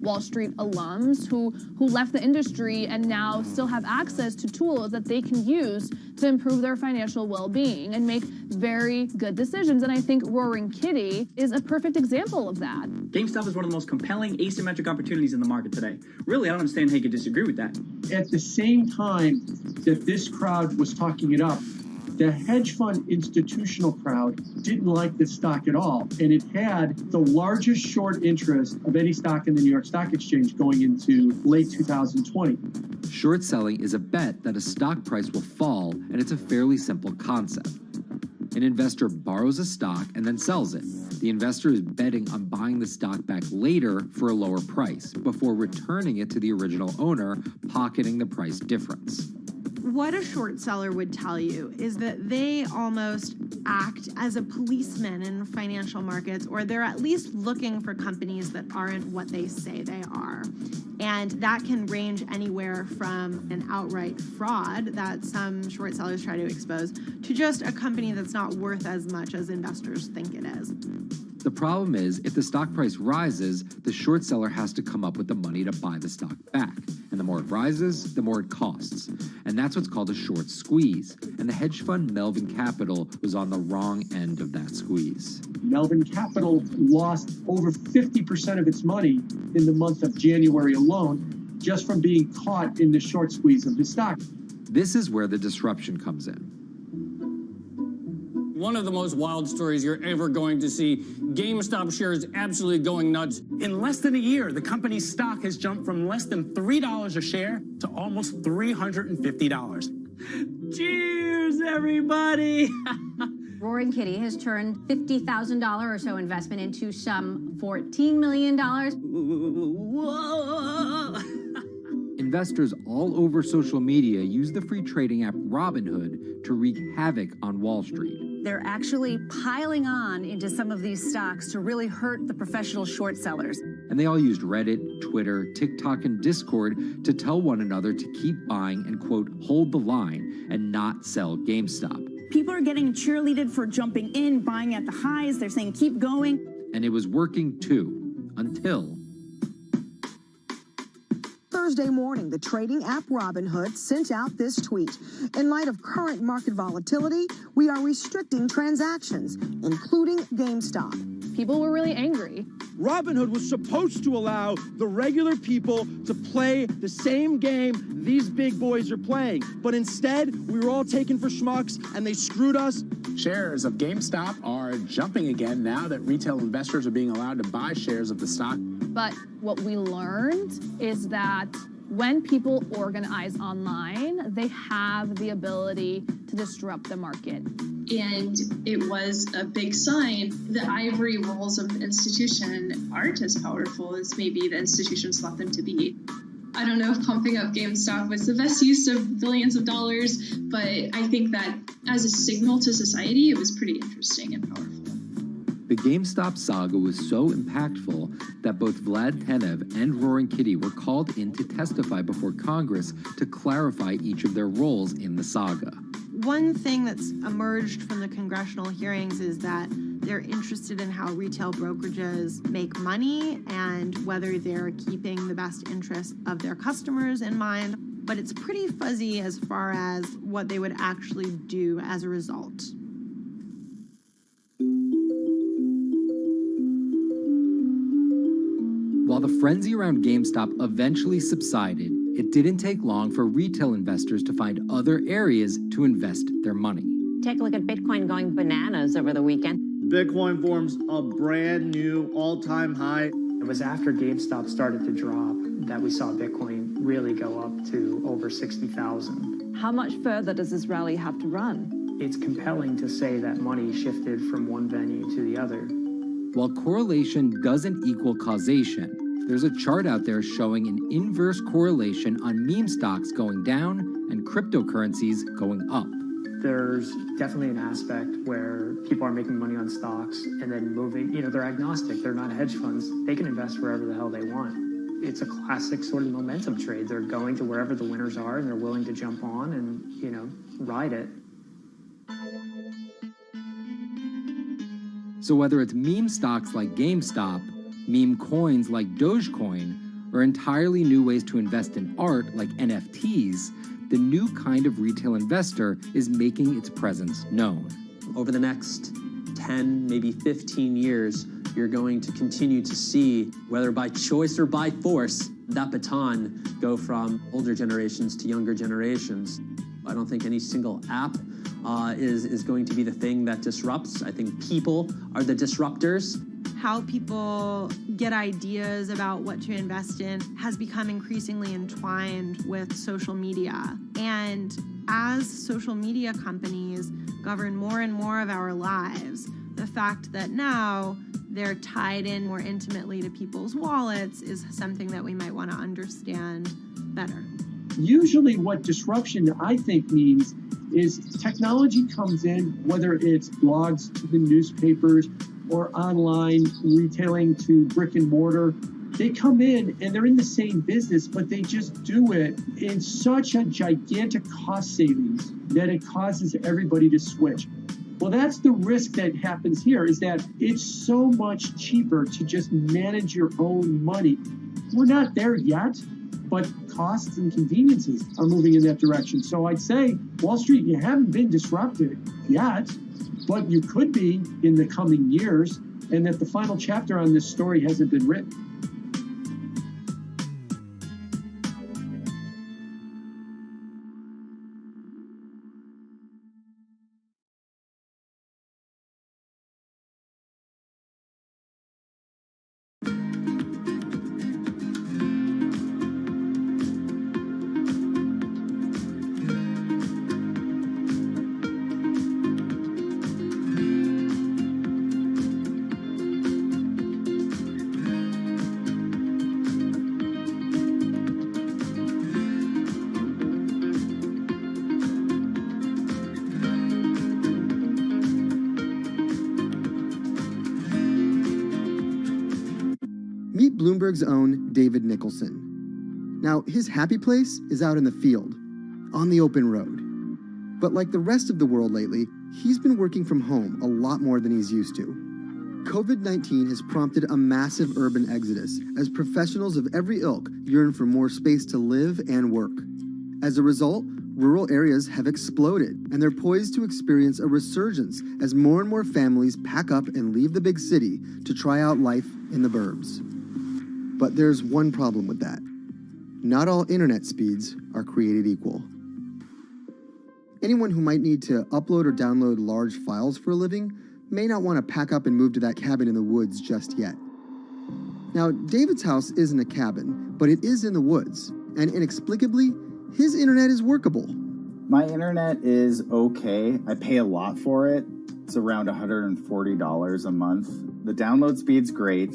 Speaker 36: Wall Street alums who left the industry and now still have access to tools that they can use to improve their financial well-being and make very good decisions. And I think Roaring Kitty is a perfect example of that.
Speaker 5: GameStop is one of the most compelling asymmetric opportunities in the market today. Really, I don't understand how you could disagree with that.
Speaker 29: At the same time that this crowd was talking it up, the hedge fund institutional crowd didn't like this stock at all, and it had the largest short interest of any stock in the New York Stock Exchange going into late 2020.
Speaker 10: Short selling is a bet that a stock price will fall, and it's a fairly simple concept. An investor borrows a stock and then sells it. The investor is betting on buying the stock back later for a lower price before returning it to the original owner, pocketing the price difference.
Speaker 38: What a short seller would tell you is that they almost act as a policeman in financial markets, or they're at least looking for companies that aren't what they say they are. And that can range anywhere from an outright fraud that some short sellers try to expose to just a company that's not worth as much as investors think it is.
Speaker 10: The problem is, if the stock price rises, the short seller has to come up with the money to buy the stock back. And the more it rises, the more it costs. And that's what's called a short squeeze. And the hedge fund Melvin Capital was on the wrong end of that squeeze.
Speaker 29: Melvin Capital lost over 50% of its money in the month of January alone, just from being caught in the short squeeze of the stock.
Speaker 10: This is where the disruption comes in.
Speaker 6: One of the most wild stories you're ever going to see. GameStop shares absolutely going nuts.
Speaker 7: In less than a year, the company's stock has jumped from less than $3 a share to almost $350. Cheers, everybody!
Speaker 8: Roaring Kitty has turned $50,000 or so investment into some $14 million.
Speaker 7: Whoa!
Speaker 10: Investors all over social media use the free trading app Robinhood to wreak havoc on Wall Street.
Speaker 32: They're actually piling on into some of these stocks to really hurt the professional short sellers.
Speaker 10: And they all used Reddit, Twitter, TikTok, and Discord to tell one another to keep buying and, quote, hold the line and not sell GameStop.
Speaker 32: People are getting cheerleaded for jumping in, buying at the highs. They're saying, keep going.
Speaker 10: And it was working too, until
Speaker 9: Thursday morning, the trading app Robinhood sent out this tweet. In light of current market volatility, we are restricting transactions, including GameStop.
Speaker 36: People were really angry.
Speaker 11: Robinhood was supposed to allow the regular people to play the same game these big boys are playing. But instead, we were all taken for schmucks, and they screwed us.
Speaker 12: Shares of GameStop are jumping again now that retail investors are being allowed to buy shares of the stock.
Speaker 36: But what we learned is that when people organize online, they have the ability to disrupt the market.
Speaker 4: And it was a big sign. The ivory walls of the institution aren't as powerful as maybe the institutions thought them to be. I don't know if pumping up GameStop was the best use of billions of dollars, but I think that as a signal to society, it was pretty interesting and powerful.
Speaker 10: The GameStop saga was so impactful that both Vlad Tenev and Roaring Kitty were called in to testify before Congress to clarify each of their roles in the saga.
Speaker 38: One thing that's emerged from the congressional hearings is that they're interested in how retail brokerages make money and whether they're keeping the best interest of their customers in mind, but it's pretty fuzzy as far as what they would actually do as a result.
Speaker 10: While the frenzy around GameStop eventually subsided, it didn't take long for retail investors to find other areas to invest their money.
Speaker 13: Take a look at Bitcoin going bananas over the weekend.
Speaker 14: Bitcoin forms a brand new all-time high.
Speaker 2: It was after GameStop started to drop that we saw Bitcoin really go up to over 60,000.
Speaker 15: How much further does this rally have to run?
Speaker 2: It's compelling to say that money shifted from one venue to the other.
Speaker 10: While correlation doesn't equal causation, there's a chart out there showing an inverse correlation on meme stocks going down and cryptocurrencies going up.
Speaker 2: There's definitely an aspect where people are making money on stocks and then moving, they're agnostic, they're not hedge funds, they can invest wherever the hell they want. It's a classic sort of momentum trade. They're going to wherever the winners are and they're willing to jump on and, ride it.
Speaker 10: So whether it's meme stocks like GameStop, meme coins like Dogecoin, or entirely new ways to invest in art like NFTs, the new kind of retail investor is making its presence known.
Speaker 34: Over the next 10, maybe 15 years, you're going to continue to see, whether by choice or by force, that baton go from older generations to younger generations. I don't think any single app is going to be the thing that disrupts. I think people are the disruptors.
Speaker 38: How people get ideas about what to invest in has become increasingly entwined with social media. And as social media companies govern more and more of our lives, the fact that now they're tied in more intimately to people's wallets is something that we might want to understand better.
Speaker 29: Usually what disruption, I think, means is technology comes in, whether it's blogs to the newspapers or online retailing to brick and mortar. They come in and they're in the same business, but they just do it in such a gigantic cost savings that it causes everybody to switch. Well, that's the risk that happens here, is that it's so much cheaper to just manage your own money. We're not there yet, but costs and conveniences are moving in that direction. So I'd say, Wall Street, you haven't been disrupted yet, but you could be in the coming years, and that the final chapter on this story hasn't been written.
Speaker 16: Meet Bloomberg's own David Nicholson. Now, his happy place is out in the field, on the open road. But like the rest of the world lately, he's been working from home a lot more than he's used to. COVID-19 has prompted a massive urban exodus as professionals of every ilk yearn for more space to live and work. As a result, rural areas have exploded, and they're poised to experience a resurgence as more and more families pack up and leave the big city to try out life in the burbs. But there's one problem with that. Not all internet speeds are created equal. Anyone who might need to upload or download large files for a living may not want to pack up and move to that cabin in the woods just yet. Now, David's house isn't a cabin, but it is in the woods, and inexplicably, his internet is workable.
Speaker 17: My internet is okay. I pay a lot for it. It's around $140 a month. The download speed's great,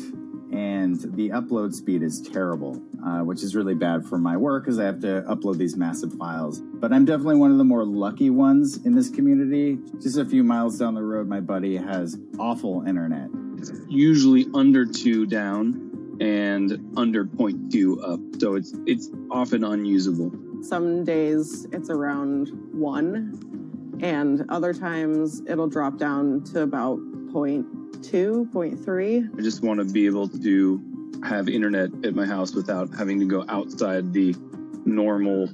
Speaker 17: and the upload speed is terrible, which is really bad for my work because I have to upload these massive files. But I'm definitely one of the more lucky ones in this community. Just a few miles down the road, my buddy has awful internet.
Speaker 18: It's usually under 2 down and under 0.2 up, so it's often unusable.
Speaker 20: Some days it's around 1, and other times it'll drop down to about 0.2, 0.3.
Speaker 18: I just want to be able to have internet at my house without having to go outside the normal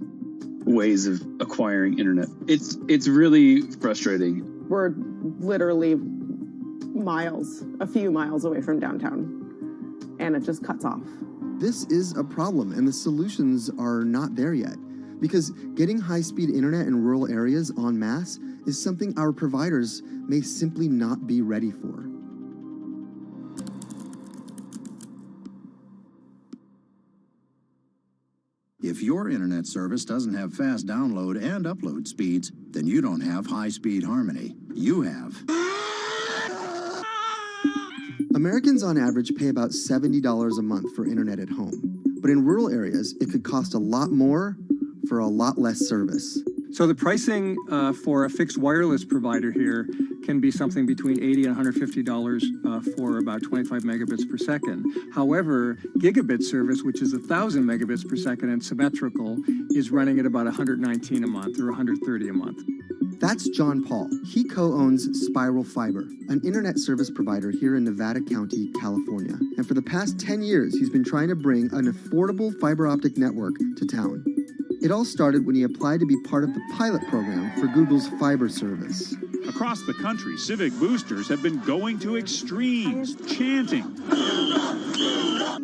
Speaker 18: ways of acquiring internet. It's really frustrating.
Speaker 20: We're literally miles, a few miles away from downtown, and it just cuts off.
Speaker 16: This is a problem, and the solutions are not there yet, because getting high-speed internet in rural areas en masse is something our providers may simply not be ready for.
Speaker 1: If your internet service doesn't have fast download and upload speeds, then you don't have high-speed harmony. You have.
Speaker 16: Americans on average pay about $70 a month for internet at home. But in rural areas, it could cost a lot more for a lot less service.
Speaker 3: So the pricing for a fixed wireless provider here can be something between $80 and $150 for about 25 megabits per second. However, gigabit service, which is 1,000 megabits per second and symmetrical, is running at about $119 a month or $130 a month.
Speaker 16: That's John Paul. He co-owns Spiral Fiber, an internet service provider here in Nevada County, California. And for the past 10 years, he's been trying to bring an affordable fiber optic network to town. It all started when he applied to be part of the pilot program for Google's fiber service.
Speaker 5: Across the country, civic boosters have been going to extremes, chanting,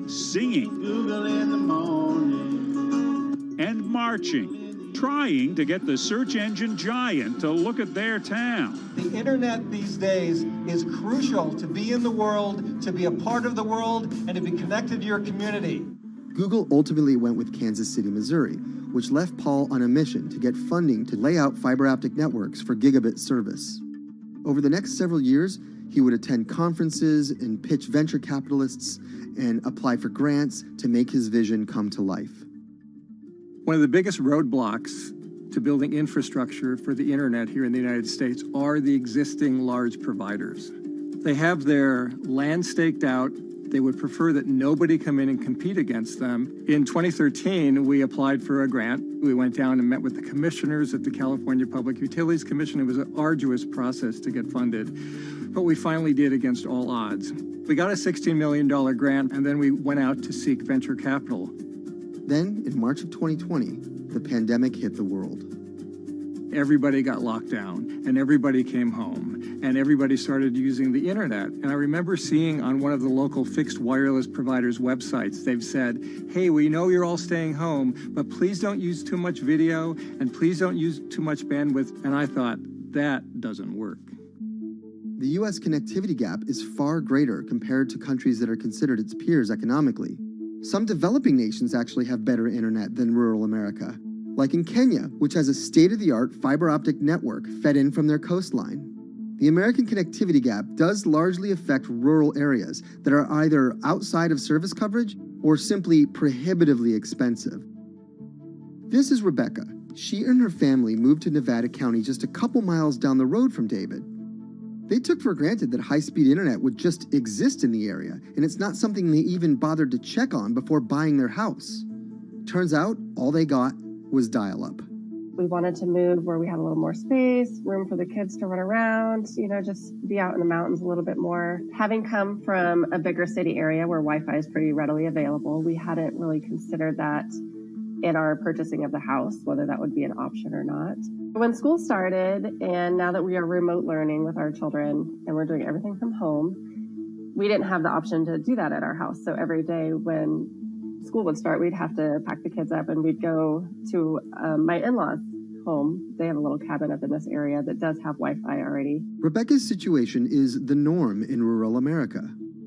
Speaker 5: singing, Google in the morning, and marching, trying to get the search engine giant to look at their town.
Speaker 6: The internet these days is crucial to be in the world, to be a part of the world, and to be connected to your community.
Speaker 16: Google ultimately went with Kansas City, Missouri, which left Paul on a mission to get funding to lay out fiber optic networks for gigabit service. Over the next several years, he would attend conferences and pitch venture capitalists and apply for grants to make his vision come to life.
Speaker 3: One of the biggest roadblocks to building infrastructure for the internet here in the United States are the existing large providers. They have their land staked out. They would prefer that nobody come in and compete against them. In 2013, we applied for a grant. We went down and met with the commissioners at the California Public Utilities Commission. It was an arduous process to get funded, but we finally did against all odds. We got a $16 million grant, and then we went out to seek venture capital.
Speaker 16: Then, in March of 2020, the pandemic hit the world.
Speaker 3: Everybody got locked down, and everybody came home, and everybody started using the internet. And I remember seeing on one of the local fixed wireless providers' websites, they've said, hey, we know you're all staying home, but please don't use too much video, and please don't use too much bandwidth. And I thought, that doesn't work.
Speaker 16: The U.S. connectivity gap is far greater compared to countries that are considered its peers economically. Some developing nations actually have better internet than rural America, like in Kenya, which has a state-of-the-art fiber optic network fed in from their coastline. The American connectivity gap does largely affect rural areas that are either outside of service coverage or simply prohibitively expensive. This is Rebecca. She and her family moved to Nevada County just a couple miles down the road from David. They took for granted that high-speed internet would just exist in the area, and it's not something they even bothered to check on before buying their house. Turns out, all they got was dial-up.
Speaker 19: We wanted to move where we had a little more space, room for the kids to run around, just be out in the mountains a little bit more. Having come from a bigger city area where Wi-Fi is pretty readily available, we hadn't really considered that in our purchasing of the house, whether that would be an option or not. When school started, and now that we are remote learning with our children and we're doing everything from home, we didn't have the option to do that at our house. So every day when school would start, we'd have to pack the kids up and we'd go to my in-laws' home. They have a little cabin up in this area that does have Wi-Fi already.
Speaker 16: Rebecca's situation is the norm in rural America.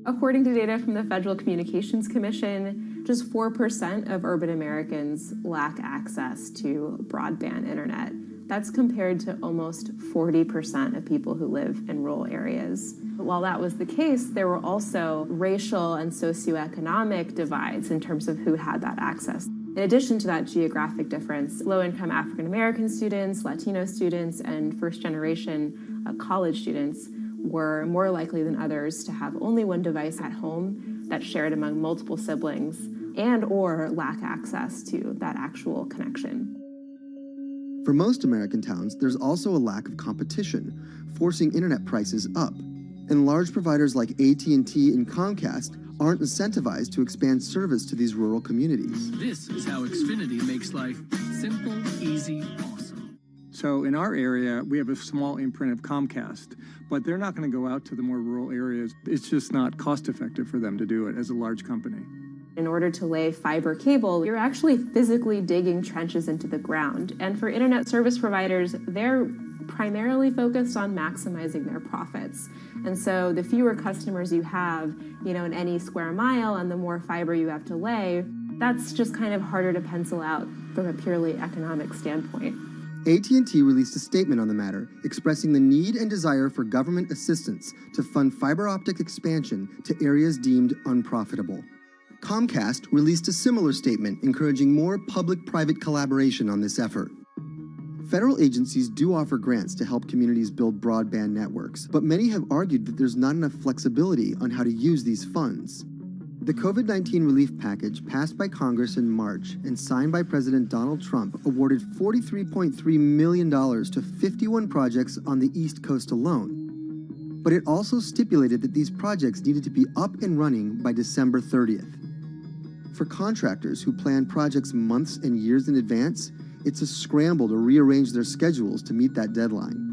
Speaker 21: According to data from the Federal Communications Commission, just 4% of urban Americans lack access to broadband internet. That's compared to almost 40% of people who live in rural areas. While that was the case, there were also racial and socioeconomic divides in terms of who had that access. In addition to that geographic difference, low-income African-American students, Latino students, and first-generation college students were more likely than others to have only one device at home that's shared among multiple siblings and or lack access to that actual connection.
Speaker 16: For most American towns, there's also a lack of competition, forcing internet prices up. And large providers like AT&T and Comcast aren't incentivized to expand service to these rural communities.
Speaker 22: This is how Xfinity makes life simple, easy, awesome.
Speaker 3: So in our area, we have a small imprint of Comcast, but they're not going to go out to the more rural areas. It's just not cost effective for them to do it as a large company.
Speaker 21: In order to lay fiber cable, you're actually physically digging trenches into the ground. And for internet service providers, they're primarily focused on maximizing their profits. And so the fewer customers you have, in any square mile and the more fiber you have to lay, that's just kind of harder to pencil out from a purely economic standpoint.
Speaker 16: AT&T released a statement on the matter, expressing the need and desire for government assistance to fund fiber optic expansion to areas deemed unprofitable. Comcast released a similar statement encouraging more public-private collaboration on this effort. Federal agencies do offer grants to help communities build broadband networks, but many have argued that there's not enough flexibility on how to use these funds. The COVID-19 relief package passed by Congress in March and signed by President Donald Trump awarded $43.3 million to 51 projects on the East Coast alone. But it also stipulated that these projects needed to be up and running by December 30th. For contractors who plan projects months and years in advance, it's a scramble to rearrange their schedules to meet that deadline.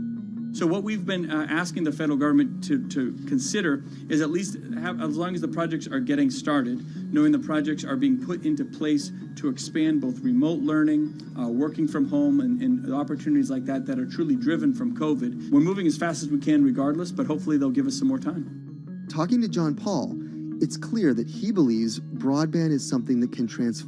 Speaker 7: So what we've been asking the federal government to consider is at least have, as long as the projects are getting started, knowing the projects are being put into place to expand both remote learning, working from home, and opportunities like that that are truly driven from COVID. We're moving as fast as we can regardless, but hopefully they'll give us some more time.
Speaker 16: Talking to John Paul, it's clear that he believes broadband is something that can transform